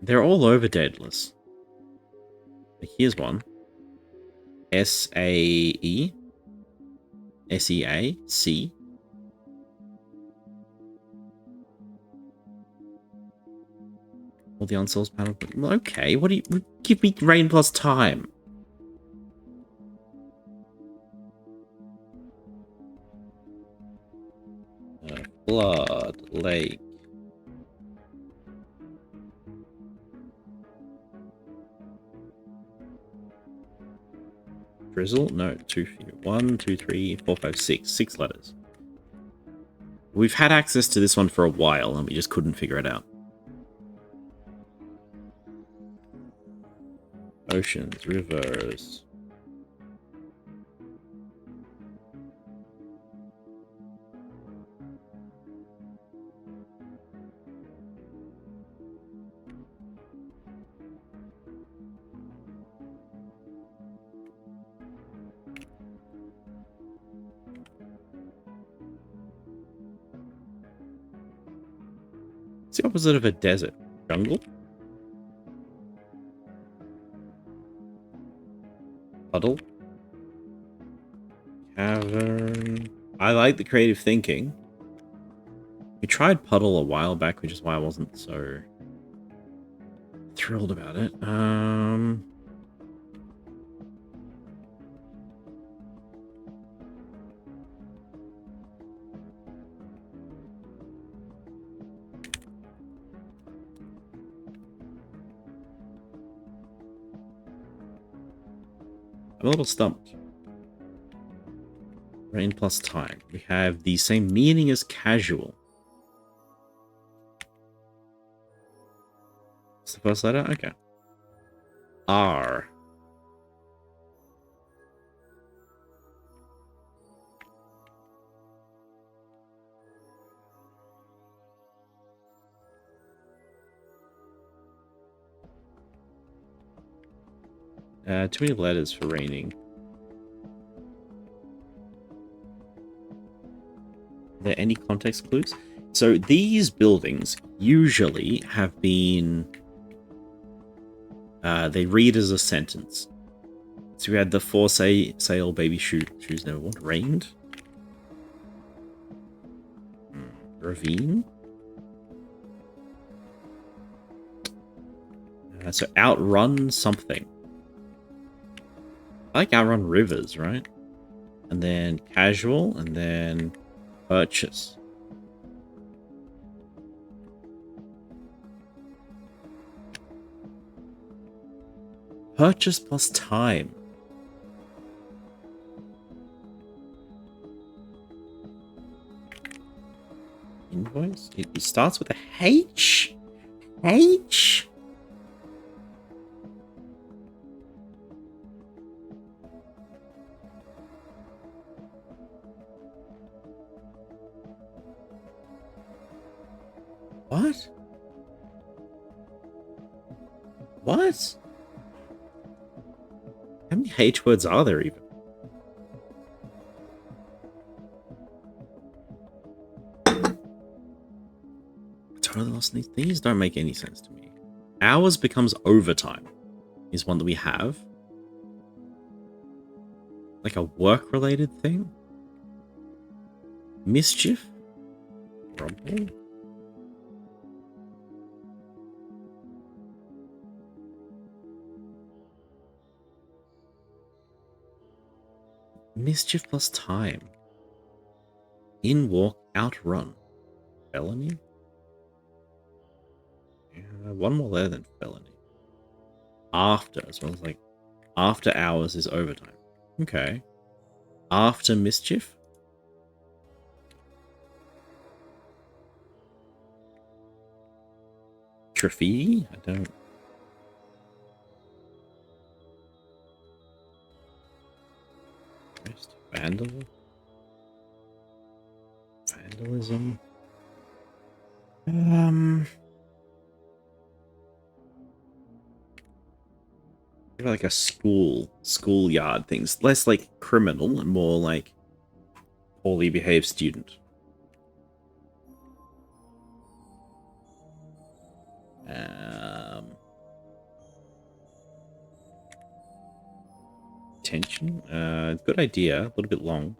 They're all over Daedalus. Here's one. S-A-E. S-E-A-C. All the unsolved panel. Okay, what do you... Give me rain plus time. Blood, lake. Drizzle? No, 2 feet. 1, 2, 3, 4, 5, 6. 6 letters. We've had access to this one for a while, and we just couldn't figure it out. Oceans, rivers. It's the opposite of a desert. Jungle? Puddle? Cavern? I like the creative thinking. We tried Puddle a while back, which is why I wasn't so thrilled about it. I'm a little stumped. Rain plus time. We have the same meaning as casual. What's the first letter? Okay. R. Too many letters for raining. Are there any context clues? So these buildings usually have been... they read as a sentence. So we had the for sale baby shoes never worn. Rained? Ravine? So outrun something. I like outrun rivers, right? And then casual, and then purchase. Purchase plus time. Invoice? It starts with a H? H? What? What? How many H words are there even? Totally lost these. These don't make any sense to me. Hours becomes overtime is one that we have. Like a work-related thing? Mischief? Rumble? Mischief plus time. In walk, outrun. Felony? One more there than felony. After, as well as like after hours is overtime. Okay. After mischief? Graffiti? I don't. Vandal? Vandalism? Like a schoolyard things. Less like criminal and more like poorly behaved student. Tension? Good idea. A little bit long.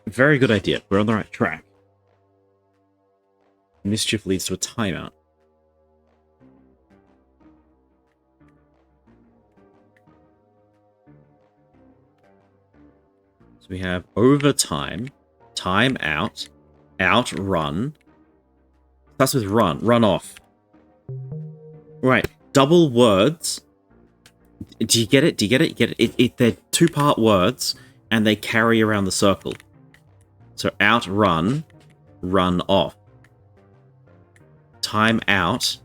Very good idea. We're on the right track. Mischief leads to a timeout. So we have overtime, time out, outrun. Starts with run, run off. Right, double words. Do you get it? Do you get it? You get it? They're two-part words, and they carry around the circle. So outrun, run off. Time out,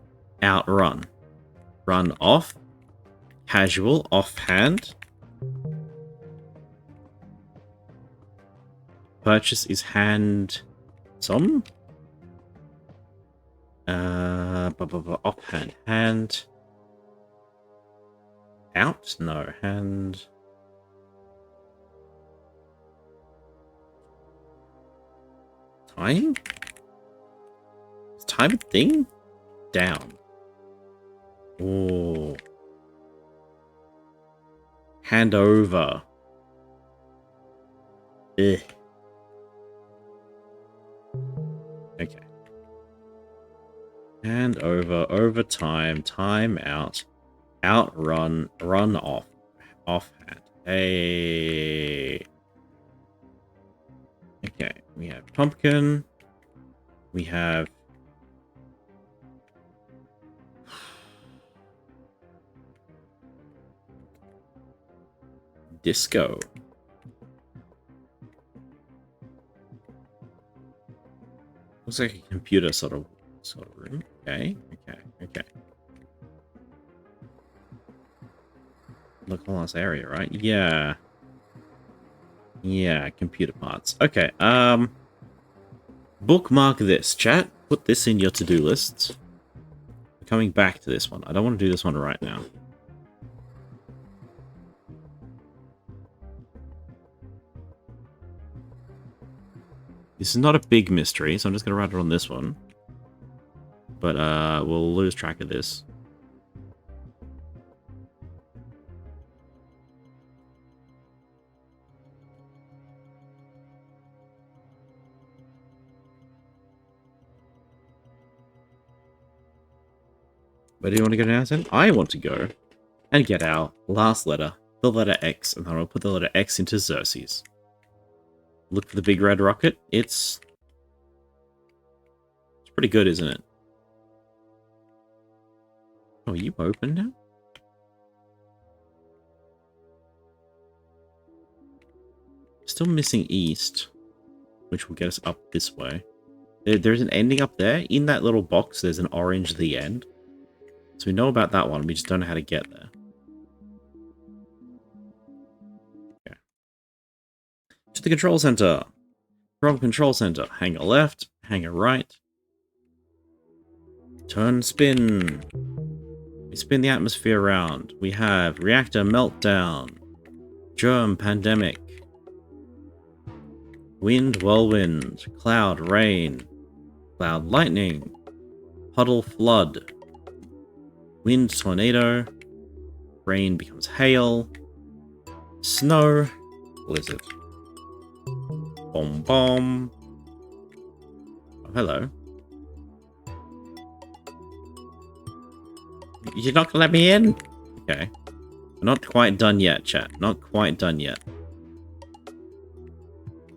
outrun. Run off, casual, offhand. Purchase is handsome. Offhand. Hand. Out? No. Hand. Time? Is time a thing? Down. Oh. Hand over. Ugh. Okay. Hand over, overtime, time out, outrun, run off, offhand. Hey. Okay, we have pumpkin. We have disco. Looks like a computer sort of room. Okay. Look on this area, right? Yeah. Yeah, computer parts. Okay, bookmark this, chat. Put this in your to-do lists. We're coming back to this one. I don't want to do this one right now. This is not a big mystery, so I'm just going to write it on this one. But we'll lose track of this. Where do you want to go now, then? I want to go and get our last letter, the letter X, and then I'll put the letter X into Xerxes. Look for the big red rocket. It's pretty good, isn't it? Oh, are you open now? Still missing east, which will get us up this way. There's an ending up there. In that little box, there's an orange at the end. So we know about that one. We just don't know how to get there. Okay. To the control center. From control center. Hanger left. Hanger right. Turn, spin. We spin the atmosphere around. We have reactor meltdown. Germ pandemic. Wind whirlwind. Cloud rain. Cloud lightning. Puddle flood. Wind tornado. Rain becomes hail. Snow. Blizzard. Bomb bomb. Oh, hello. You're not gonna let me in? Okay. Not quite done yet, chat. Not quite done yet.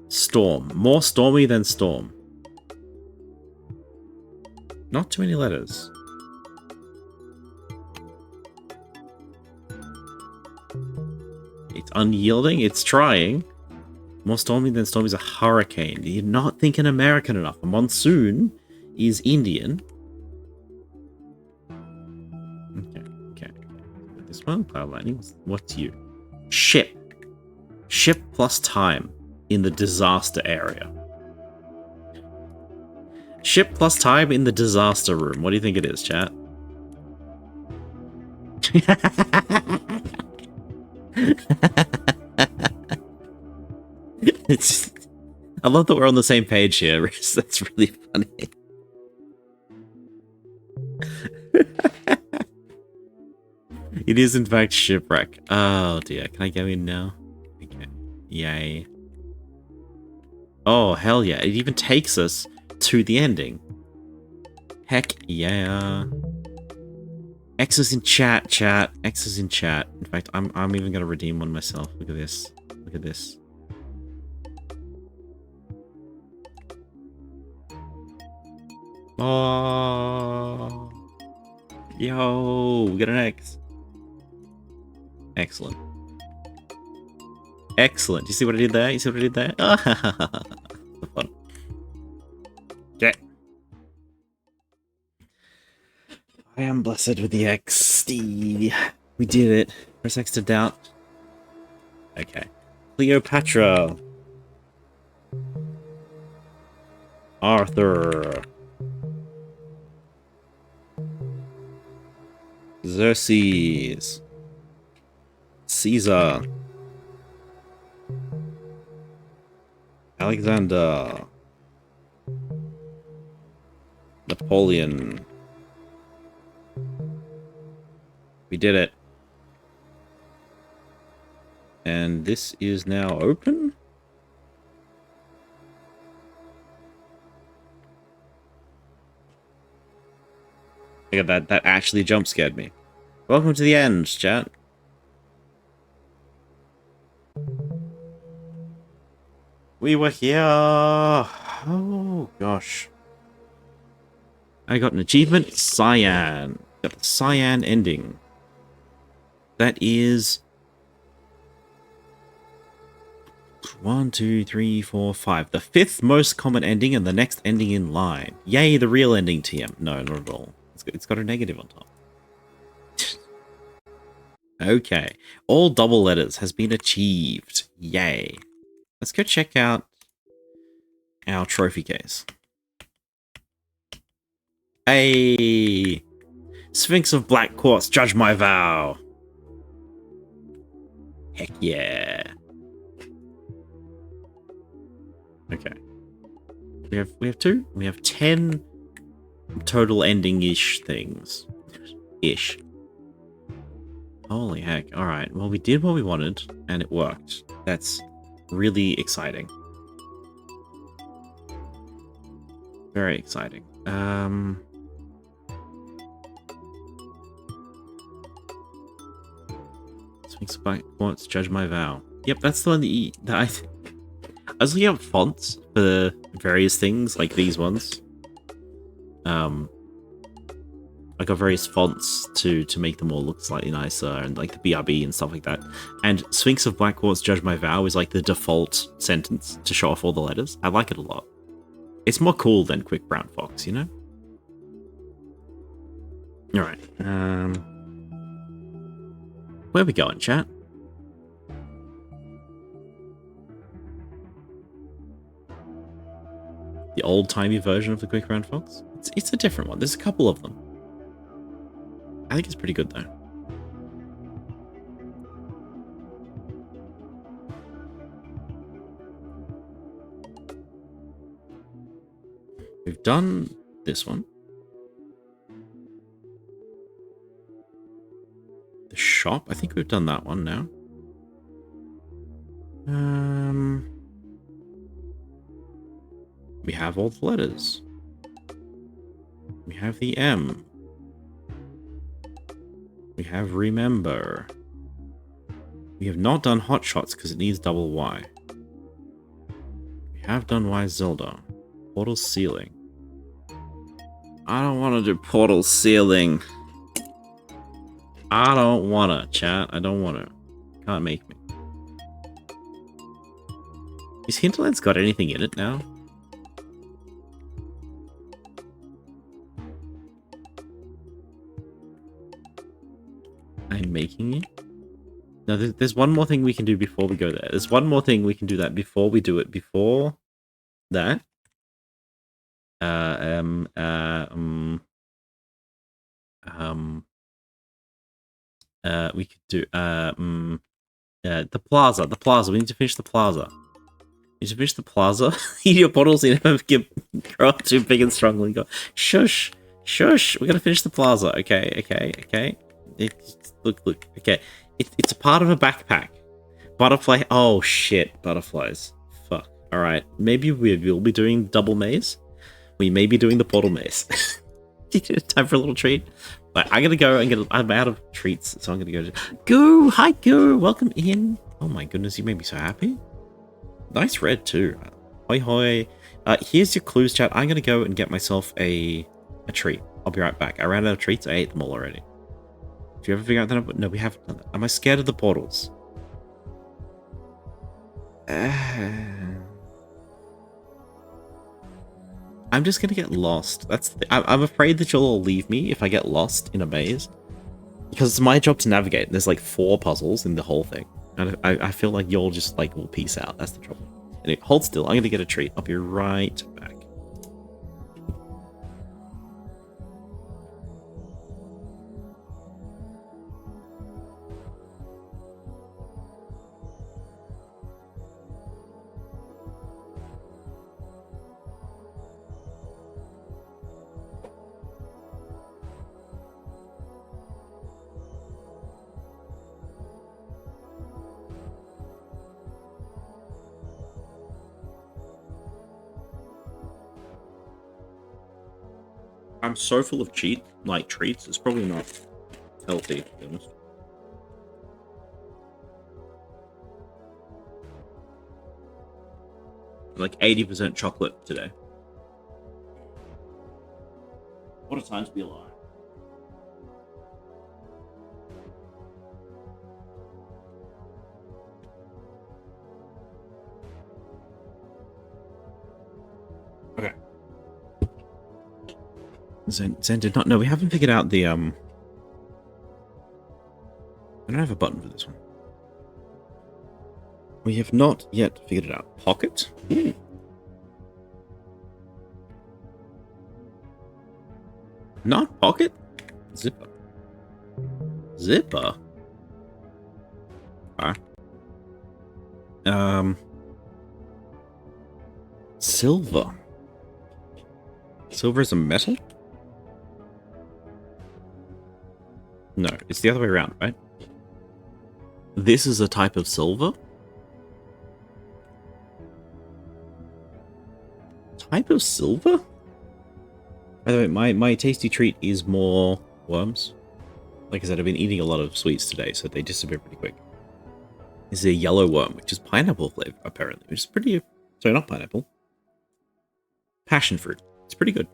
Storm. More stormy than storm. Not too many letters. It's unyielding. It's trying. More stormy than storm is a hurricane. You're not thinking American enough. A monsoon is Indian. Okay. This one, cloud lightning. What's you? Ship. Ship plus time in the disaster area. Ship plus time in the disaster room. What do you think it is, chat? I love that we're on the same page here, Riz. That's really funny. It is, in fact, shipwreck. Oh, dear. Can I go in now? Okay. Yay. Oh, hell yeah. It even takes us to the ending. Heck yeah. X is in chat, chat. X is in chat. In fact, I'm even going to redeem one myself. Look at this. Look at this. Oh. Yo, we got an X. Excellent. Excellent. You see what I did there? You see what I did there? The fun. Okay. I am blessed with the X. We did it. Press X to doubt. Okay. Cleopatra. Arthur. Xerxes. Caesar. Alexander. Napoleon. We did it. And this is now open? Look at that. That actually jump scared me. Welcome to the end, chat. We were here. Oh, gosh. I got an achievement. Cyan. Got the cyan ending. That is 1, 2, 3, 4, 5. The 5th most common ending and the next ending in line. Yay, the real ending, TM. No, not at all. It's got a negative on top. Okay. All double letters has been achieved. Yay. Let's go check out our trophy case. Hey! Sphinx of Black Quartz, judge my vow! Heck yeah. Okay. We have 2? We have 10 total ending-ish things. Ish. Holy heck. Alright, well we did what we wanted, and it worked. That's really exciting. Very exciting. Sphinx of Black Quartz, judge my vow. Yep, that's the one that I was looking up fonts for various things, like these ones. I got various fonts to make them all look slightly nicer, and like the BRB and stuff like that. And Sphinx of Black Quartz, judge my vow is like the default sentence to show off all the letters. I like it a lot. It's more cool than Quick Brown Fox, you know? Alright, where are we going, chat? The old-timey version of the Quick Brown Fox? It's a different one. There's a couple of them. I think it's pretty good, though. We've done this one. The shop? I think we've done that one now. We have all the letters. We have the M. We have remember. We have not done hot shots because it needs double Y. We have done Y Zelda. Portal ceiling. I don't want to do portal ceiling. I don't want to, chat. I don't want to. Can't make me. Is Hinterlands got anything in it now? I'm making it? No, there's one more thing we can do before we go there. There's one more thing we can do that before we do it. Before that. We could do, the plaza. The plaza. We need to finish the plaza. We need to finish the plaza. Eat your bottles and grow up too big and strong and go, shush, shush. We're gonna finish the plaza. Okay. Look. Okay. It's a part of a backpack. Butterfly. Oh shit, butterflies. Fuck. Alright. Maybe we'll be doing double maze. We may be doing the portal maze. Time for a little treat. But I'm gonna go and get. I'm out of treats, so I'm gonna go. Go! Hi, Go! Welcome in. Oh my goodness, you made me so happy. Nice red too. Hoi hoi. Here's your clues, chat. I'm gonna go and get myself a treat. I'll be right back. I ran out of treats. I ate them all already. Did you ever figure out that? No, we haven't done that. Am I scared of the portals? I'm just gonna get lost. I'm afraid that you'll all leave me if I get lost in a maze. Because it's my job to navigate. There's like 4 puzzles in the whole thing. And I feel like you'll just like will peace out. That's the trouble. Anyway, hold still. I'm gonna get a treat. I'll be right back. I'm so full of treats. It's probably not healthy, to be honest. Like 80% chocolate today. What a time to be alive. Okay. Zen did not know. We haven't figured out the I don't have a button for this one. We have not yet figured it out. Pocket? Ooh. Not pocket? Zipper. Zipper? Ah. Silver. Silver is a metal? No, it's the other way around, right? This is a type of silver? Type of silver? By the way, my tasty treat is more worms. Like I said, I've been eating a lot of sweets today, so they disappear pretty quick. This is a yellow worm, which is pineapple flavor, apparently, which is pretty... Sorry, not pineapple. Passion fruit. It's pretty good.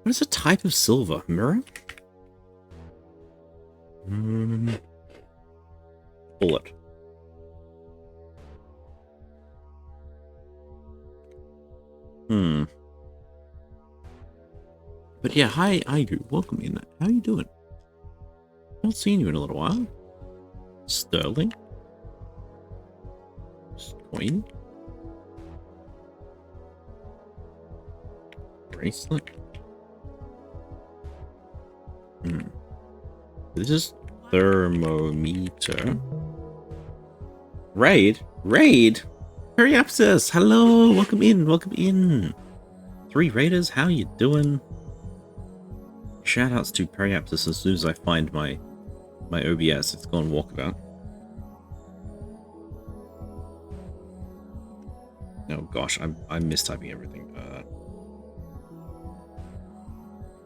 What is a type of silver? Mirror? Bullet. But yeah, hi, Igu. Welcome in. How are you doing? Not seen you in a little while. Sterling. Coin. Bracelet. This is thermometer. Raid? Periapsis! Hello! Welcome in! 3 raiders, how you doing? Shoutouts to Periapsis as soon as I find my OBS. It's gone walkabout. Oh gosh, I'm mistyping everything.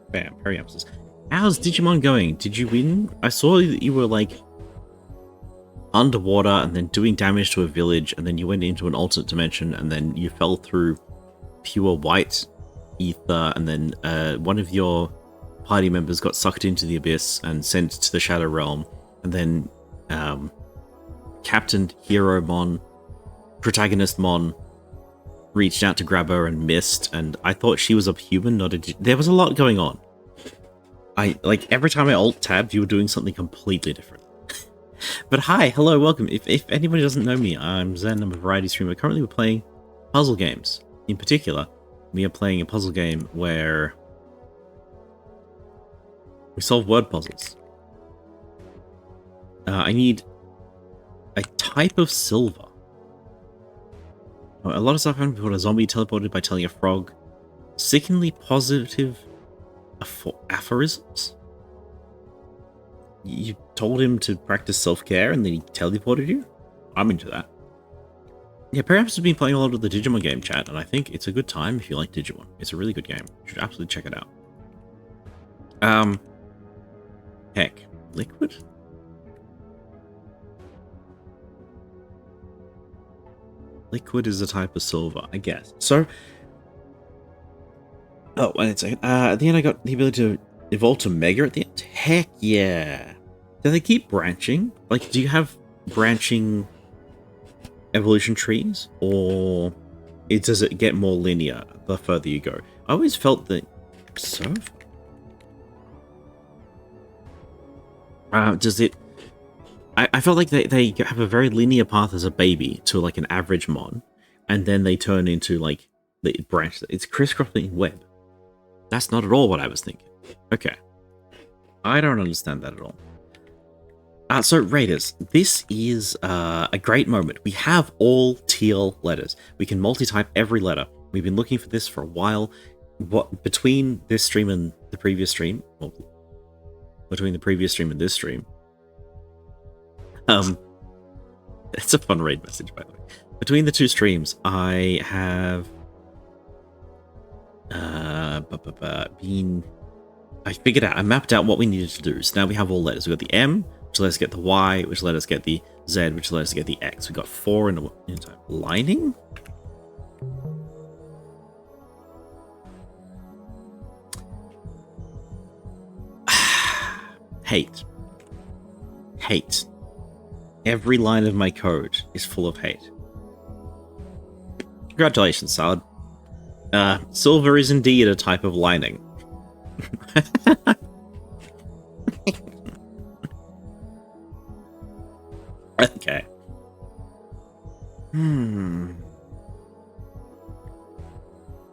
Bam, Periapsis. How's Digimon going? Did you win? I saw that you were like underwater and then doing damage to a village, and then you went into an alternate dimension, and then you fell through pure white ether, and then one of your party members got sucked into the abyss and sent to the Shadow Realm, and then Captain Hero Mon, protagonist Mon, reached out to grab her and missed, and I thought she was a human, not a... There was a lot going on. Every time I alt-tabbed, you were doing something completely different. But hi, hello, welcome. If anybody doesn't know me, I'm Zen, I'm a variety streamer. Currently we're playing puzzle games. In particular, we are playing a puzzle game where we solve word puzzles. I need a type of silver. A lot of stuff happened before a zombie teleported by telling a frog sickeningly positive aphorisms. You told him to practice self-care and then he teleported you? I'm into that. Yeah, perhaps has been playing a lot of the Digimon game, chat, and I think it's a good time if you like Digimon. It's a really good game. You should absolutely check it out. Heck. Liquid? Liquid is a type of silver, I guess. So... Oh, wait a second. At the end I got the ability to evolve to Mega at the end? Heck yeah! Do they keep branching? Like, do you have branching evolution trees? Or does it get more linear the further you go? I always felt that... Serve? Does it... I felt like they have a very linear path as a baby to, like, an average mon, and then they turn into, like, the branch. It's crisscrossing web. That's not at all what I was thinking. Okay. I don't understand that at all. So, Raiders, this is a great moment. We have all teal letters. We can multi-type every letter. We've been looking for this for a while. Between this stream and the previous stream, well, between the previous stream and this stream, it's a fun raid message, by the way. Between the two streams, I have I figured out, I mapped out what we needed to do. So now we have all letters. We've got the M, which let us get the Y, which let us get the Z, which let us get the X. We've got 4 in time. Lining? Hate. Hate. Every line of my code is full of hate. Congratulations, Salad. Silver is indeed a type of lining. Okay.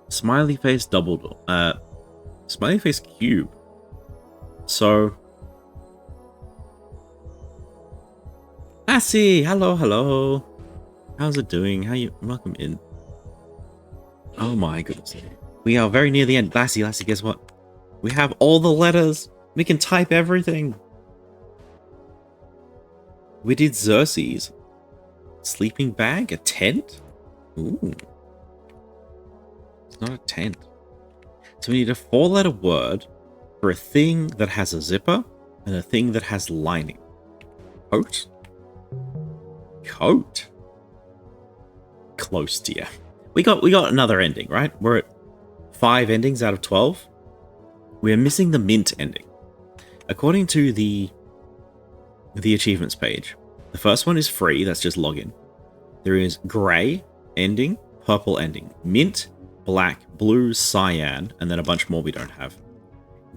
Smiley face double. Smiley face cube. So... Lassie, hello, hello. How's it doing? How you? Welcome in. Oh my goodness. We are very near the end. Lassie, guess what? We have all the letters. We can type everything. We did Xerxes. Sleeping bag? A tent? Ooh. It's not a tent. So we need a 4-letter word for a thing that has a zipper and a thing that has lining. Coat? Coat? Close, dear. We got another ending, right? We're at 5 endings out of 12. We're missing the mint ending. According to the achievements page, the first one is free, that's just login. There is grey ending, purple ending, mint, black, blue, cyan, and then a bunch more we don't have.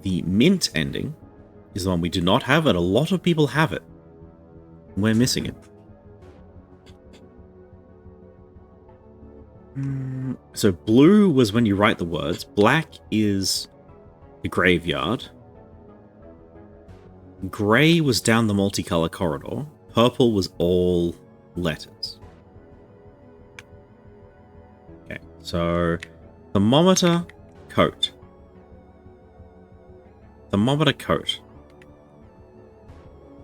The mint ending is the one we do not have, and a lot of people have it. We're missing it. So blue was when you write the words. Black is the graveyard. Grey was down the multicolor corridor. Purple was all letters. Okay, so thermometer, coat. Thermometer coat.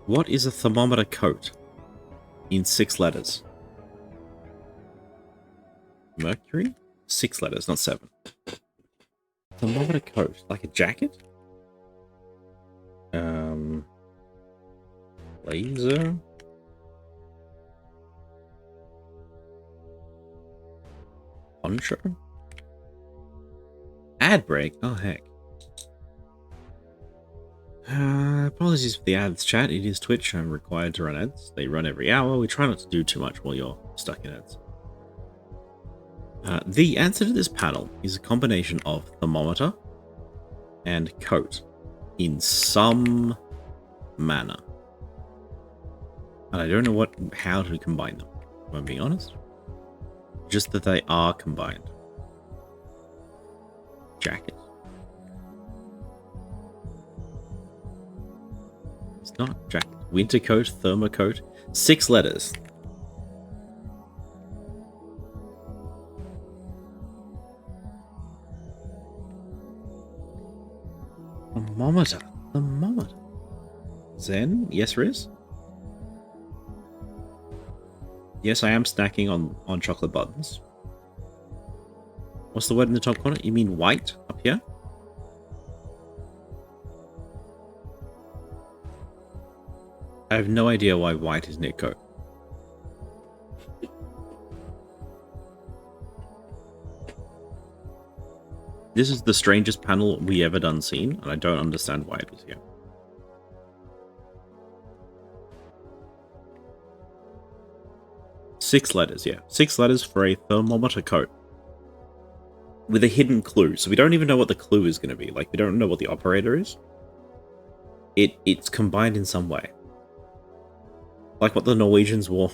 What is a thermometer coat? In 6 letters. Mercury? 6 letters, not 7. Thermometer coat. Like a jacket? Laser? Poncho? Ad break? Oh, heck. Apologies for the ads, chat. It is Twitch. I'm required to run ads. They run every hour. We try not to do too much while you're stuck in ads. The answer to this panel is a combination of thermometer and coat in some manner. And I don't know how to combine them, if I'm being honest. Just that they are combined. Jacket. It's not jacket. Winter coat, thermocoat. 6 letters. Thermometer. Thermometer. Zen? Yes, Riz? Yes, I am snacking on chocolate buttons. What's the word in the top corner? You mean white up here? I have no idea why white is knit coat. This is the strangest panel we ever done seen, and I don't understand why it is here. Six letters, yeah. 6 letters for a thermometer coat. With a hidden clue. So we don't even know what the clue is going to be. Like, we don't know what the operator is. It's combined in some way. Like what the Norwegians wore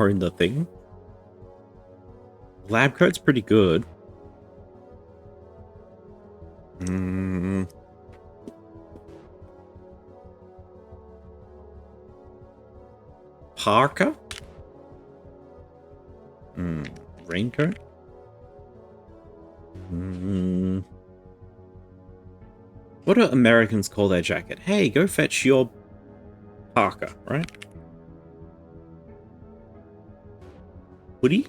in the thing. Lab coat's pretty good. Parka? Raincoat? What do Americans call their jacket? Hey, go fetch your parka, right? Hoodie?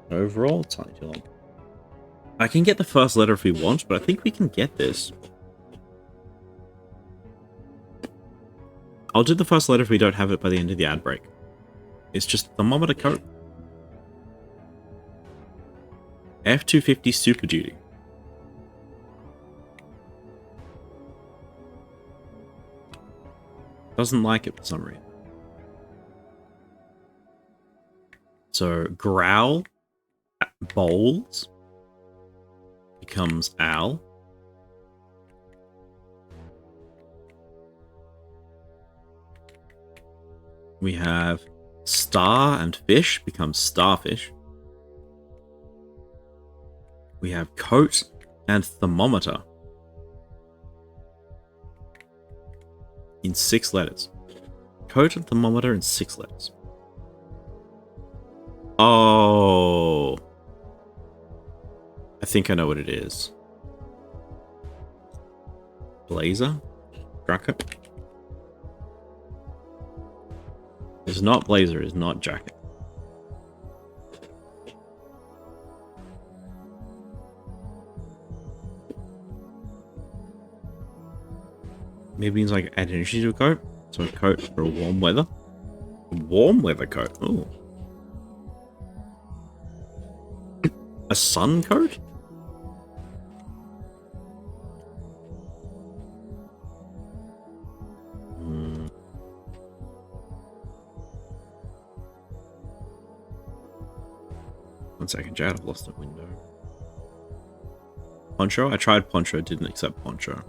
Overall, it's not too long. I can get the first letter if we want, but I think we can get this. I'll do the first letter if we don't have it by the end of the ad break. It's just thermometer coat. F-250 Super Duty. Doesn't like it for some reason. So, growl, bowls, becomes owl. We have star and fish becomes starfish. We have coat and thermometer in 6 letters. Coat and thermometer in 6 letters. Oh, I think I know what it is. Blazer? Jacket? It's not blazer, it's not jacket. Maybe it's like add energy to a coat. So a coat for warm weather. A warm weather coat. Ooh. A sun coat? One second, Chad, I've lost a window. Poncho? I tried poncho, didn't accept poncho.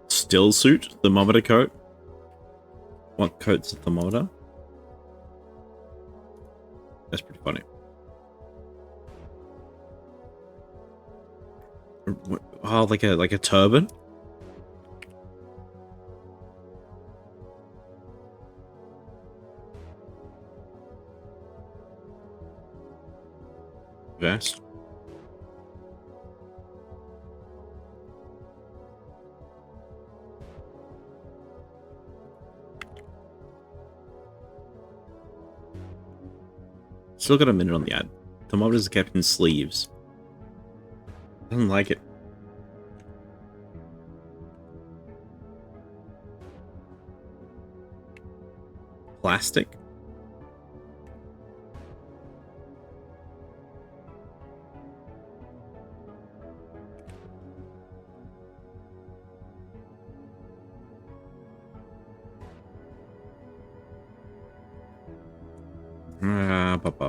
Still suit, thermometer coat. What coat's a thermometer? That's pretty funny. Oh, like a turban? Vest. Still got a minute on the ad. Thermometers are kept in sleeves. Doesn't like it. Plastic?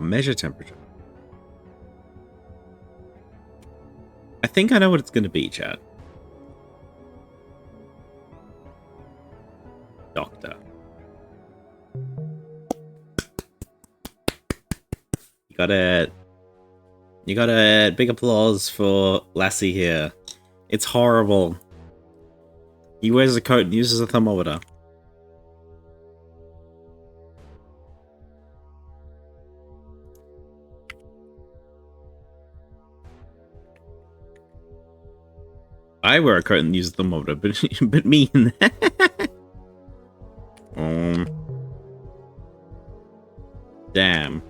Measure temperature. I think I know what it's going to be, Chad. Doctor. You got it. You got it. Big applause for Lassie here. It's horrible. He wears a coat and uses a thermometer. I wear a coat and use a thermometer, but me. Damn.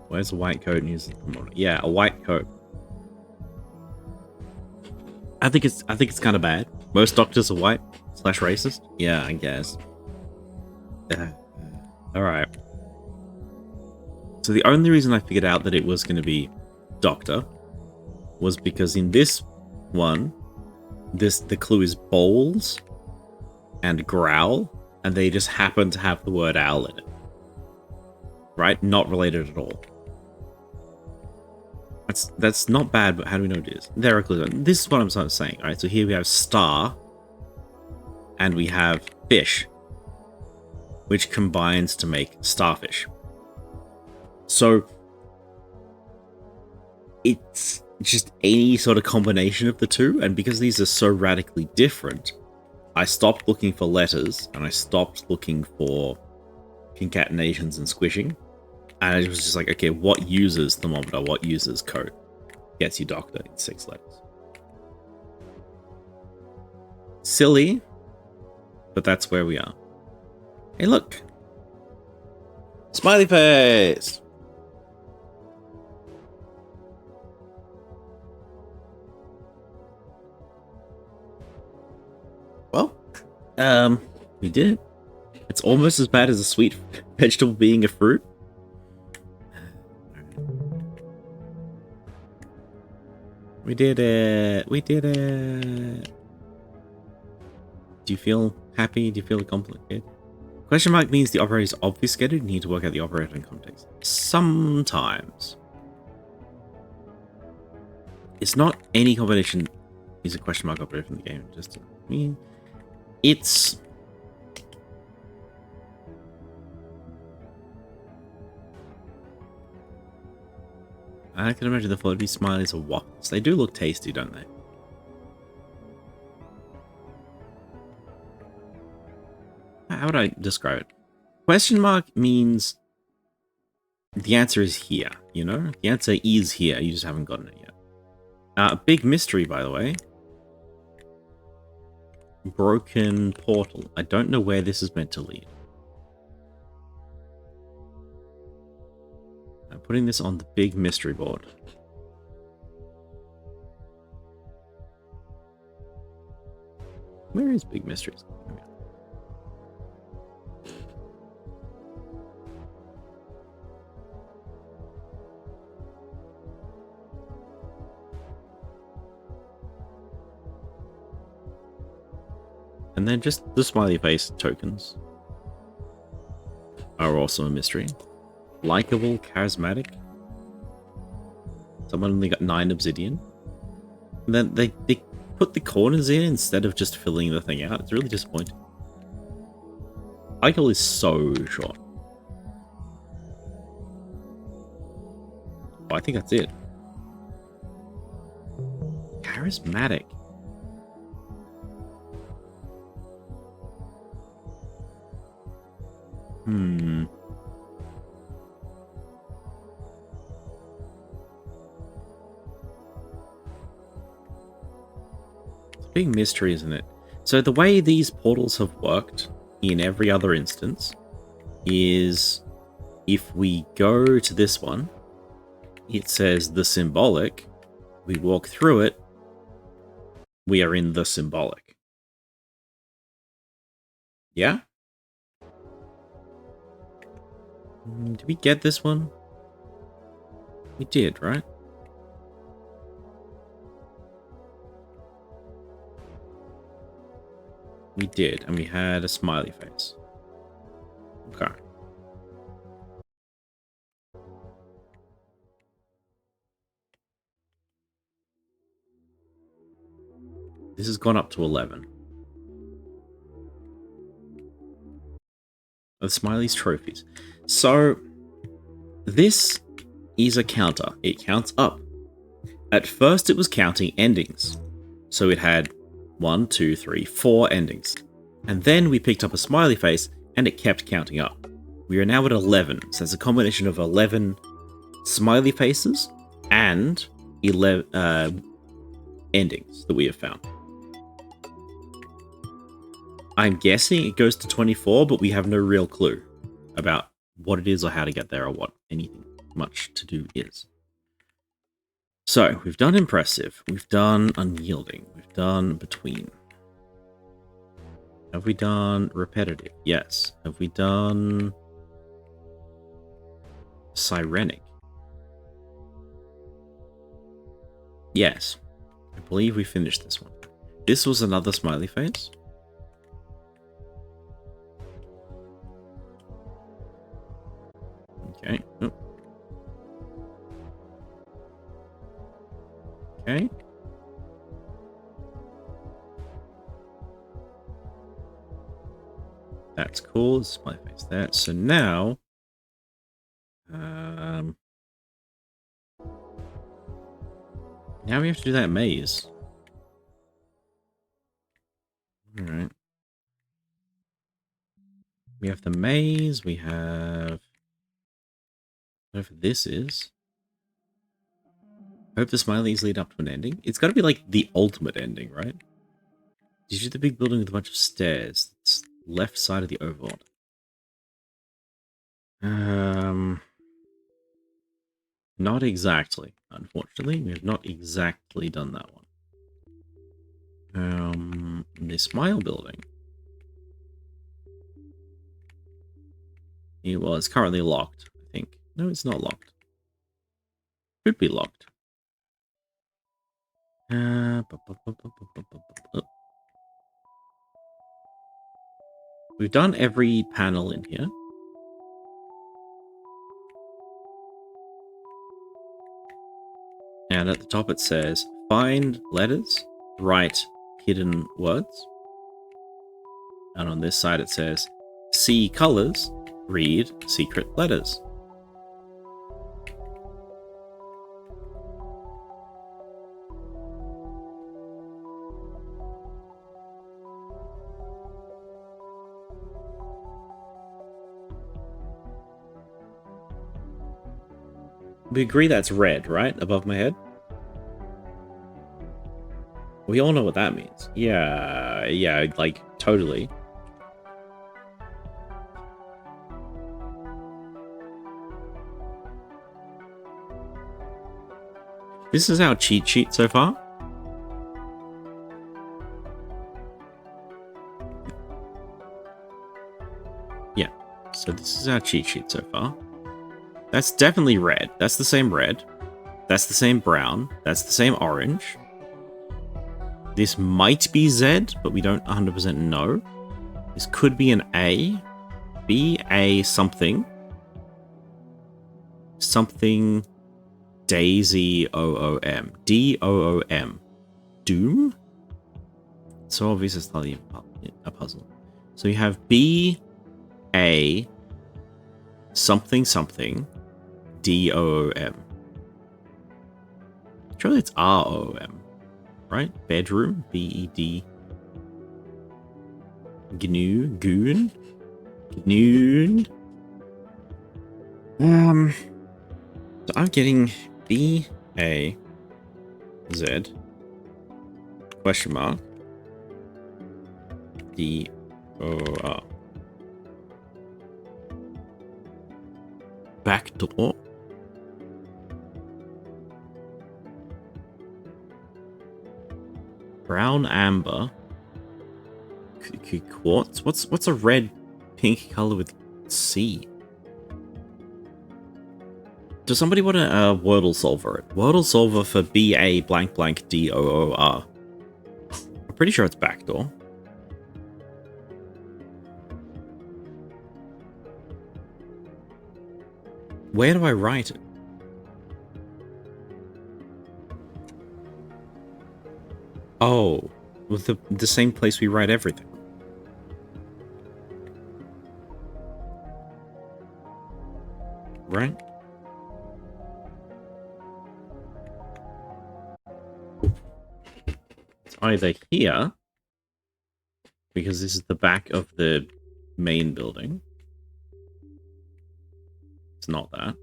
Where's a white coat and uses a thermometer? Yeah, a white coat. I think it's kind of bad. Most doctors are white / racist. Yeah, I guess. All right. So the only reason I figured out that it was going to be doctor was because in this one, the clue is bowls and growl, and they just happen to have the word owl in it. Right? Not related at all. That's not bad, but how do we know it is? There are clues. This is what I'm sort of saying. All right, so here we have star, and we have fish, which combines to make starfish. So it's just any sort of combination of the two, and because these are so radically different, I stopped looking for letters, and I stopped looking for concatenations and squishing. And I was just like, okay, what uses thermometer? What uses coat? Gets you doctor in 6 letters. Silly, but that's where we are. Hey, look. Smiley face! Well, we did it. It's almost as bad as a sweet vegetable being a fruit. We did it! We did it! Do you feel happy? Do you feel complicated? Question mark means the operator is obfuscated and you need to work out the operator in context. Sometimes. It's not any combination is a question mark operator from the game. Just, I mean, it's... I can imagine the floaty smileys are waffles. They do look tasty, don't they? How would I describe it? Question mark means the answer is here, you know? The answer is here, you just haven't gotten it yet. Big mystery, by the way. Broken portal. I don't know where this is meant to lead. I'm putting this on the big mystery board. Where is big mysteries? And then just the smiley face tokens are also a mystery. Likeable, charismatic. Someone only got 9 obsidian. And then they put the corners in instead of just filling the thing out. It's really disappointing. Likeable is so short. Oh, I think that's it. Charismatic. big mystery, isn't it? So the way these portals have worked in every other instance is if we go to this one, it says the symbolic. We walk through it, we are in the symbolic. Yeah? Did we get this one? We did, right? We did, and we had a smiley face. Okay. This has gone up to 11. The Smiley's trophies. So, this is a counter. It counts up. At first, it was counting endings. So it had 1, 2, 3, 4 endings. And then we picked up a smiley face, and it kept counting up. We are now at 11. So it's a combination of 11 smiley faces and 11 endings that we have found. I'm guessing it goes to 24, but we have no real clue about what it is or how to get there or what anything much to do is. So, we've done impressive, we've done unyielding, we've done between. Have we done repetitive? Yes. Have we done sirenic? Yes. I believe we finished this one. This was another smiley face. Okay. Oh. Okay. That's cool. Smiley face there. So now, now we have to do that maze. All right. We have the maze. We have whatever this is. I hope the smileys lead up to an ending. It's got to be like the ultimate ending, right? Did you do the big building with a bunch of stairs? It's left side of the overworld. Not exactly. Unfortunately, we have not exactly done that one. The smile building. Yeah, well, it's currently locked, I think. No, it's not locked. Could be locked. We've done every panel in here. And at the top it says, find letters, write hidden words. And on this side it says, see colors, read secret letters. We agree that's red, right? Above my head? We all know what that means. Yeah, like, totally. This is our cheat sheet so far. Yeah, so this is our cheat sheet so far. That's definitely red. That's the same red. That's the same brown. That's the same orange. This might be Z, but we don't 100% know. This could be an A. B, A, something. Something. Daisy, O-O-M. D-O-O-M. Doom? So obvious it's not even a puzzle. So you have B, A, something, something, D-O-O-M. Surely it's R-O-O-M, right? Bedroom, B-E-D. GNU, goon, GNU. So I'm getting B, A, Z, question mark, D-O-R. Back door? Brown amber. Quartz? What's a red pink color with C? Does somebody want a Wordle solver it? Wordle solver for B-A blank blank D-O-O-R. I'm pretty sure it's backdoor. Where do I write it? Oh, with the same place we write everything. Right? It's either here, because this is the back of the main building. It's not that.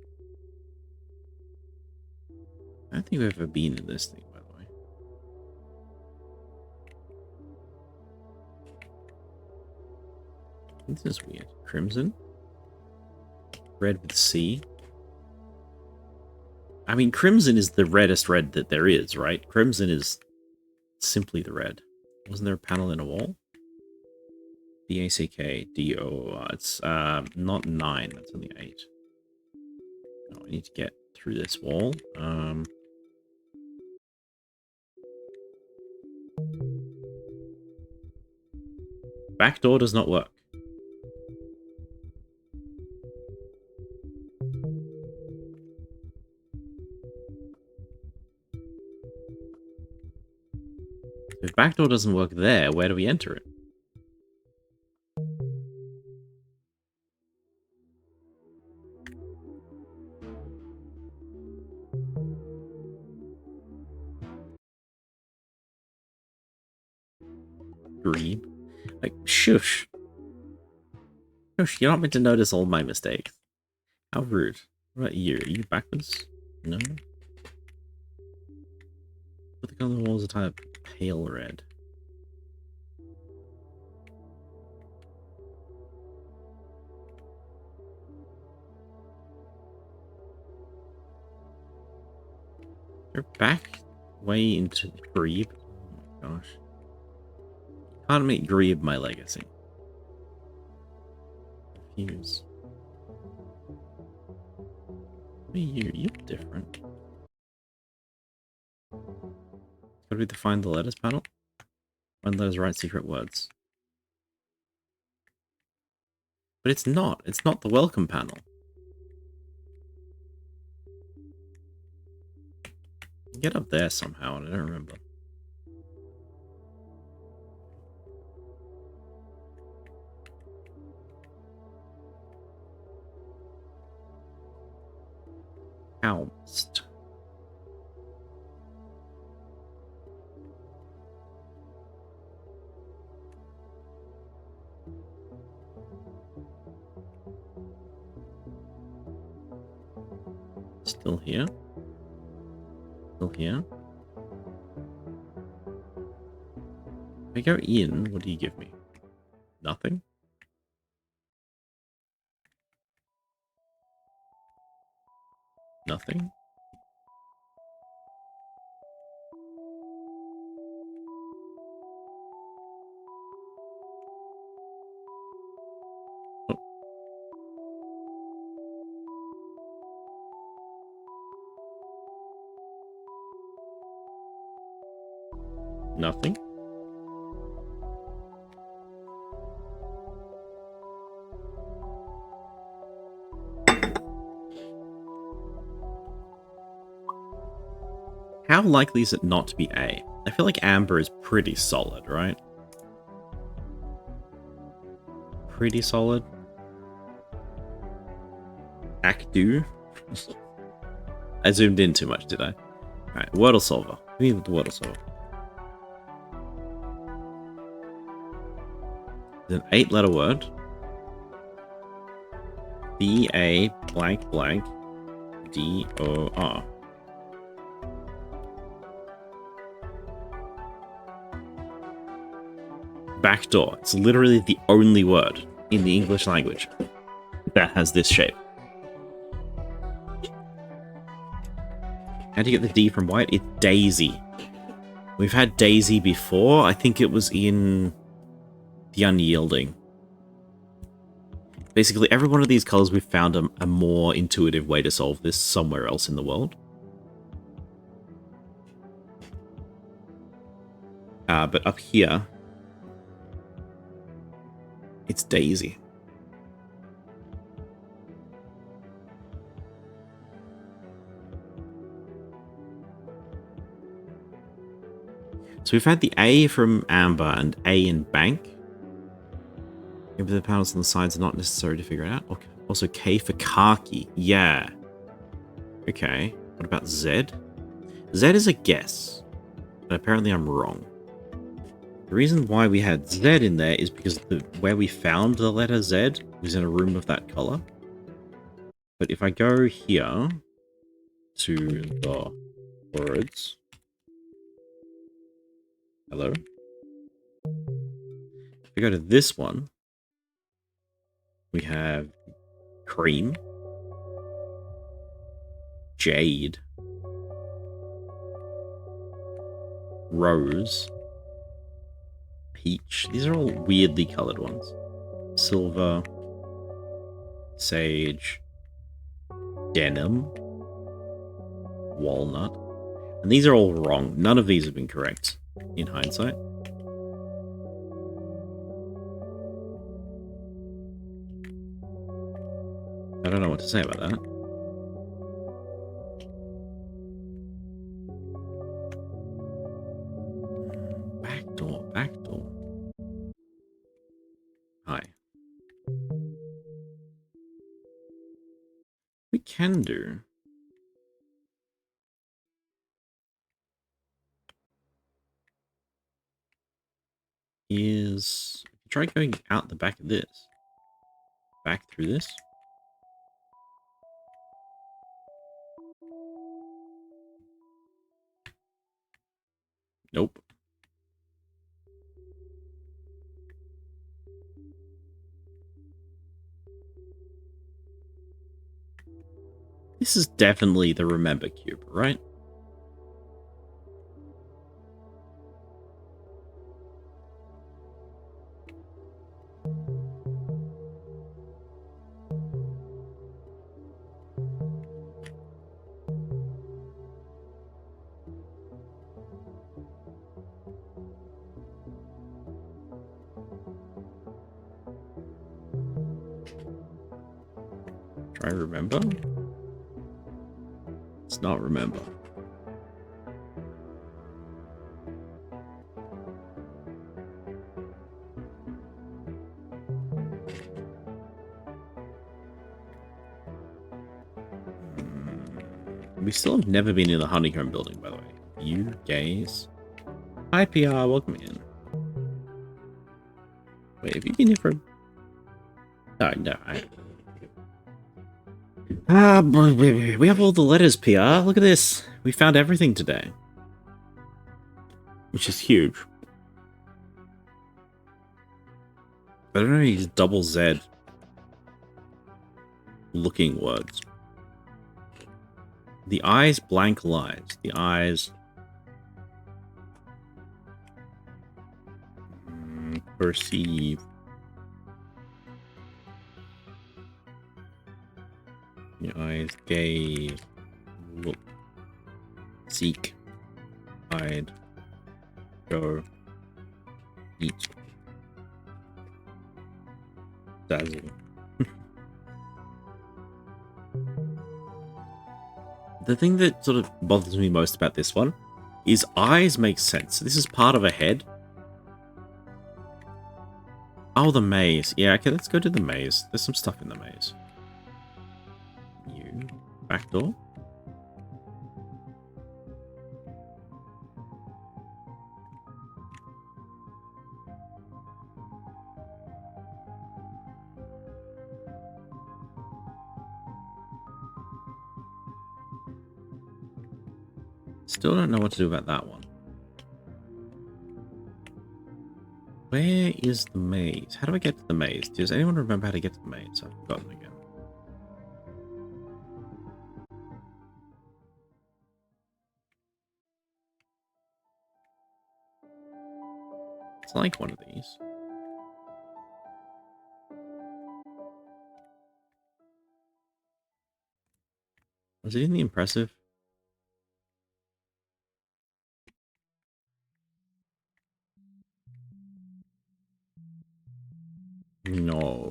I don't think we've ever been in this thing, by the way. This is weird. Crimson? Red with C? I mean, crimson is the reddest red that there is, right? Crimson is simply the red. Wasn't there a panel in a wall? B-A-C-K-D-O-O-R. It's not 9, that's only 8. Oh, I need to get through this wall. Back door does not work. If back door doesn't work there, where do we enter it? Green. Like, shush. Shush, you're not meant to notice all my mistakes. How rude. What about you? Are you backwards? No? But the color walls are kind of pale red. They're back way into Grebe. Oh my gosh. Can't make Grebe my legacy. Fuse. You're different. Could we define the letters panel? Find letters, write secret words. But it's not. It's not the welcome panel. Get up there somehow, and I don't remember. Almost. Still here? Still here? If I go in, what do you give me? Nothing? Nothing? Oh. Nothing? How likely is it not to be A? I feel like amber is pretty solid, right? Pretty solid. Actu. I zoomed in too much, did I? Alright, Wordle solver. We need the Wordle solver. It's an 8-letter word. B-A blank blank D-O-R. Back door. It's literally the only word in the English language that has this shape. How do you get the D from white? It's Daisy. We've had Daisy before. I think it was in the Unyielding. Basically, every one of these colors we've found a more intuitive way to solve this somewhere else in the world. But up here, it's Daisy. So we've had the A from Amber and A in Bank. Maybe the panels on the sides are not necessary to figure it out. Okay. Also K for Khaki. Yeah. Okay. What about Z? Z is a guess. But apparently I'm wrong. The reason why we had Z in there is because where we found the letter Z was in a room of that color. But if I go here to the words... Hello? If we go to this one, we have cream, jade, rose, peach. These are all weirdly colored ones. Silver, sage, denim, walnut. And these are all wrong. None of these have been correct in hindsight. I don't know what to say about that. Back door. Hi. We can do. Is try going out the back of this. Back through this. Nope. This is definitely the Remember cube, right? Try Remember. It's not Remember. We still have never been in the honeycomb building, by the way. You gays. Hi, PR. Welcome in. Wait, have you been here for... Oh, no. We have all the letters, PR. Look at this. We found everything today. Which is huge. I don't know these double Z looking words. The eyes, blank lies. The eyes... perceive. The eyes, gaze, look, seek, hide, go, eat, dazzle. The thing that sort of bothers me most about this one is eyes make sense. This is part of a head. Oh, the maze. Yeah, okay, let's go to the maze. There's some stuff in the maze. You. Back door. Still don't know what to do about that one. Where is the maze? How do I get to the maze? Does anyone remember how to get to the maze? I've forgotten again. It's like one of these. Was it in the impressive? No.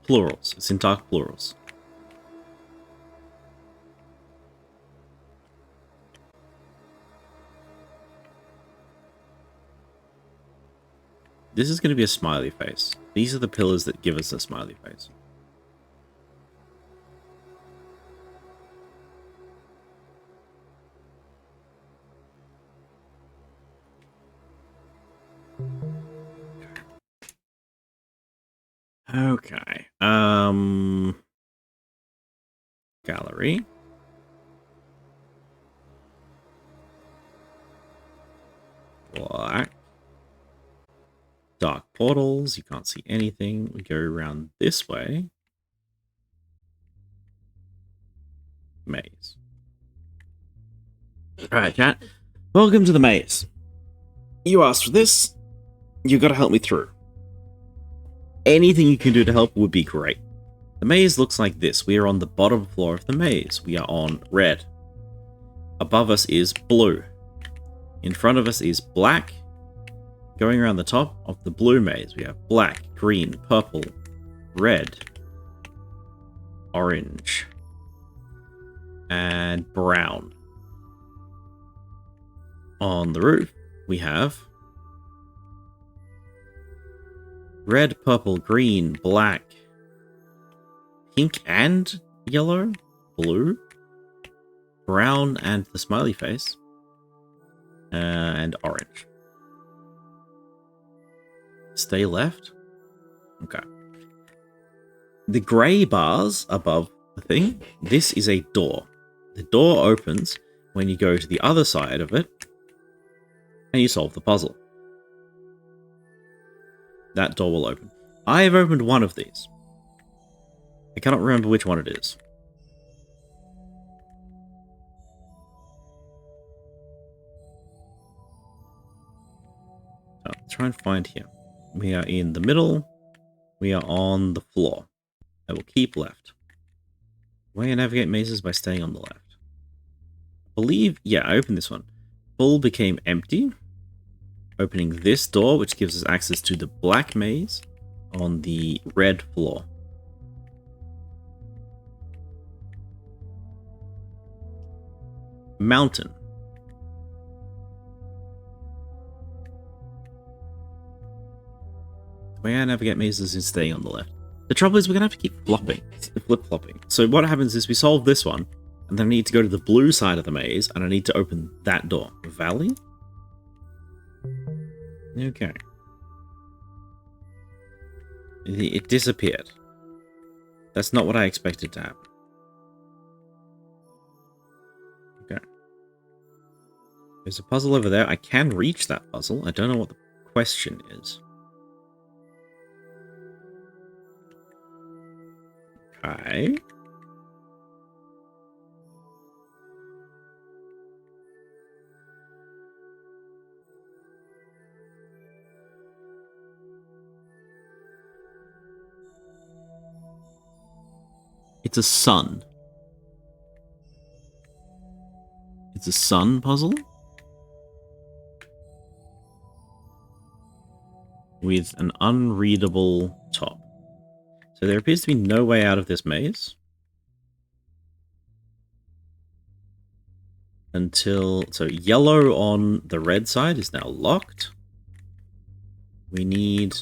Plurals. It's in dark plurals. This is going to be a smiley face. These are the pillars that give us a smiley face. Okay. Gallery. Black. Dark portals. You can't see anything. We go around this way. Maze. Alright, chat. Welcome to the maze. You asked for this. You gotta help me through. Anything you can do to help would be great. The maze looks like this. We are on the bottom floor of the maze. We are on red. Above us is blue. In front of us is black. Going around the top of the blue maze, we have black, green, purple, red, orange, and brown. On the roof, we have red, purple, green, black, pink and yellow, blue, brown and the smiley face, and orange. Stay left. Okay. The grey bars above the thing, this is a door. The door opens when you go to the other side of it and you solve the puzzle. That door will open. I have opened one of these. I cannot remember which one it is. So, let's try and find here. We are in the middle. We are on the floor. I will keep left. Way to navigate mazes by staying on the left. I believe, yeah, I opened this one. Full became empty. Opening this door, which gives us access to the black maze on the red floor. Mountain. The way I navigate mazes is staying on the left. The trouble is we're going to have to keep flip-flopping. So what happens is we solve this one, and then I need to go to the blue side of the maze, and I need to open that door. Valley? Okay. It disappeared. That's not what I expected to happen. Okay. There's a puzzle over there. I can reach that puzzle. I don't know what the question is. Okay. It's a sun. It's a sun puzzle? With an unreadable top. So there appears to be no way out of this maze. Until... So yellow on the red side is now locked. We need...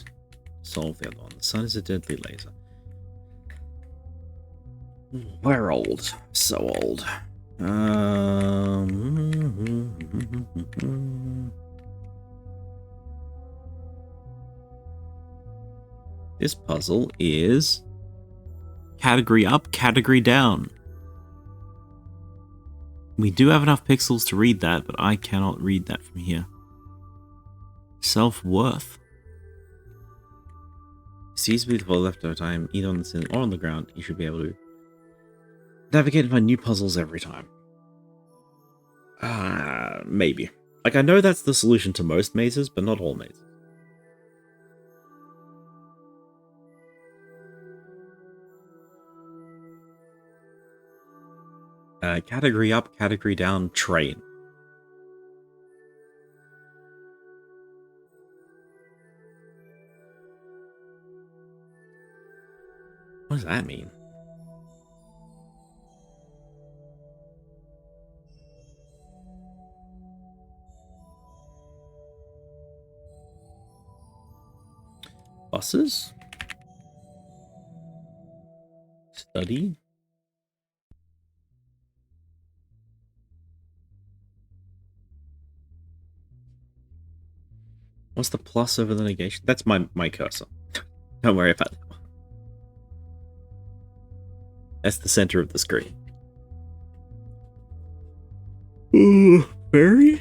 Solve the other one. The sun is a deadly laser. We're old. So old. This puzzle is category up, category down. We do have enough pixels to read that, but I cannot read that from here. Self-worth. Seize with the left over time, either on the ceiling or on the ground. You should be able to navigate and find new puzzles every time. Maybe. Like, I know that's the solution to most mazes, but not all mazes. Category up, category down, train. What does that mean? Buses? Study? What's the plus over the negation? That's my cursor. Don't worry about that one. That's the center of the screen. Ooh, ferry?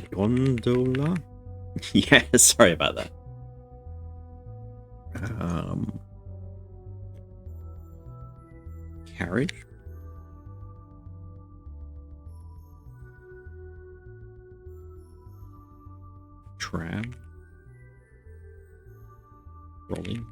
Gondola? Yeah, sorry about that. Carriage? Tram? Rolling?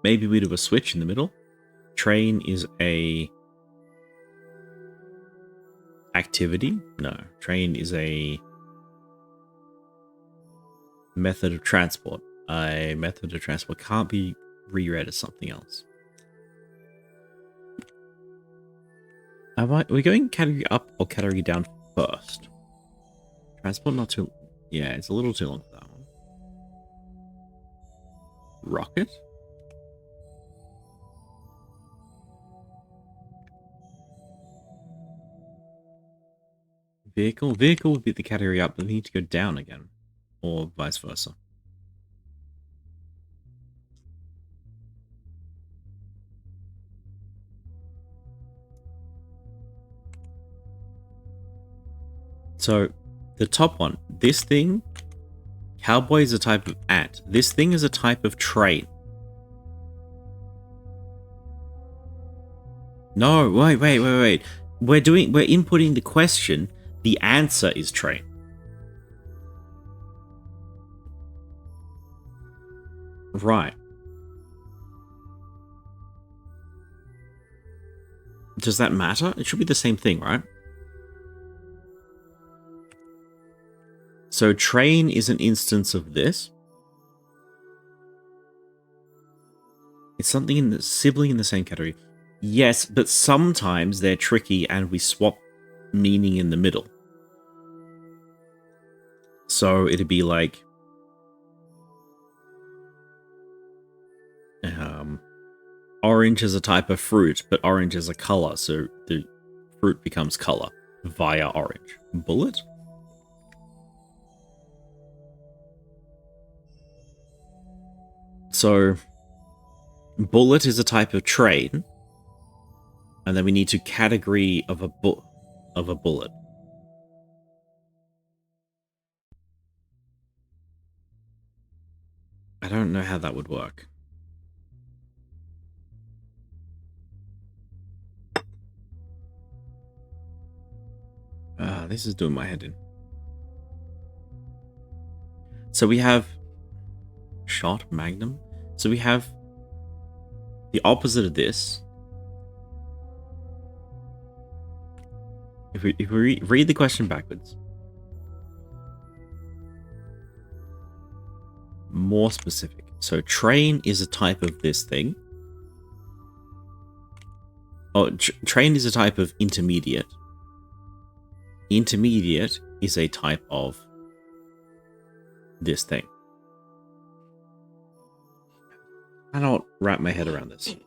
Maybe we do a switch in the middle. Train is a activity? No. Train is a method of transport. A method of transport can't be reread as something else. Are we going category up or category down first? Transport not too... Yeah, it's a little too long for that one. Rocket? Vehicle? Vehicle would be the category up, but we need to go down again. Or vice versa. So, the top one. This thing... Cowboy is a type of ant. This thing is a type of train. No, wait. We're inputting the question. The answer is train. Right. Does that matter? It should be the same thing, right? So train is an instance of this. It's something in the sibling in the same category. Yes, but sometimes they're tricky and we swap meaning in the middle. So it'd be like... orange is a type of fruit, but orange is a color, so the fruit becomes color via orange. Bullet? So, bullet is a type of train, and then we need to category of a bullet. I don't know how that would work. This is doing my head in. So we have shot, magnum. So we have the opposite of this. If we read the question backwards. More specific. So train is a type of this thing. Oh, train is a type of intermediate. Intermediate is a type of this thing. I don't wrap my head around this.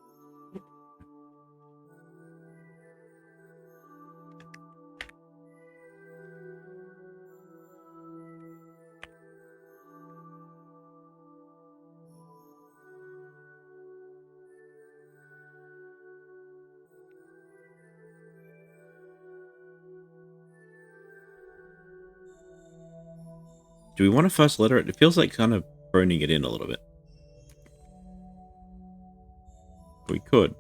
Do we want to first letter it? It feels like kind of phoning it in a little bit. We could.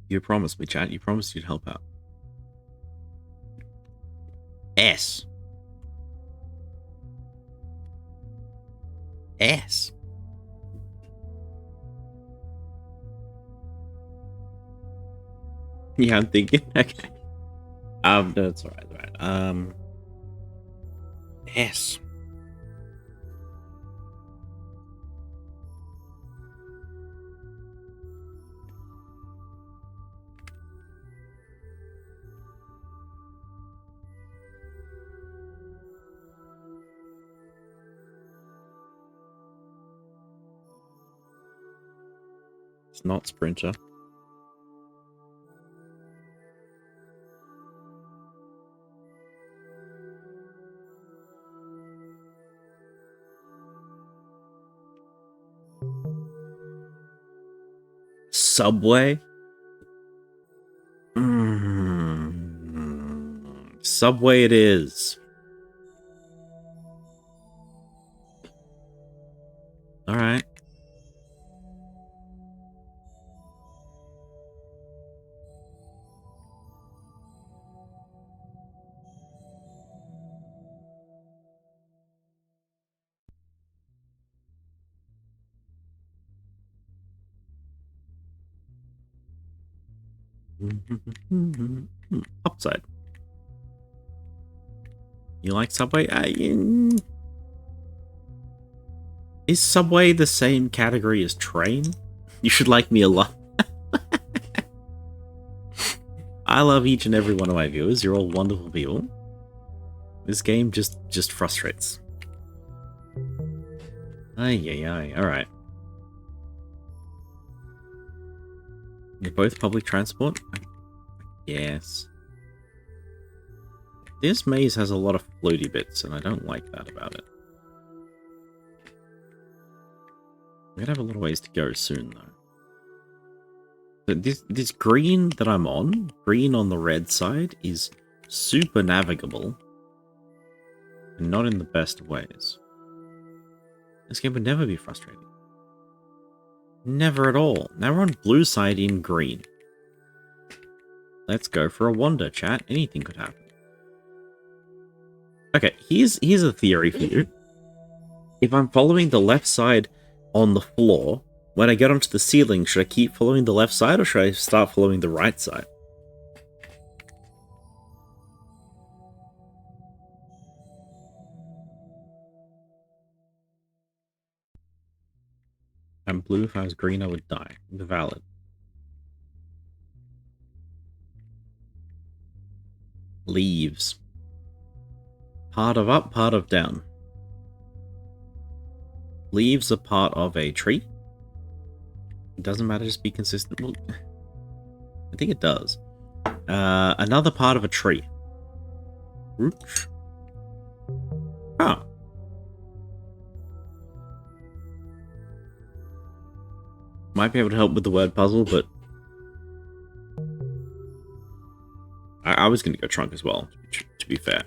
You promised me, chat. You promised you'd help out. S. S. Yeah, I'm thinking. Okay. That's alright, alright. S. It's not Sprinter. Subway? Subway it is. Alright. Upside. You like Subway? Is Subway the same category as train? You should like me a lot. I love each and every one of my viewers. You're all wonderful people. This game just frustrates. Ay. Alright. You're both public transport? Yes. This maze has a lot of floaty bits, and I don't like that about it. We're gonna have a little ways to go soon, though. But this green that I'm on, green on the red side, is super navigable. And not in the best of ways. This game would never be frustrating. Never at all. Now we're on blue side in green. Let's go for a wander, chat. Anything could happen. Okay, here's a theory for you. If I'm following the left side on the floor, when I get onto the ceiling, should I keep following the left side or should I start following the right side? I'm blue. If I was green, I would die. Valid. Leaves. Part of up, part of down. Leaves are part of a tree. It doesn't matter, just be consistent. Well, I think it does. Another part of a tree. Oops. Oh. Might be able to help with the word puzzle, but I was going to go trunk as well, to be fair.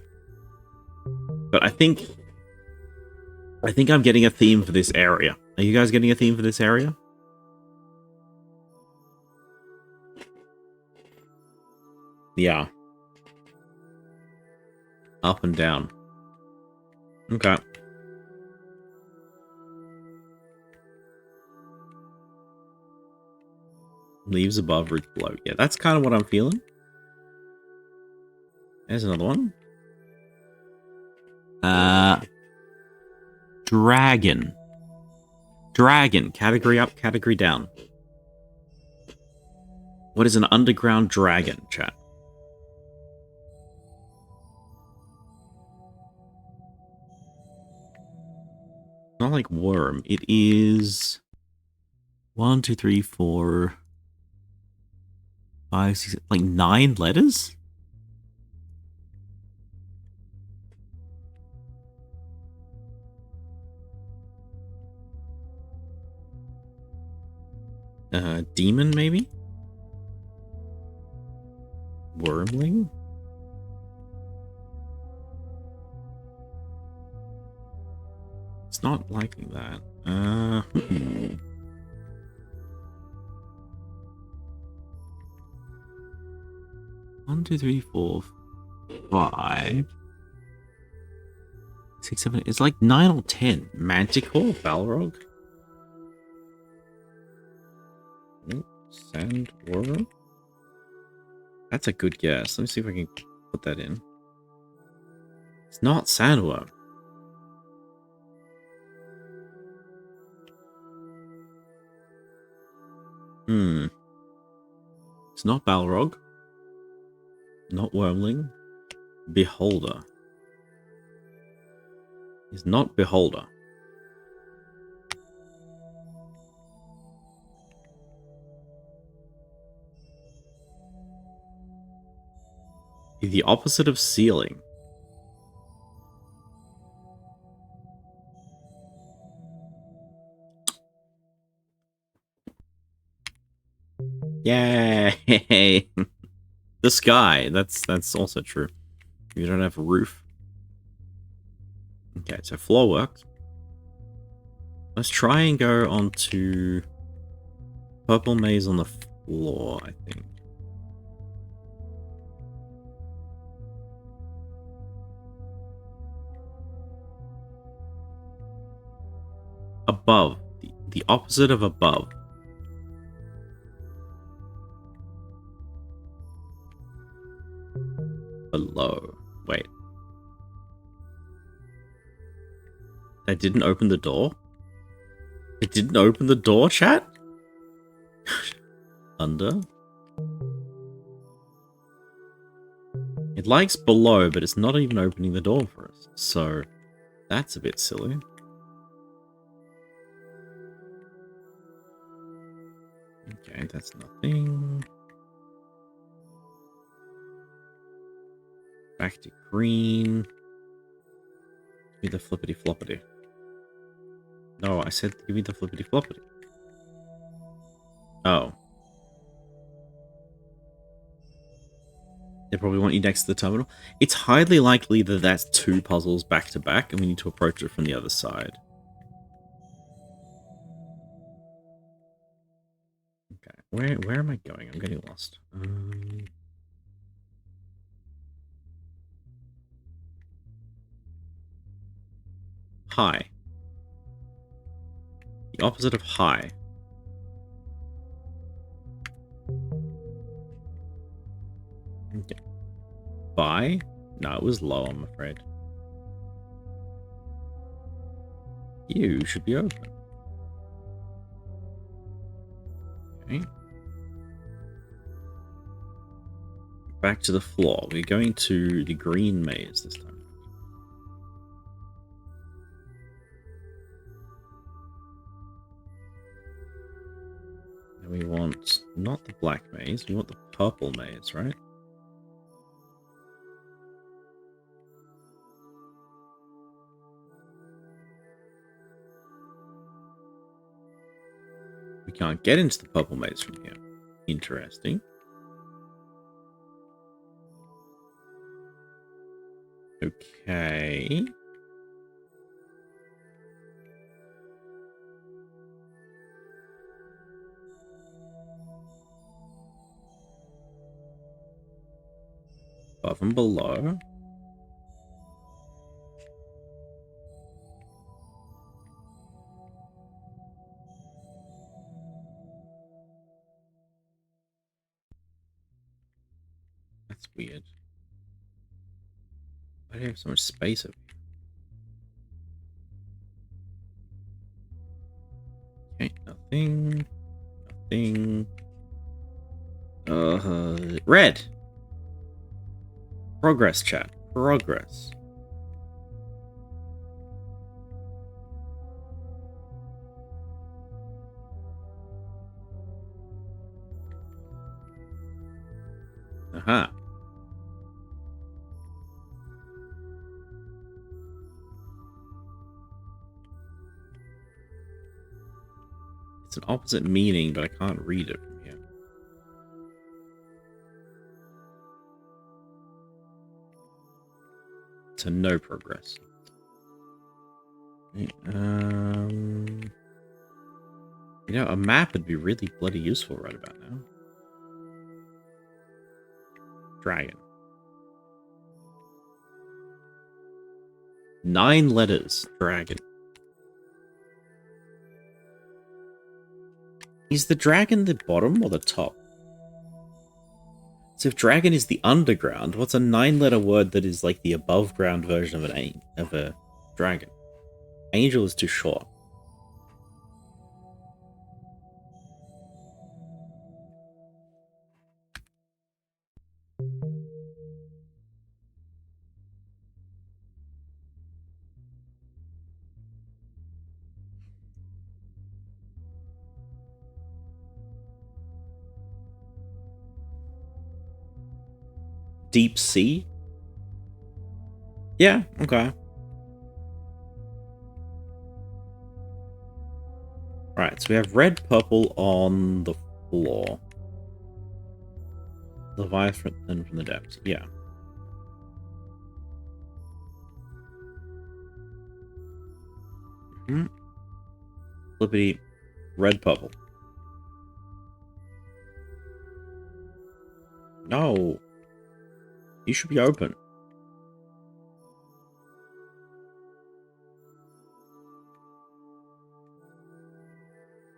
But I think I'm getting a theme for this area. Are you guys getting a theme for this area? Yeah. Up and down. Okay. Leaves above, roots below. Yeah, that's kind of what I'm feeling. There's another one. Dragon. Dragon. Category up, category down. What is an underground dragon, chat? Not like worm. It is 1, 2, 3, 4, 5, 6, like 9 letters? Demon, maybe? Wormling? It's not liking that. 1, 2, 3, 4, 5, 6, 7. It's like 9 or 10. Manticore, Balrog. Sandworm. That's a good guess. Let me see if I can put that in. It's not sandworm. It's not Balrog. Not Wormling. Beholder. It's not Beholder. The opposite of ceiling. Yay! The sky. That's also true. You don't have a roof. Okay, so floor works. Let's try and go on to purple maze on the floor, I think. Above. The opposite of above. Below. Wait. That didn't open the door? It didn't open the door, chat? Under? It likes below, but it's not even opening the door for us. So, that's a bit silly. Okay, that's nothing. Back to green. Give me the flippity floppity. No, I said give me the flippity floppity. Oh. They probably want you next to the terminal. It's highly likely that that's 2 puzzles back to back, and we need to approach it from the other side. Okay, where am I going? I'm getting lost. High. The opposite of high. Okay. By? No, it was low, I'm afraid. You should be open. Okay. Back to the floor. We're going to the green maze this time. And we want not the black maze, we want the purple maze, right? We can't get into the purple maze from here. Interesting. Okay. Above and below. That's weird. Why do you have so much space over here? Okay, nothing. Nothing. Red. Progress, chat. Progress. Aha. It's an opposite meaning, but I can't read it from here. So no progress. You know, a map would be really bloody useful right about now. Dragon. 9 letters. Dragon. Is the dragon the bottom or the top? So if dragon is the underground, what's a 9-letter word that is like the above ground version of a dragon? Angel is too short. Deep sea? Yeah, okay. Right, so we have red, purple on the floor. Leviathan from the depths, yeah. Flippity, red, purple. No. You should be open.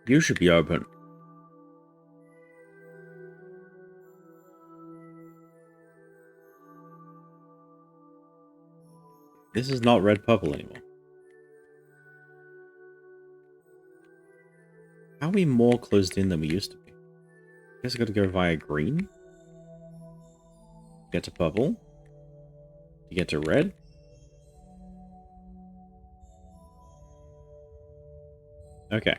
You should be open. This is not red purple anymore. How are we more closed in than we used to be? I guess I gotta go via green. Get to purple. To get to red. Okay.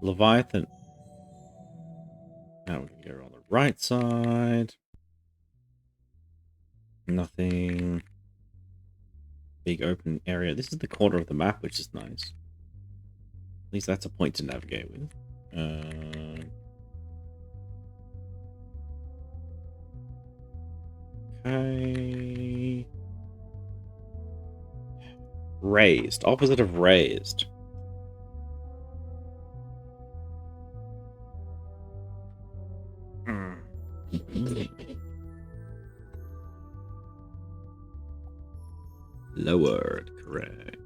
Leviathan. Now we're gonna go on the right side. Nothing. Big open area. This is the corner of the map, which is nice. At least that's a point to navigate with. Okay. Raised. Opposite of raised. Lowered. Correct.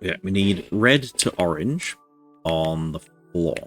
Yeah, we need red to orange on the floor.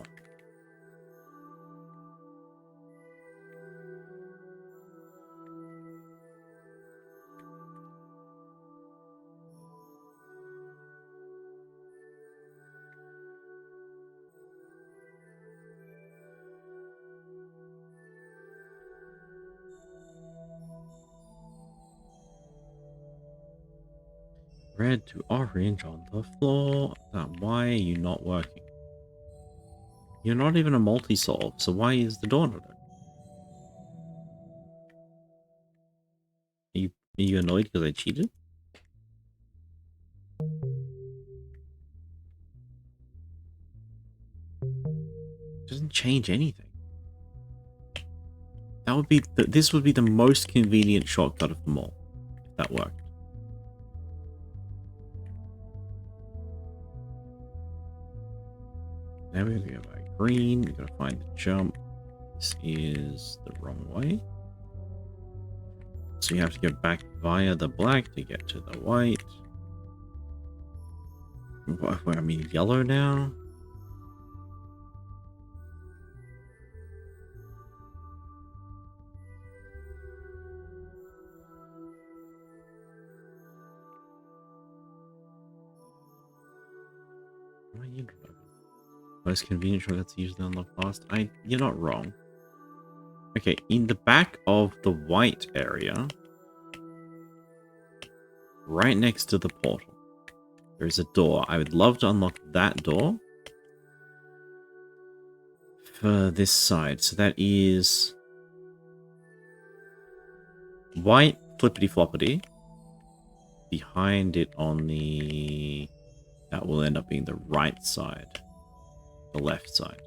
Red to orange on the floor. Why are you not working? You're not even a multi-solve, so why is the door not open? Are you annoyed because I cheated? It doesn't change anything. That would be this would be the most convenient shortcut of them all, if that worked. Now we're gonna go by green. We gotta find the jump. This is the wrong way. So you have to go back via the black to get to the white. I mean yellow now. Most convenient shortcuts usually unlock fast. You're not wrong. Okay, in the back of the white area, right next to the portal, there is a door. I would love to unlock that door. for this side. So that is white flippity floppity. Behind it on the... That will end up being the right side. The left side.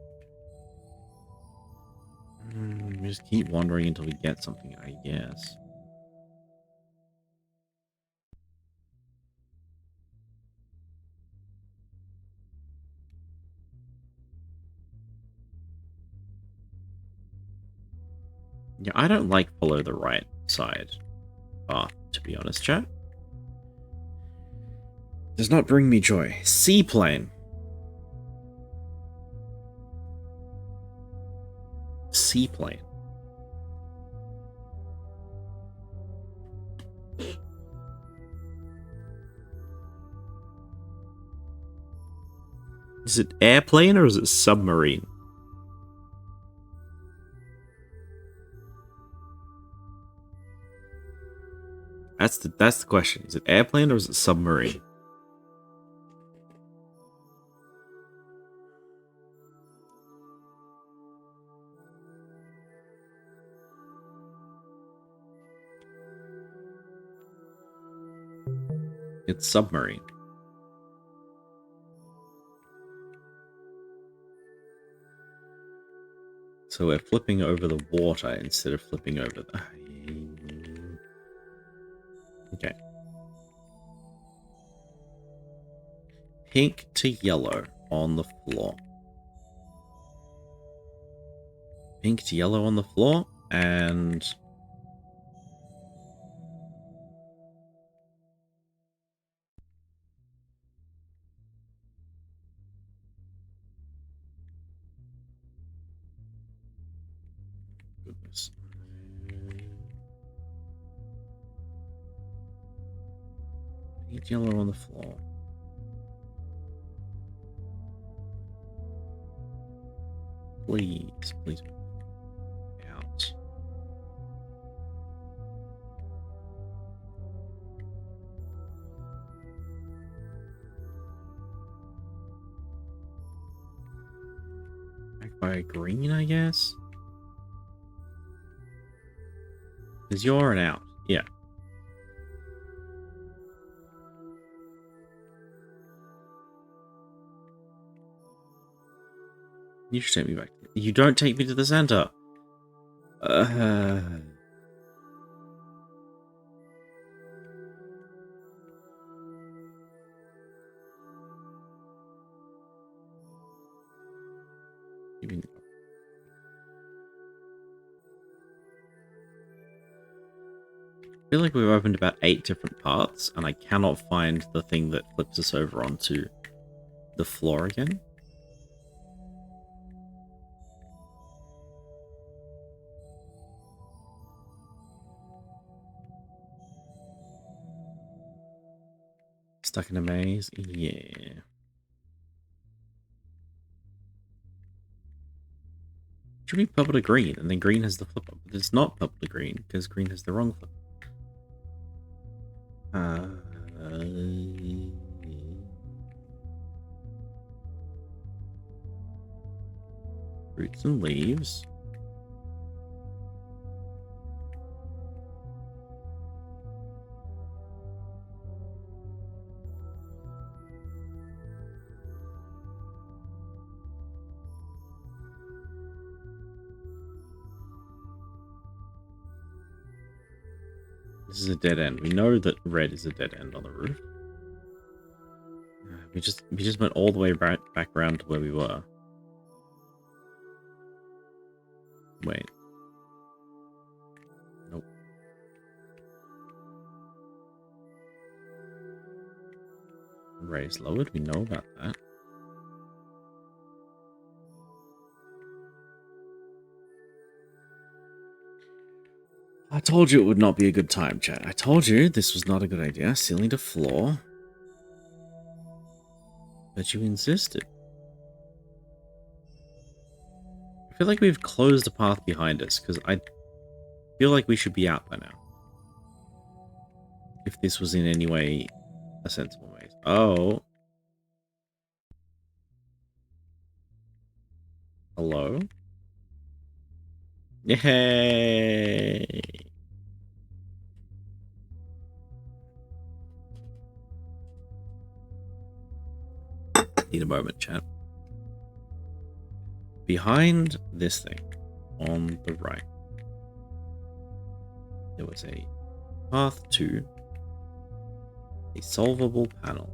We just keep wandering until we get something, I guess. Yeah, I don't like follow the right side path, to be honest, chat. Does not bring me joy. Seaplane. Seaplane. Is it airplane or is it submarine? That's the question. Is it airplane or is it submarine? It's submarine. So we're flipping over the water instead of flipping over the... Okay. Pink to yellow on the floor. Pink to yellow on the floor, and... Goodness. Pink to yellow on the floor. Please, please. Out. Back by green, I guess? Because you're an out. Yeah. You should take me back. You don't take me to the center. I feel like we've opened about 8 different paths, and I cannot find the thing that flips us over onto the floor again. Stuck in a maze? Yeah. Should be purple to green, and then green has the flip up. But it's not purple to green, because green has the wrong flip. Roots and leaves. This is a dead end. We know that red is a dead end on the roof. We just went all the way back around to where we were. Wait. Nope. Raise lowered. We know about that. I told you it would not be a good time, chat. I told you this was not a good idea. Ceiling to floor. But you insisted. I feel like we've closed a path behind us, because I feel like we should be out by now. If this was in any way a sensible way. Oh. Hello? Yay! Need a moment, chat. Behind this thing, on the right, there was a path to a solvable panel.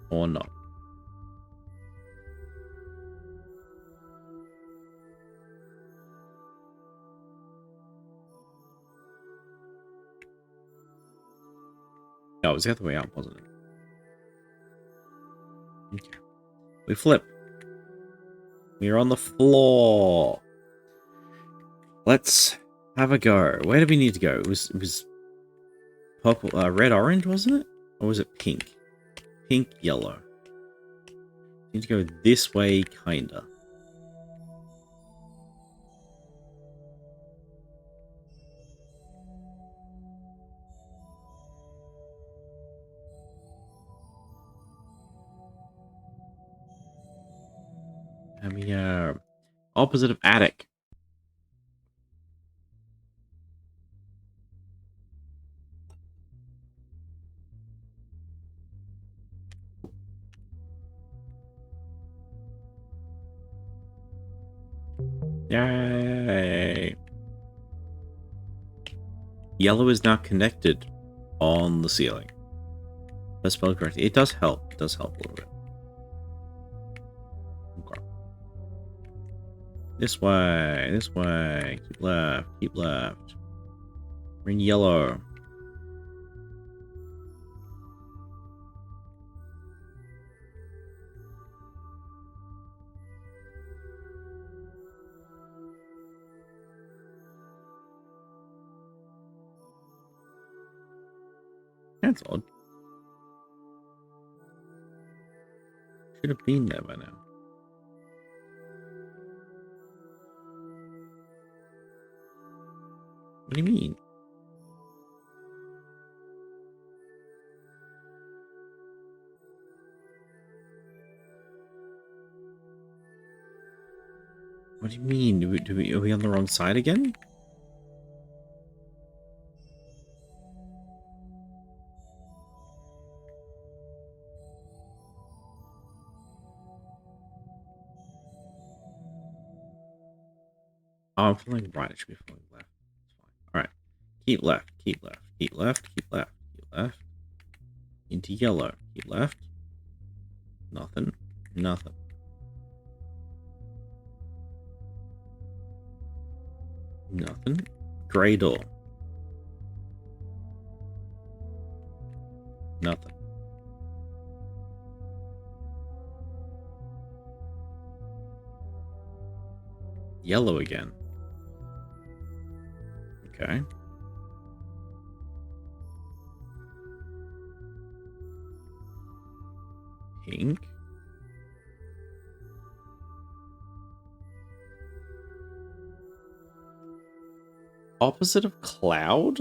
Or not. No, it was the other way out, wasn't it? Okay. We flip. We're on the floor. Let's have a go. Where did we need to go? It was purple, red, orange, wasn't it? Or was it pink? Pink, yellow. Need to go this way, kinda. And we are opposite of attic. Yay! Yellow is now connected on the ceiling. That's spelled correctly. It does help. It does help a little bit. Okay. This way. This way. Keep left. Keep left. We're in yellow. That's odd. Should have been there by now. What do you mean? What do you mean? Are we on the wrong side again? Oh, I'm feeling right. I should be feeling left. It's fine. Alright. Keep left. Keep left. Keep left. Keep left. Keep left. Into yellow. Keep left. Nothing. Nothing. Nothing. Grey door. Nothing. Yellow again. Okay. Pink. Opposite of cloud?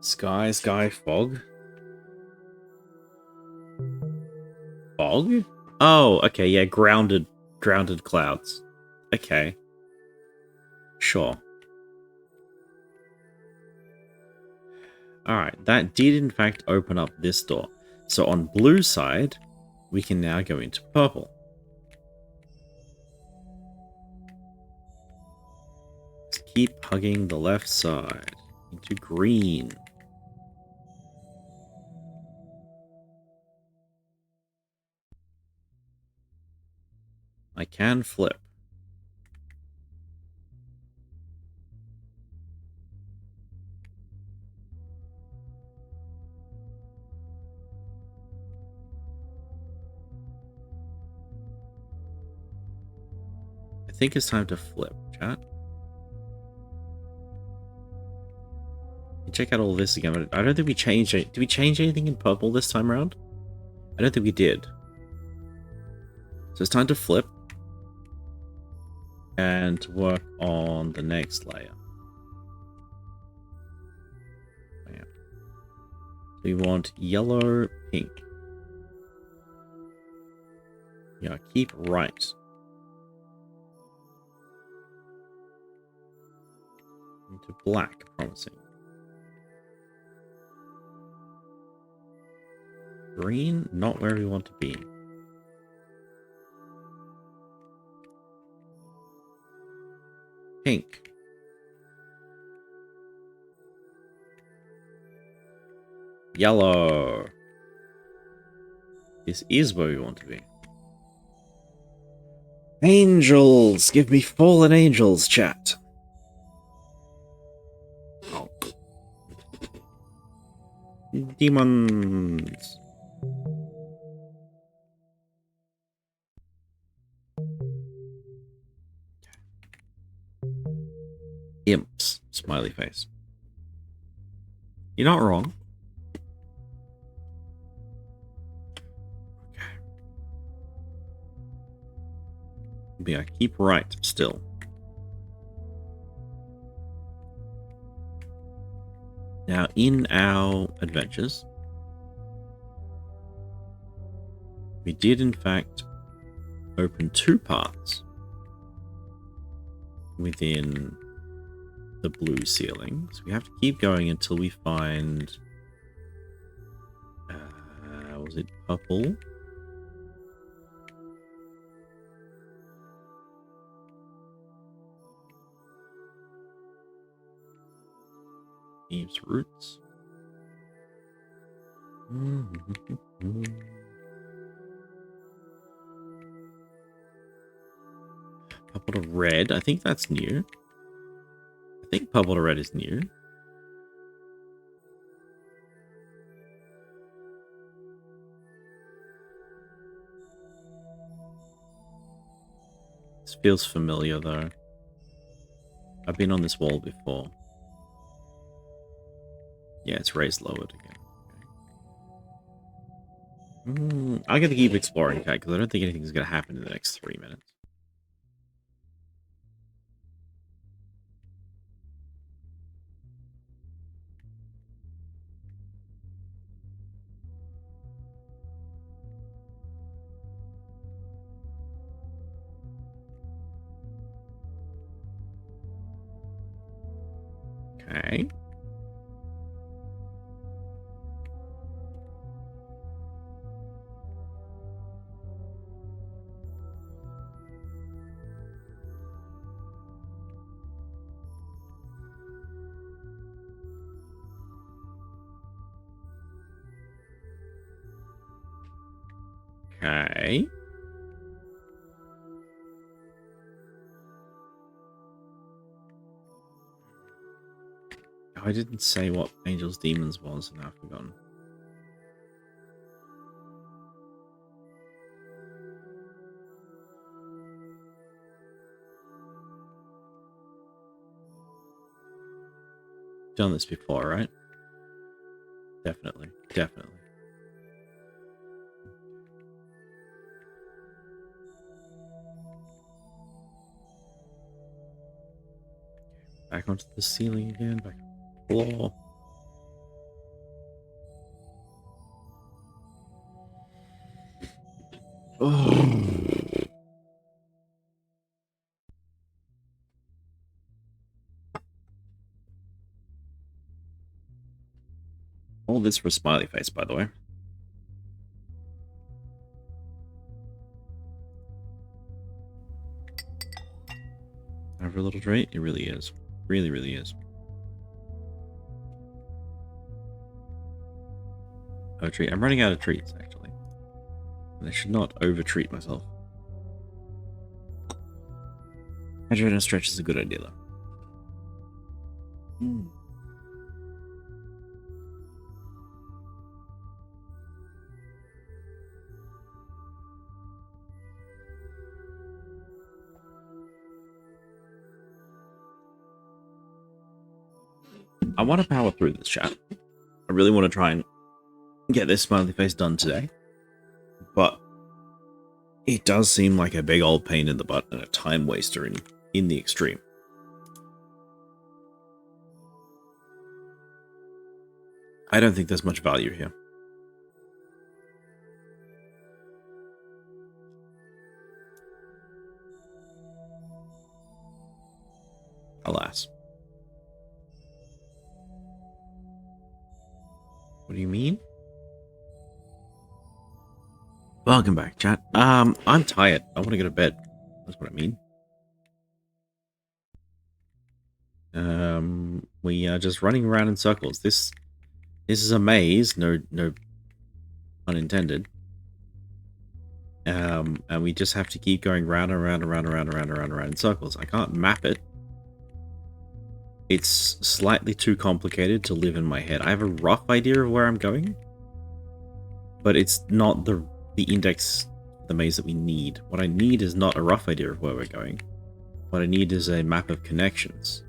Sky, fog. Fog? Oh, okay, yeah, grounded clouds. Okay. Sure. Alright, that did in fact open up this door. So on blue side, we can now go into purple. Let's keep hugging the left side. Into green. I can flip. I think it's time to flip, chat. Check out all this again, but I don't think we changed it. Did we change anything in purple this time around? I don't think we did. So it's time to flip and to work on the next layer. Yeah. So we want yellow, pink. Yeah, keep right. Into black, promising. Green, not where we want to be. Pink. Yellow. This is where we want to be. Angels! Give me fallen angels, chat. Oh. Demons. Imps. Smiley face. You're not wrong. Okay. Yeah, keep right still. Now, in our adventures, we did in fact open 2 parts within the blue ceiling. So we have to keep going until we find... was it purple? Eve's roots. Purple to red. I think that's new. I think purple to red is new. This feels familiar though. I've been on this wall before. Yeah, it's raised lowered again. I'm going to keep exploring, okay, because I don't think anything's going to happen in the next 3 minutes. Okay. Okay. Oh, I didn't say what Angels Demons was, and I've forgotten. Done this before, right? Definitely. Definitely. Back onto the ceiling again, back to the floor. Oh. All this for smiley face, by the way. Every little trait, it really is. Really, really is. Oh, treat. I'm running out of treats, actually. And I should not over-treat myself. Hydrating stretch is a good idea, though. I want to power through this, chat. I really want to try and get this smiley face done today. But It does seem like a big old pain in the butt and a time waster in the extreme. I don't think there's much value here. Alas. What do you mean? Welcome back, chat. I'm tired. I want to go to bed. That's what I mean. We are just running around in circles. This is a maze. No pun intended. And we just have to keep going round and round and round and round and round and round and round in circles. I can't map it. It's slightly too complicated to live in my head. I have a rough idea of where I'm going, but it's not the index, the maze that we need. What I need is not a rough idea of where we're going. What I need is a map of connections.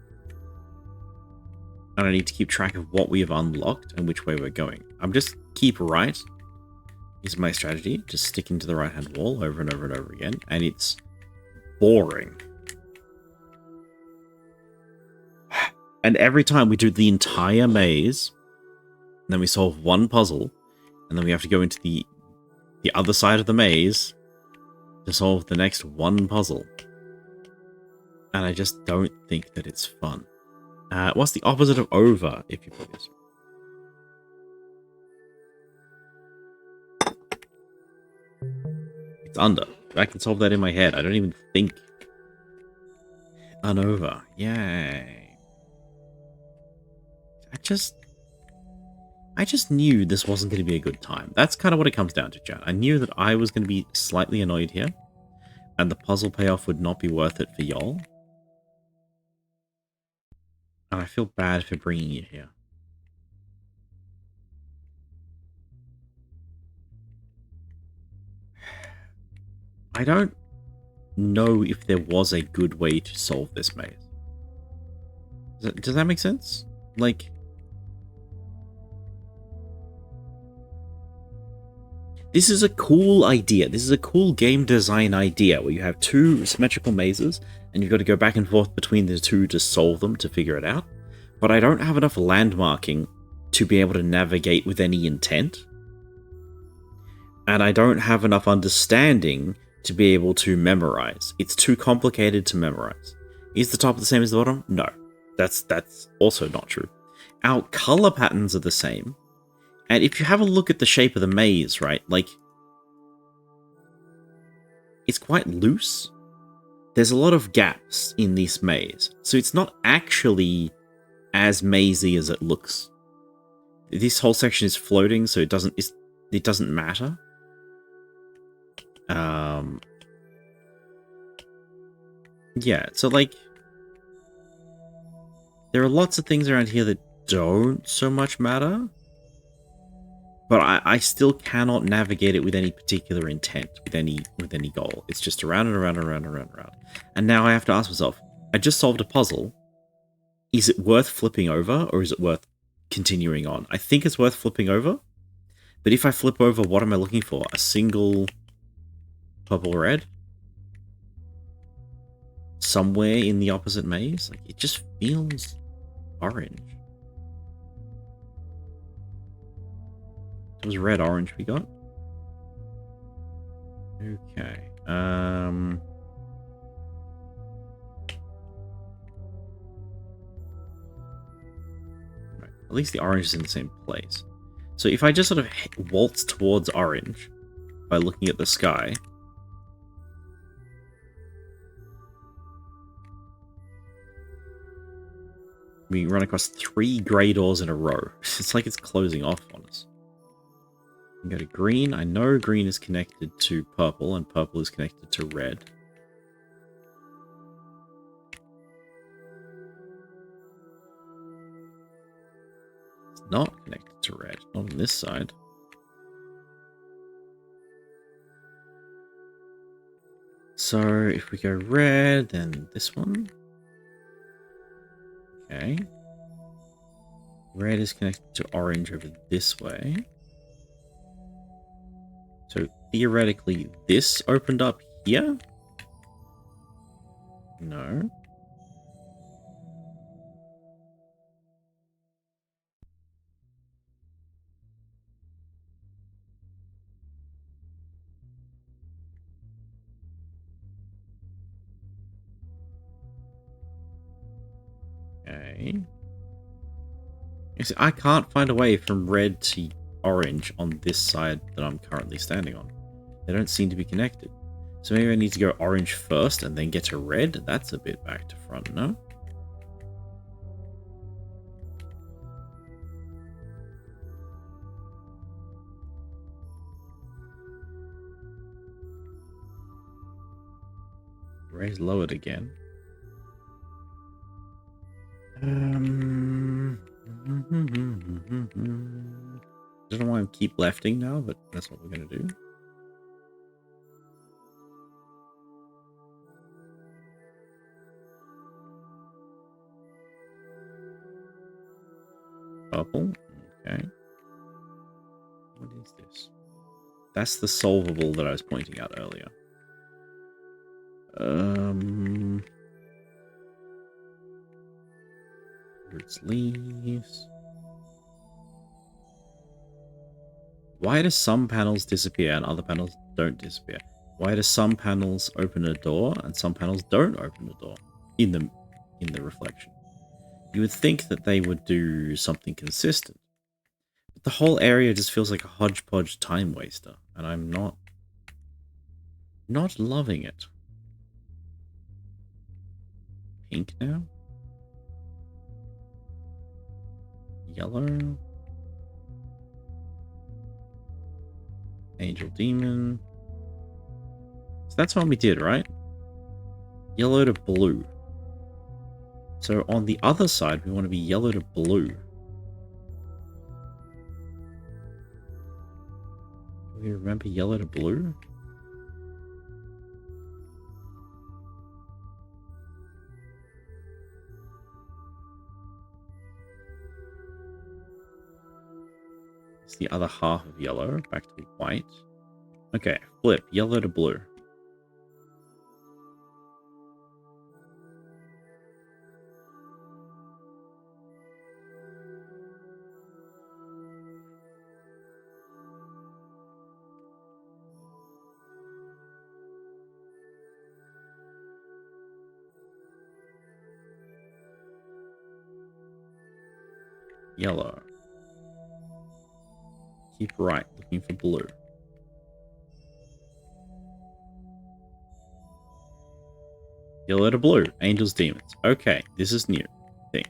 And I need to keep track of what we have unlocked and which way we're going. I'm just keep right is my strategy. Just sticking to the right-hand wall over and over and over again. And it's boring. And every time we do the entire maze, then we solve one puzzle, and then we have to go into the other side of the maze to solve the next one puzzle. And I just don't think that it's fun. What's the opposite of over, if you please? It's under. I can solve that in my head. I don't even think. Unova. Yay. I just knew this wasn't going to be a good time. That's kind of what it comes down to, chat. I knew that I was going to be slightly annoyed here, and the puzzle payoff would not be worth it for y'all. And I feel bad for bringing you here. I don't know if there was a good way to solve this maze. Does that make sense? Like, this is a cool idea. This is a cool game design idea where you have two symmetrical mazes and you've got to go back and forth between the two to solve them, to figure it out. But I don't have enough landmarking to be able to navigate with any intent. And I don't have enough understanding to be able to memorize. It's too complicated to memorize. Is the top the same as the bottom? No. That's also not true. Our color patterns are the same. And if you have a look at the shape of the maze, right, like, it's quite loose. There's a lot of gaps in this maze. So it's not actually as mazy as it looks. This whole section is floating, so it doesn't matter. Yeah, so like, there are lots of things around here that don't so much matter. But I still cannot navigate it with any particular intent, with any goal. It's just around and around and around and around and around. And now I have to ask myself, I just solved a puzzle. Is it worth flipping over, or is it worth continuing on? I think it's worth flipping over. But if I flip over, what am I looking for? A single purple-red? Somewhere in the opposite maze? Like, it just feels orange. It was red-orange we got. Okay. Right. At least the orange is in the same place. So if I just sort of waltz towards orange by looking at the sky, we run across 3 grey doors in a row. It's like it's closing off on us. We go to green. I know green is connected to purple, and purple is connected to red. It's not connected to red. Not on this side. So if we go red, then this one. Okay. Red is connected to orange over this way. So theoretically this opened up here? No. Okay. You see, I can't find a way from red to orange on this side that I'm currently standing on. They don't seem to be connected. So maybe I need to go orange first and then get to red? That's a bit back to front, no? Raise lowered again. I don't want to keep lefting now, but that's what we're going to do. Purple. Okay. What is this? That's the solvable that I was pointing out earlier. Roots, leaves. Why do some panels disappear and other panels don't disappear? Why do some panels open a door and some panels don't open a door in the reflection? You would think that they would do something consistent. But the whole area just feels like a hodgepodge time waster, and I'm not loving it. Pink now? Yellow? Angel Demon. So that's what we did, right? Yellow to blue. So on the other side, we want to be yellow to blue. Do we remember yellow to blue? It's the other half of yellow, back to white. Okay, flip, yellow to blue. Yellow. Keep right, looking for blue. Yellow to blue, angels, demons. Okay, this is new, I think.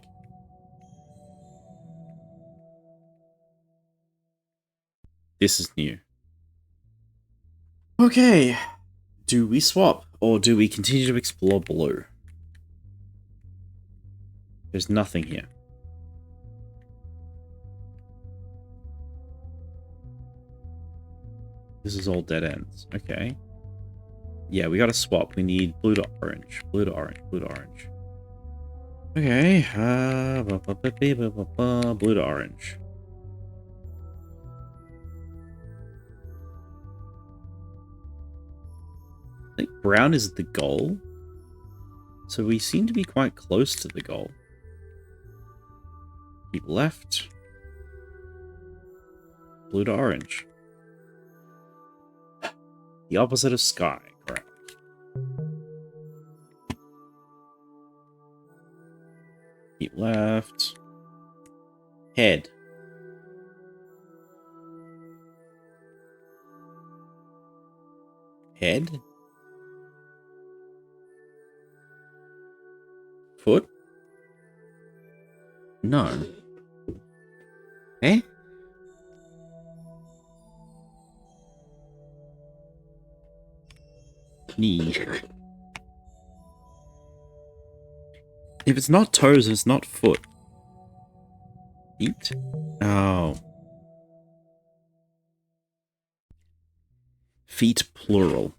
This is new. Okay, do we swap or do we continue to explore blue? There's nothing here. This is all dead ends. Okay. Yeah, we gotta swap. We need blue to orange. Blue to orange. Blue to orange. Okay. Blue to orange. I think brown is the goal. So we seem to be quite close to the goal. Keep left. Blue to orange. The opposite of sky, correct. Keep left. Head. Head? Foot? No. Eh? Knee. If it's not toes, it's not foot. Feet? Oh. Feet plural.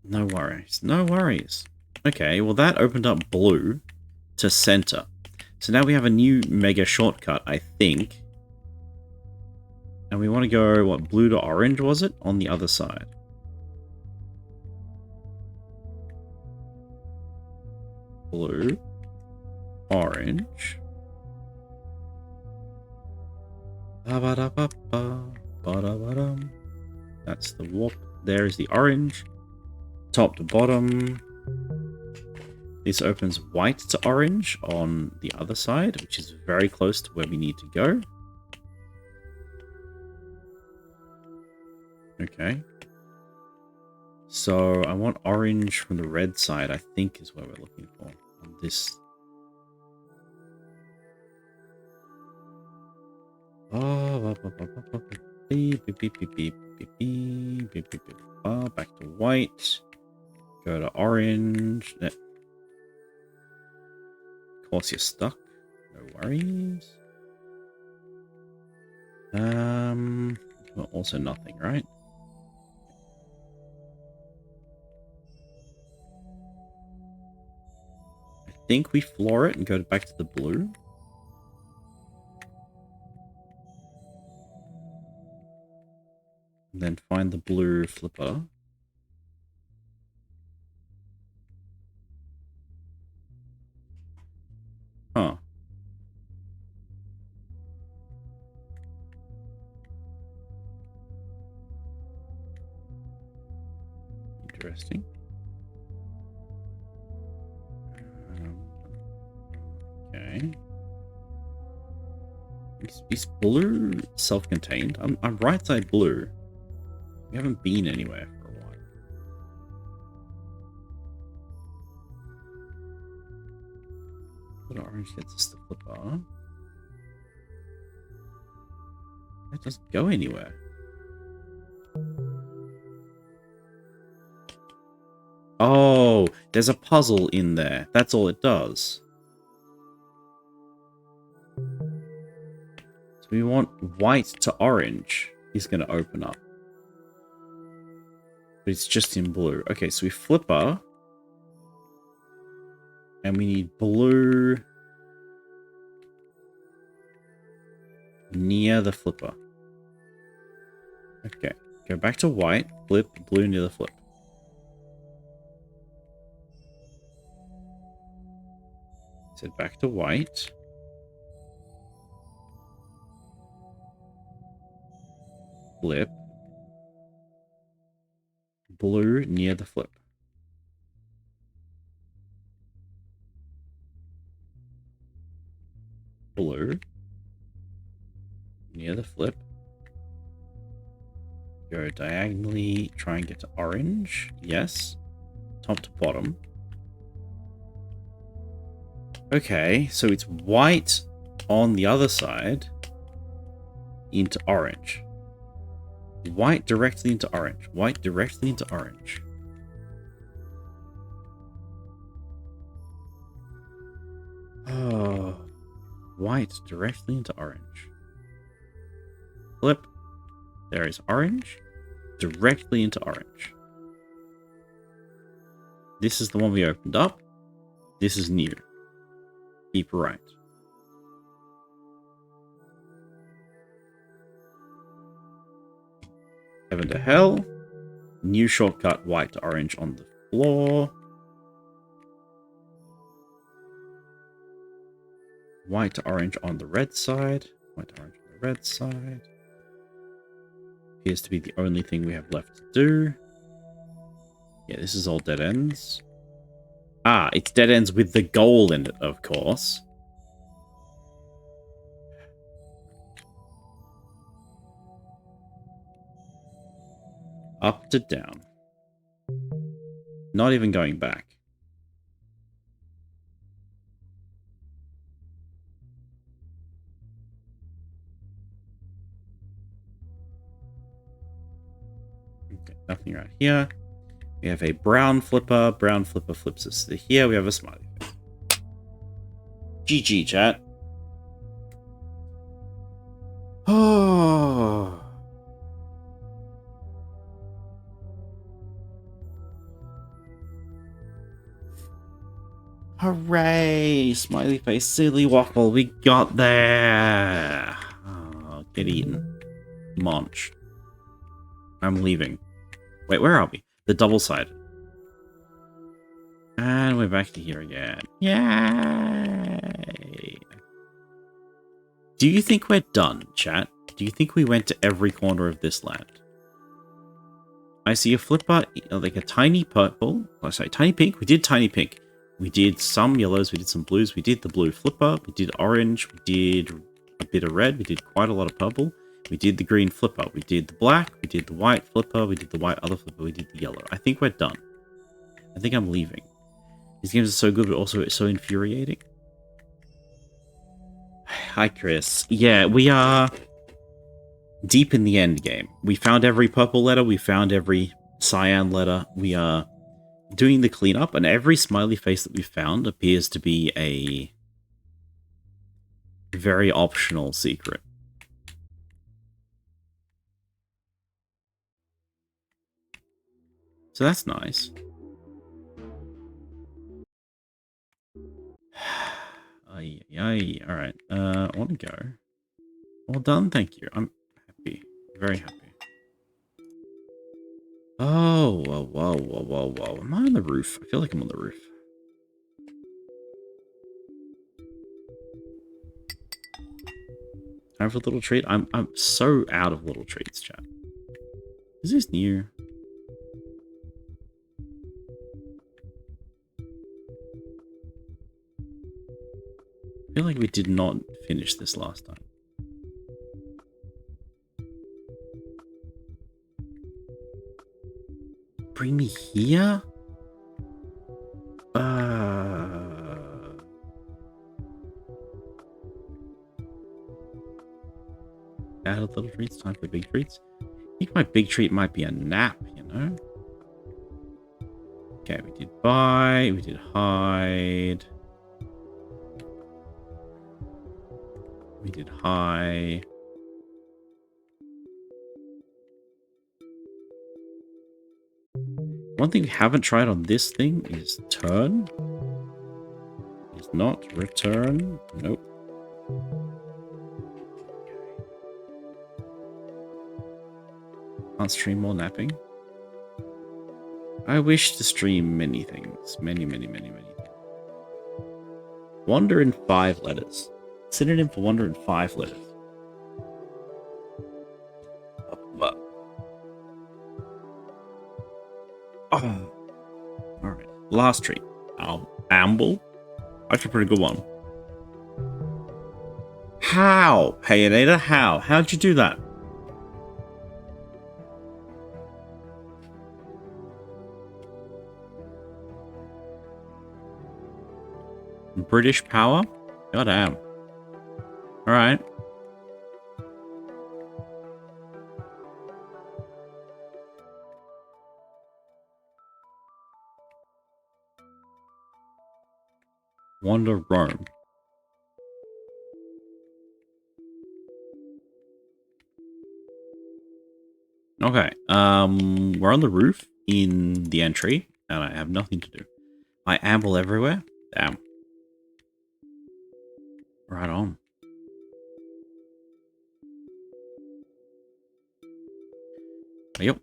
No worries. No worries. Okay, well that opened up blue to center. So now we have a new mega shortcut, I think. And we want to go, what, blue to orange, was it? On the other side. Blue. Orange. That's the warp. There is the orange. Top to bottom. This opens white to orange on the other side, which is very close to where we need to go. Okay. So I want orange from the red side, I think is what we're looking for. On this. Back to white. Go to orange. Of course you're stuck. No worries. Well, also nothing, right? I think we floor it and go back to the blue. And then find the blue flipper. Huh. Interesting. Okay. Is blue self-contained? I'm right side blue. We haven't been anywhere for a while. But orange gets us the flipper. It doesn't go anywhere. Oh, there's a puzzle in there. That's all it does. So we want white to orange is going to open up. But it's just in blue. Okay, so we flipper. And we need blue near the flipper. Okay, go back to white, flip, blue near the flip. Set back to white. Flip. Blue near the flip. Blue near the flip. Go diagonally, try and get to orange. Yes. Top to bottom. Okay, so it's white on the other side into orange. White directly into orange. White directly into orange. Oh, white directly into orange. Flip. There is orange. Directly into orange. This is the one we opened up. This is new. Keep right. Heaven to hell. New shortcut, white to orange on the floor. White to orange on the red side. White to orange on the red side. Appears to be the only thing we have left to do. Yeah, this is all dead ends. Ah, it's dead ends with the goal in it, of course. Up to down. Not even going back. Okay, nothing right here. We have a brown flipper. Brown flipper flips us to here. We have a smiley face. GG, chat. Oh. Hooray! Smiley face, silly waffle. We got there. Oh, get eaten. Munch. I'm leaving. Wait, where are we? The double-sided. And we're back to here again. Yay! Do you think we're done, chat? Do you think we went to every corner of this land? I see a flipper, like a tiny purple. Oh, sorry, tiny pink. We did tiny pink. We did some yellows. We did some blues. We did the blue flipper. We did orange. We did a bit of red. We did quite a lot of purple. We did the green flipper. We did the black. We did the white flipper. We did the white other flipper. We did the yellow. I think we're done. I think I'm leaving. These games are so good, but also so infuriating. Hi, Chris. Yeah, we are deep in the end game. We found every purple letter. We found every cyan letter. We are doing the cleanup, and every smiley face that we found appears to be a very optional secret. So that's nice. Alright, I want to go. Well done, thank you. I'm happy. Very happy. Oh, whoa. Am I on the roof? I feel like I'm on the roof. I have a little treat. I'm so out of little treats, chat. Is this new? I feel like we did not finish this last time. Bring me here? Out of little treats, time for big treats. I think my big treat might be a nap, you know? Okay, we did buy, we did hide. We did high. One thing we haven't tried on this thing is turn. Is not return. Nope. Can't stream more napping. I wish to stream many things. Many things. Wonder in 5 letters. Synonym for wonder in 5 letters. Oh. Alright. Last treat. Amble. Actually a pretty good one. How? Hey, Anita, how? How'd you do that? British power? Goddamn. Alright. Wander Rome. Okay. We're on the roof in the entry, and I have nothing to do. I amble everywhere. Damn. Right on. Yep.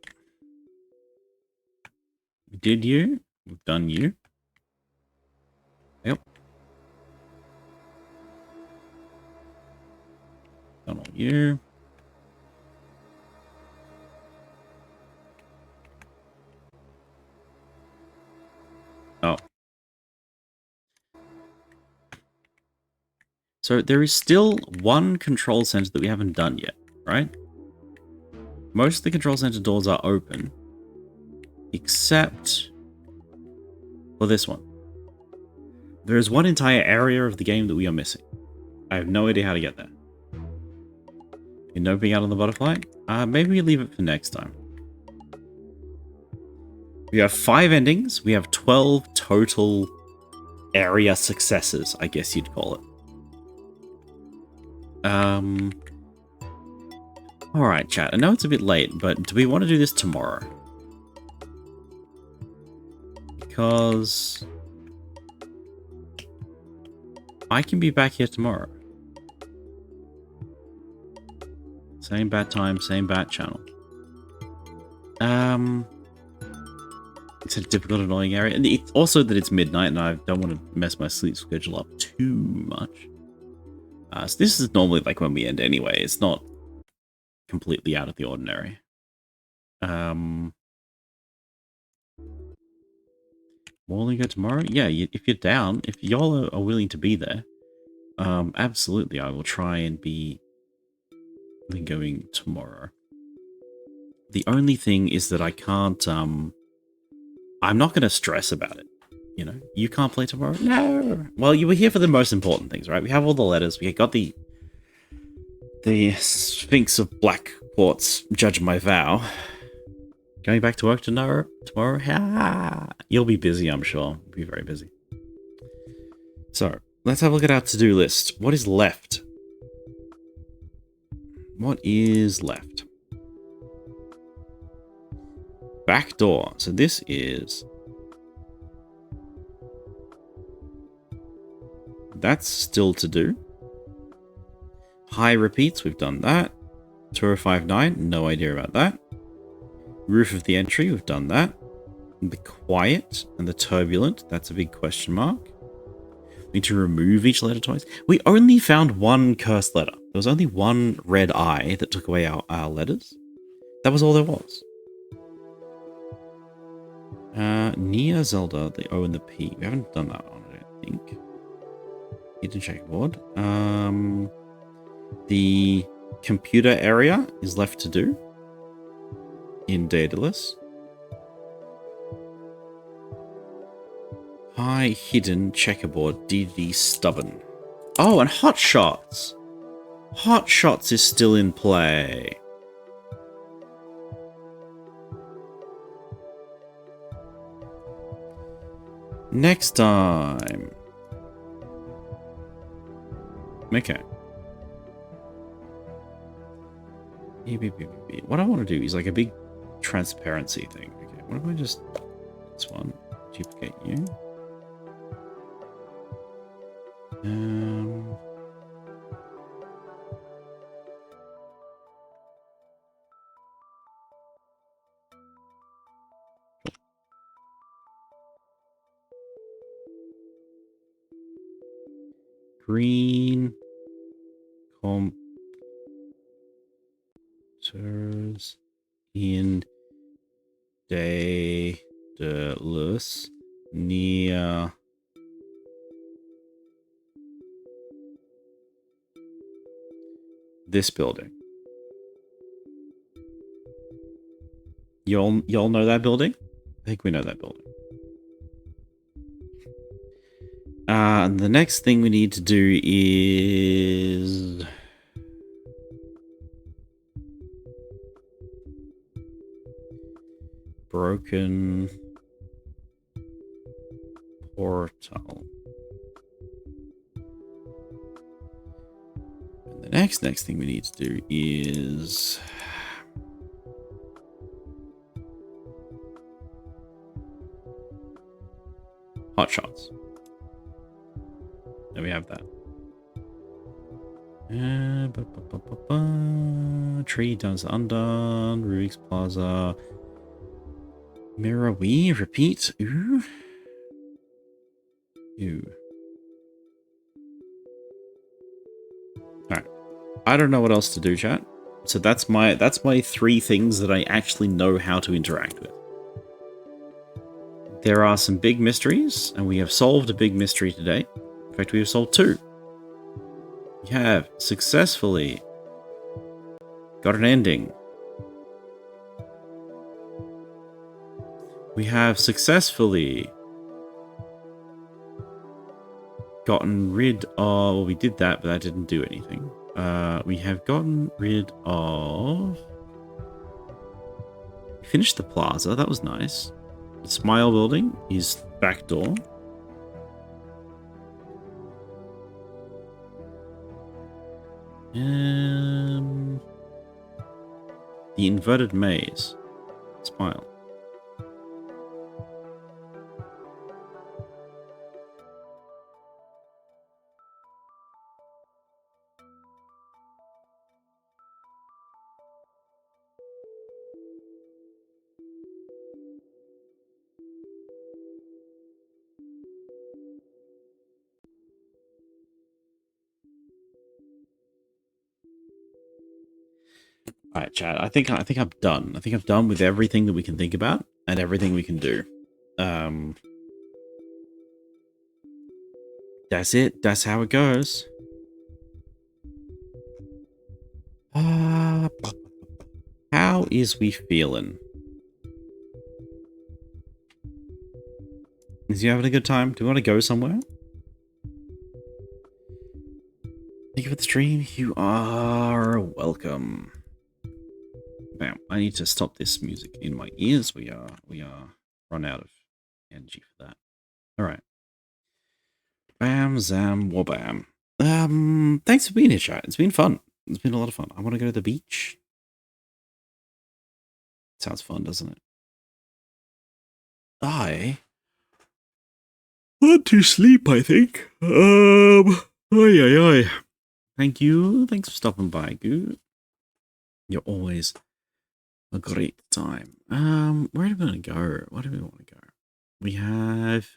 We did you. We've done you. Yep. Done all you. Oh. So there is still one control center that we haven't done yet, right? Most of the control center doors are open, except for this one. There is one entire area of the game that we are missing. I have no idea how to get there. You know, being out on the butterfly? Maybe we leave it for next time. We have 5 endings. We have 12 total area successes, I guess you'd call it. Alright, chat. I know it's a bit late, but do we want to do this tomorrow? Because I can be back here tomorrow. Same bat time, same bat channel. It's a difficult, annoying area. And it's also that it's midnight and I don't want to mess my sleep schedule up too much. So this is normally like when we end anyway. It's not completely out of the ordinary. More Lingo tomorrow? Yeah, if you're down, if y'all are willing to be there, absolutely, I will try and be Lingoing tomorrow. The only thing is that I can't, I'm not going to stress about it. You know, you can't play tomorrow? No! Well, you were here for the most important things, right? We have all the letters, we got the Sphinx of Black Quartz, judge my vow. Going back to work tomorrow? You'll be busy, I'm sure. You'll be very busy. So, let's have a look at our to-do list. What is left? What is left? Back door. So this is... That's still to do. High repeats, we've done that. 2059, no idea about that. Roof of the entry, we've done that. The quiet and the turbulent, that's a big question mark. We need to remove each letter twice. We only found one cursed letter. There was only one red eye that took away our letters. That was all there was. Near Zelda, the O and the P. We haven't done that one, I don't think. Hidden checkerboard. The computer area is left to do in Daedalus. High hidden checkerboard, DD stubborn. Oh, and Hot Shots. Hot Shots is still in play. Next time. Okay. What I want to do is like a big transparency thing. Okay, what if I just... This one. Duplicate you. Green computers in Daedalus near this building. Y'all know that building? I think we know that building. And the next thing we need to do is... Broken portal. And the next thing we need to do is... Hot Shots. There we have that. Tree does undone. Rubik's Plaza. Mirror we repeat. Ooh. Ooh. Alright. I don't know what else to do, chat. So that's my 3 things that I actually know how to interact with. There are some big mysteries, and we have solved a big mystery today. In fact, we have solved 2. We have successfully got an ending. We have successfully gotten rid of... Well, we did that, but that didn't do anything. We have gotten rid of... We finished the plaza. That was nice. The Smile building is back door. The inverted maze. Smile. All right, chat. I think I'm done. I think I'm done with everything that we can think about and everything we can do. Um, that's it. That's how it goes. Uh, how is we feeling? Is you having a good time? Do you want to go somewhere? Thank you for the stream. You are welcome. Bam. I need to stop this music in my ears. We are run out of energy for that. All right. Bam zam wabam. Thanks for being here, chat. It's been fun. It's been a lot of fun. I want to go to the beach. Sounds fun, doesn't it? I want to sleep, I think. Oi, oi, oi. Thank you. Thanks for stopping by, Goo. You're always a great time. Where do we want to go? Where do we want to go? We have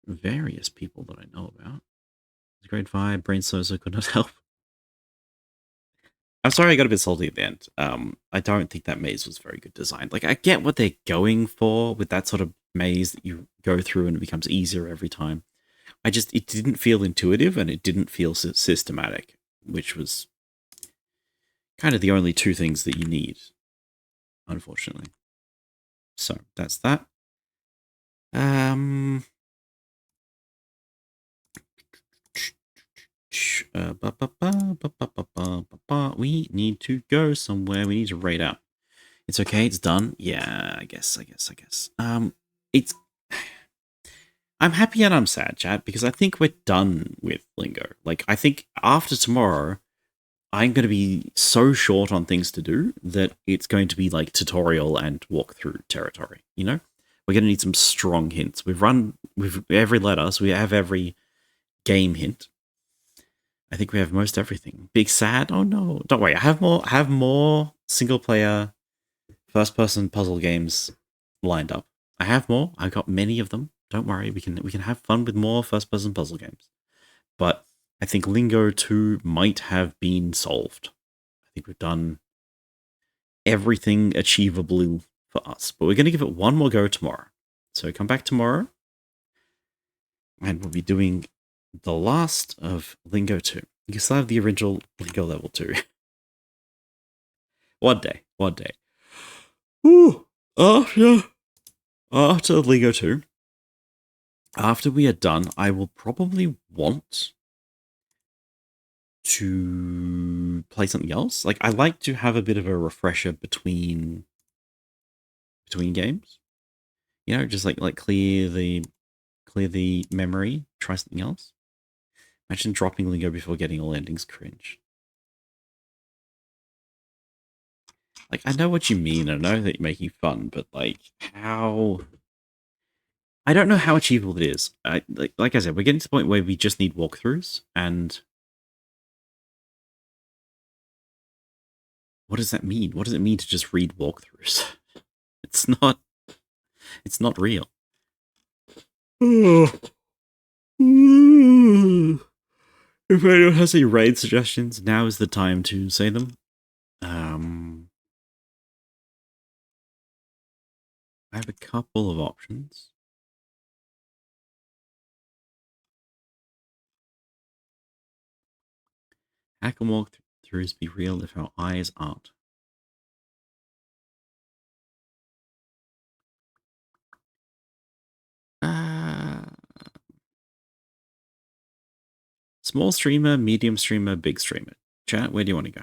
various people that I know about. It's a great vibe. Brain so could not help. I'm sorry I got a bit salty at the end. I don't think that maze was very good design. Like, I get what they're going for with that sort of maze that you go through and it becomes easier every time. It didn't feel intuitive and it didn't feel systematic, which was kind of the only two things that you need, unfortunately. So that's that. We need to go somewhere. We need to raid out. It's okay. It's done. Yeah, I guess. It's. I'm happy and I'm sad, chat, because I think we're done with Lingo. Like, I think after tomorrow, I'm going to be so short on things to do that it's going to be like tutorial and walkthrough territory. You know, we're going to need some strong hints. We've every letter, so we have every game hint. I think we have most everything. Big sad. Oh no! Don't worry. I have more single player, first person puzzle games lined up. I have more. I've got many of them. Don't worry. We can have fun with more first person puzzle games. But I think Lingo 2 might have been solved. I think we've done everything achievable for us. But we're going to give it one more go tomorrow. So come back tomorrow and we'll be doing the last of Lingo 2. You can still have the original Lingo level 2. One day. Ooh, after Lingo 2, after we are done, I will probably want to play something else. Like, I like to have a bit of a refresher between games. You know, just like clear the memory, try something else. Imagine dropping Lingo before getting all endings cringe. Like, I know what you mean. I know that you're making fun, but like, how? I don't know how achievable it is. Like I said, we're getting to the point where we just need walkthroughs, and what does that mean? What does it mean to just read walkthroughs? It's not. It's not real. If anyone has any raid suggestions, now is the time to say them. I have a couple of options. Hack and walkthroughs be real if our eyes aren't. Small streamer, medium streamer, big streamer. Chat, where do you want to go?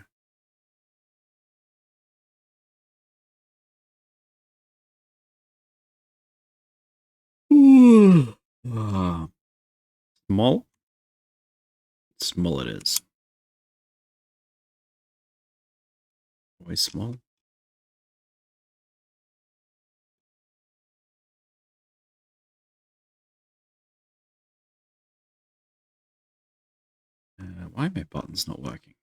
Small? Small it is. Always small. Why are my buttons not working?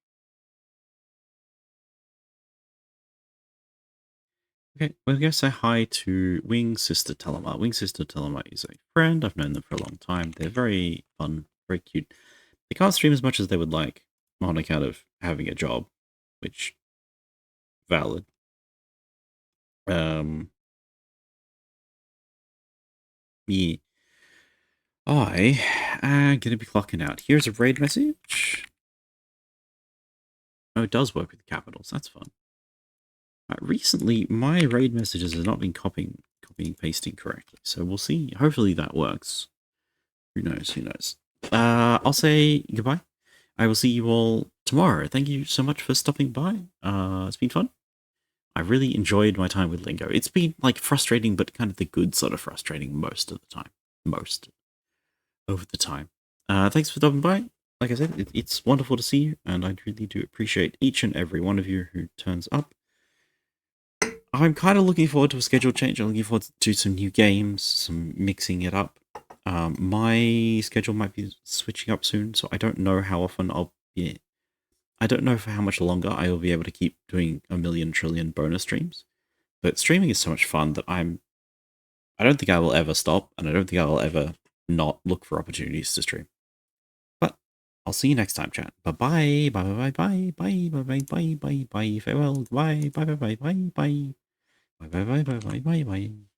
Okay, we'll go say hi to Wing Sister Telema. Wing Sister Telema is a friend. I've known them for a long time. They're very fun, very cute. They can't stream as much as they would like, on account of having a job, which valid. Me, I am gonna be clocking out. Here's a raid message. Oh, it does work with capitals. That's fun. Recently, my raid messages have not been copying, pasting correctly. So we'll see. Hopefully that works. Who knows? Who knows? I'll say goodbye. I will see you all tomorrow. Thank you so much for stopping by. It's been fun. I really enjoyed my time with Lingo. It's been like frustrating, but kind of the good sort of frustrating most of the time. Most of the time. Thanks for stopping by. Like I said, it's wonderful to see you, and I really do appreciate each and every one of you who turns up. I'm kind of looking forward to a schedule change. I'm looking forward to some new games, some mixing it up. My schedule might be switching up soon, so I don't know how often I'll be. I don't know for how much longer I will be able to keep doing a million trillion bonus streams. But streaming is so much fun that I don't think I will ever stop, and I don't think I will ever not look for opportunities to stream. But I'll see you next time, chat. Bye bye, bye bye bye bye bye bye bye bye bye. Farewell, bye bye bye bye bye bye bye bye bye bye bye bye bye.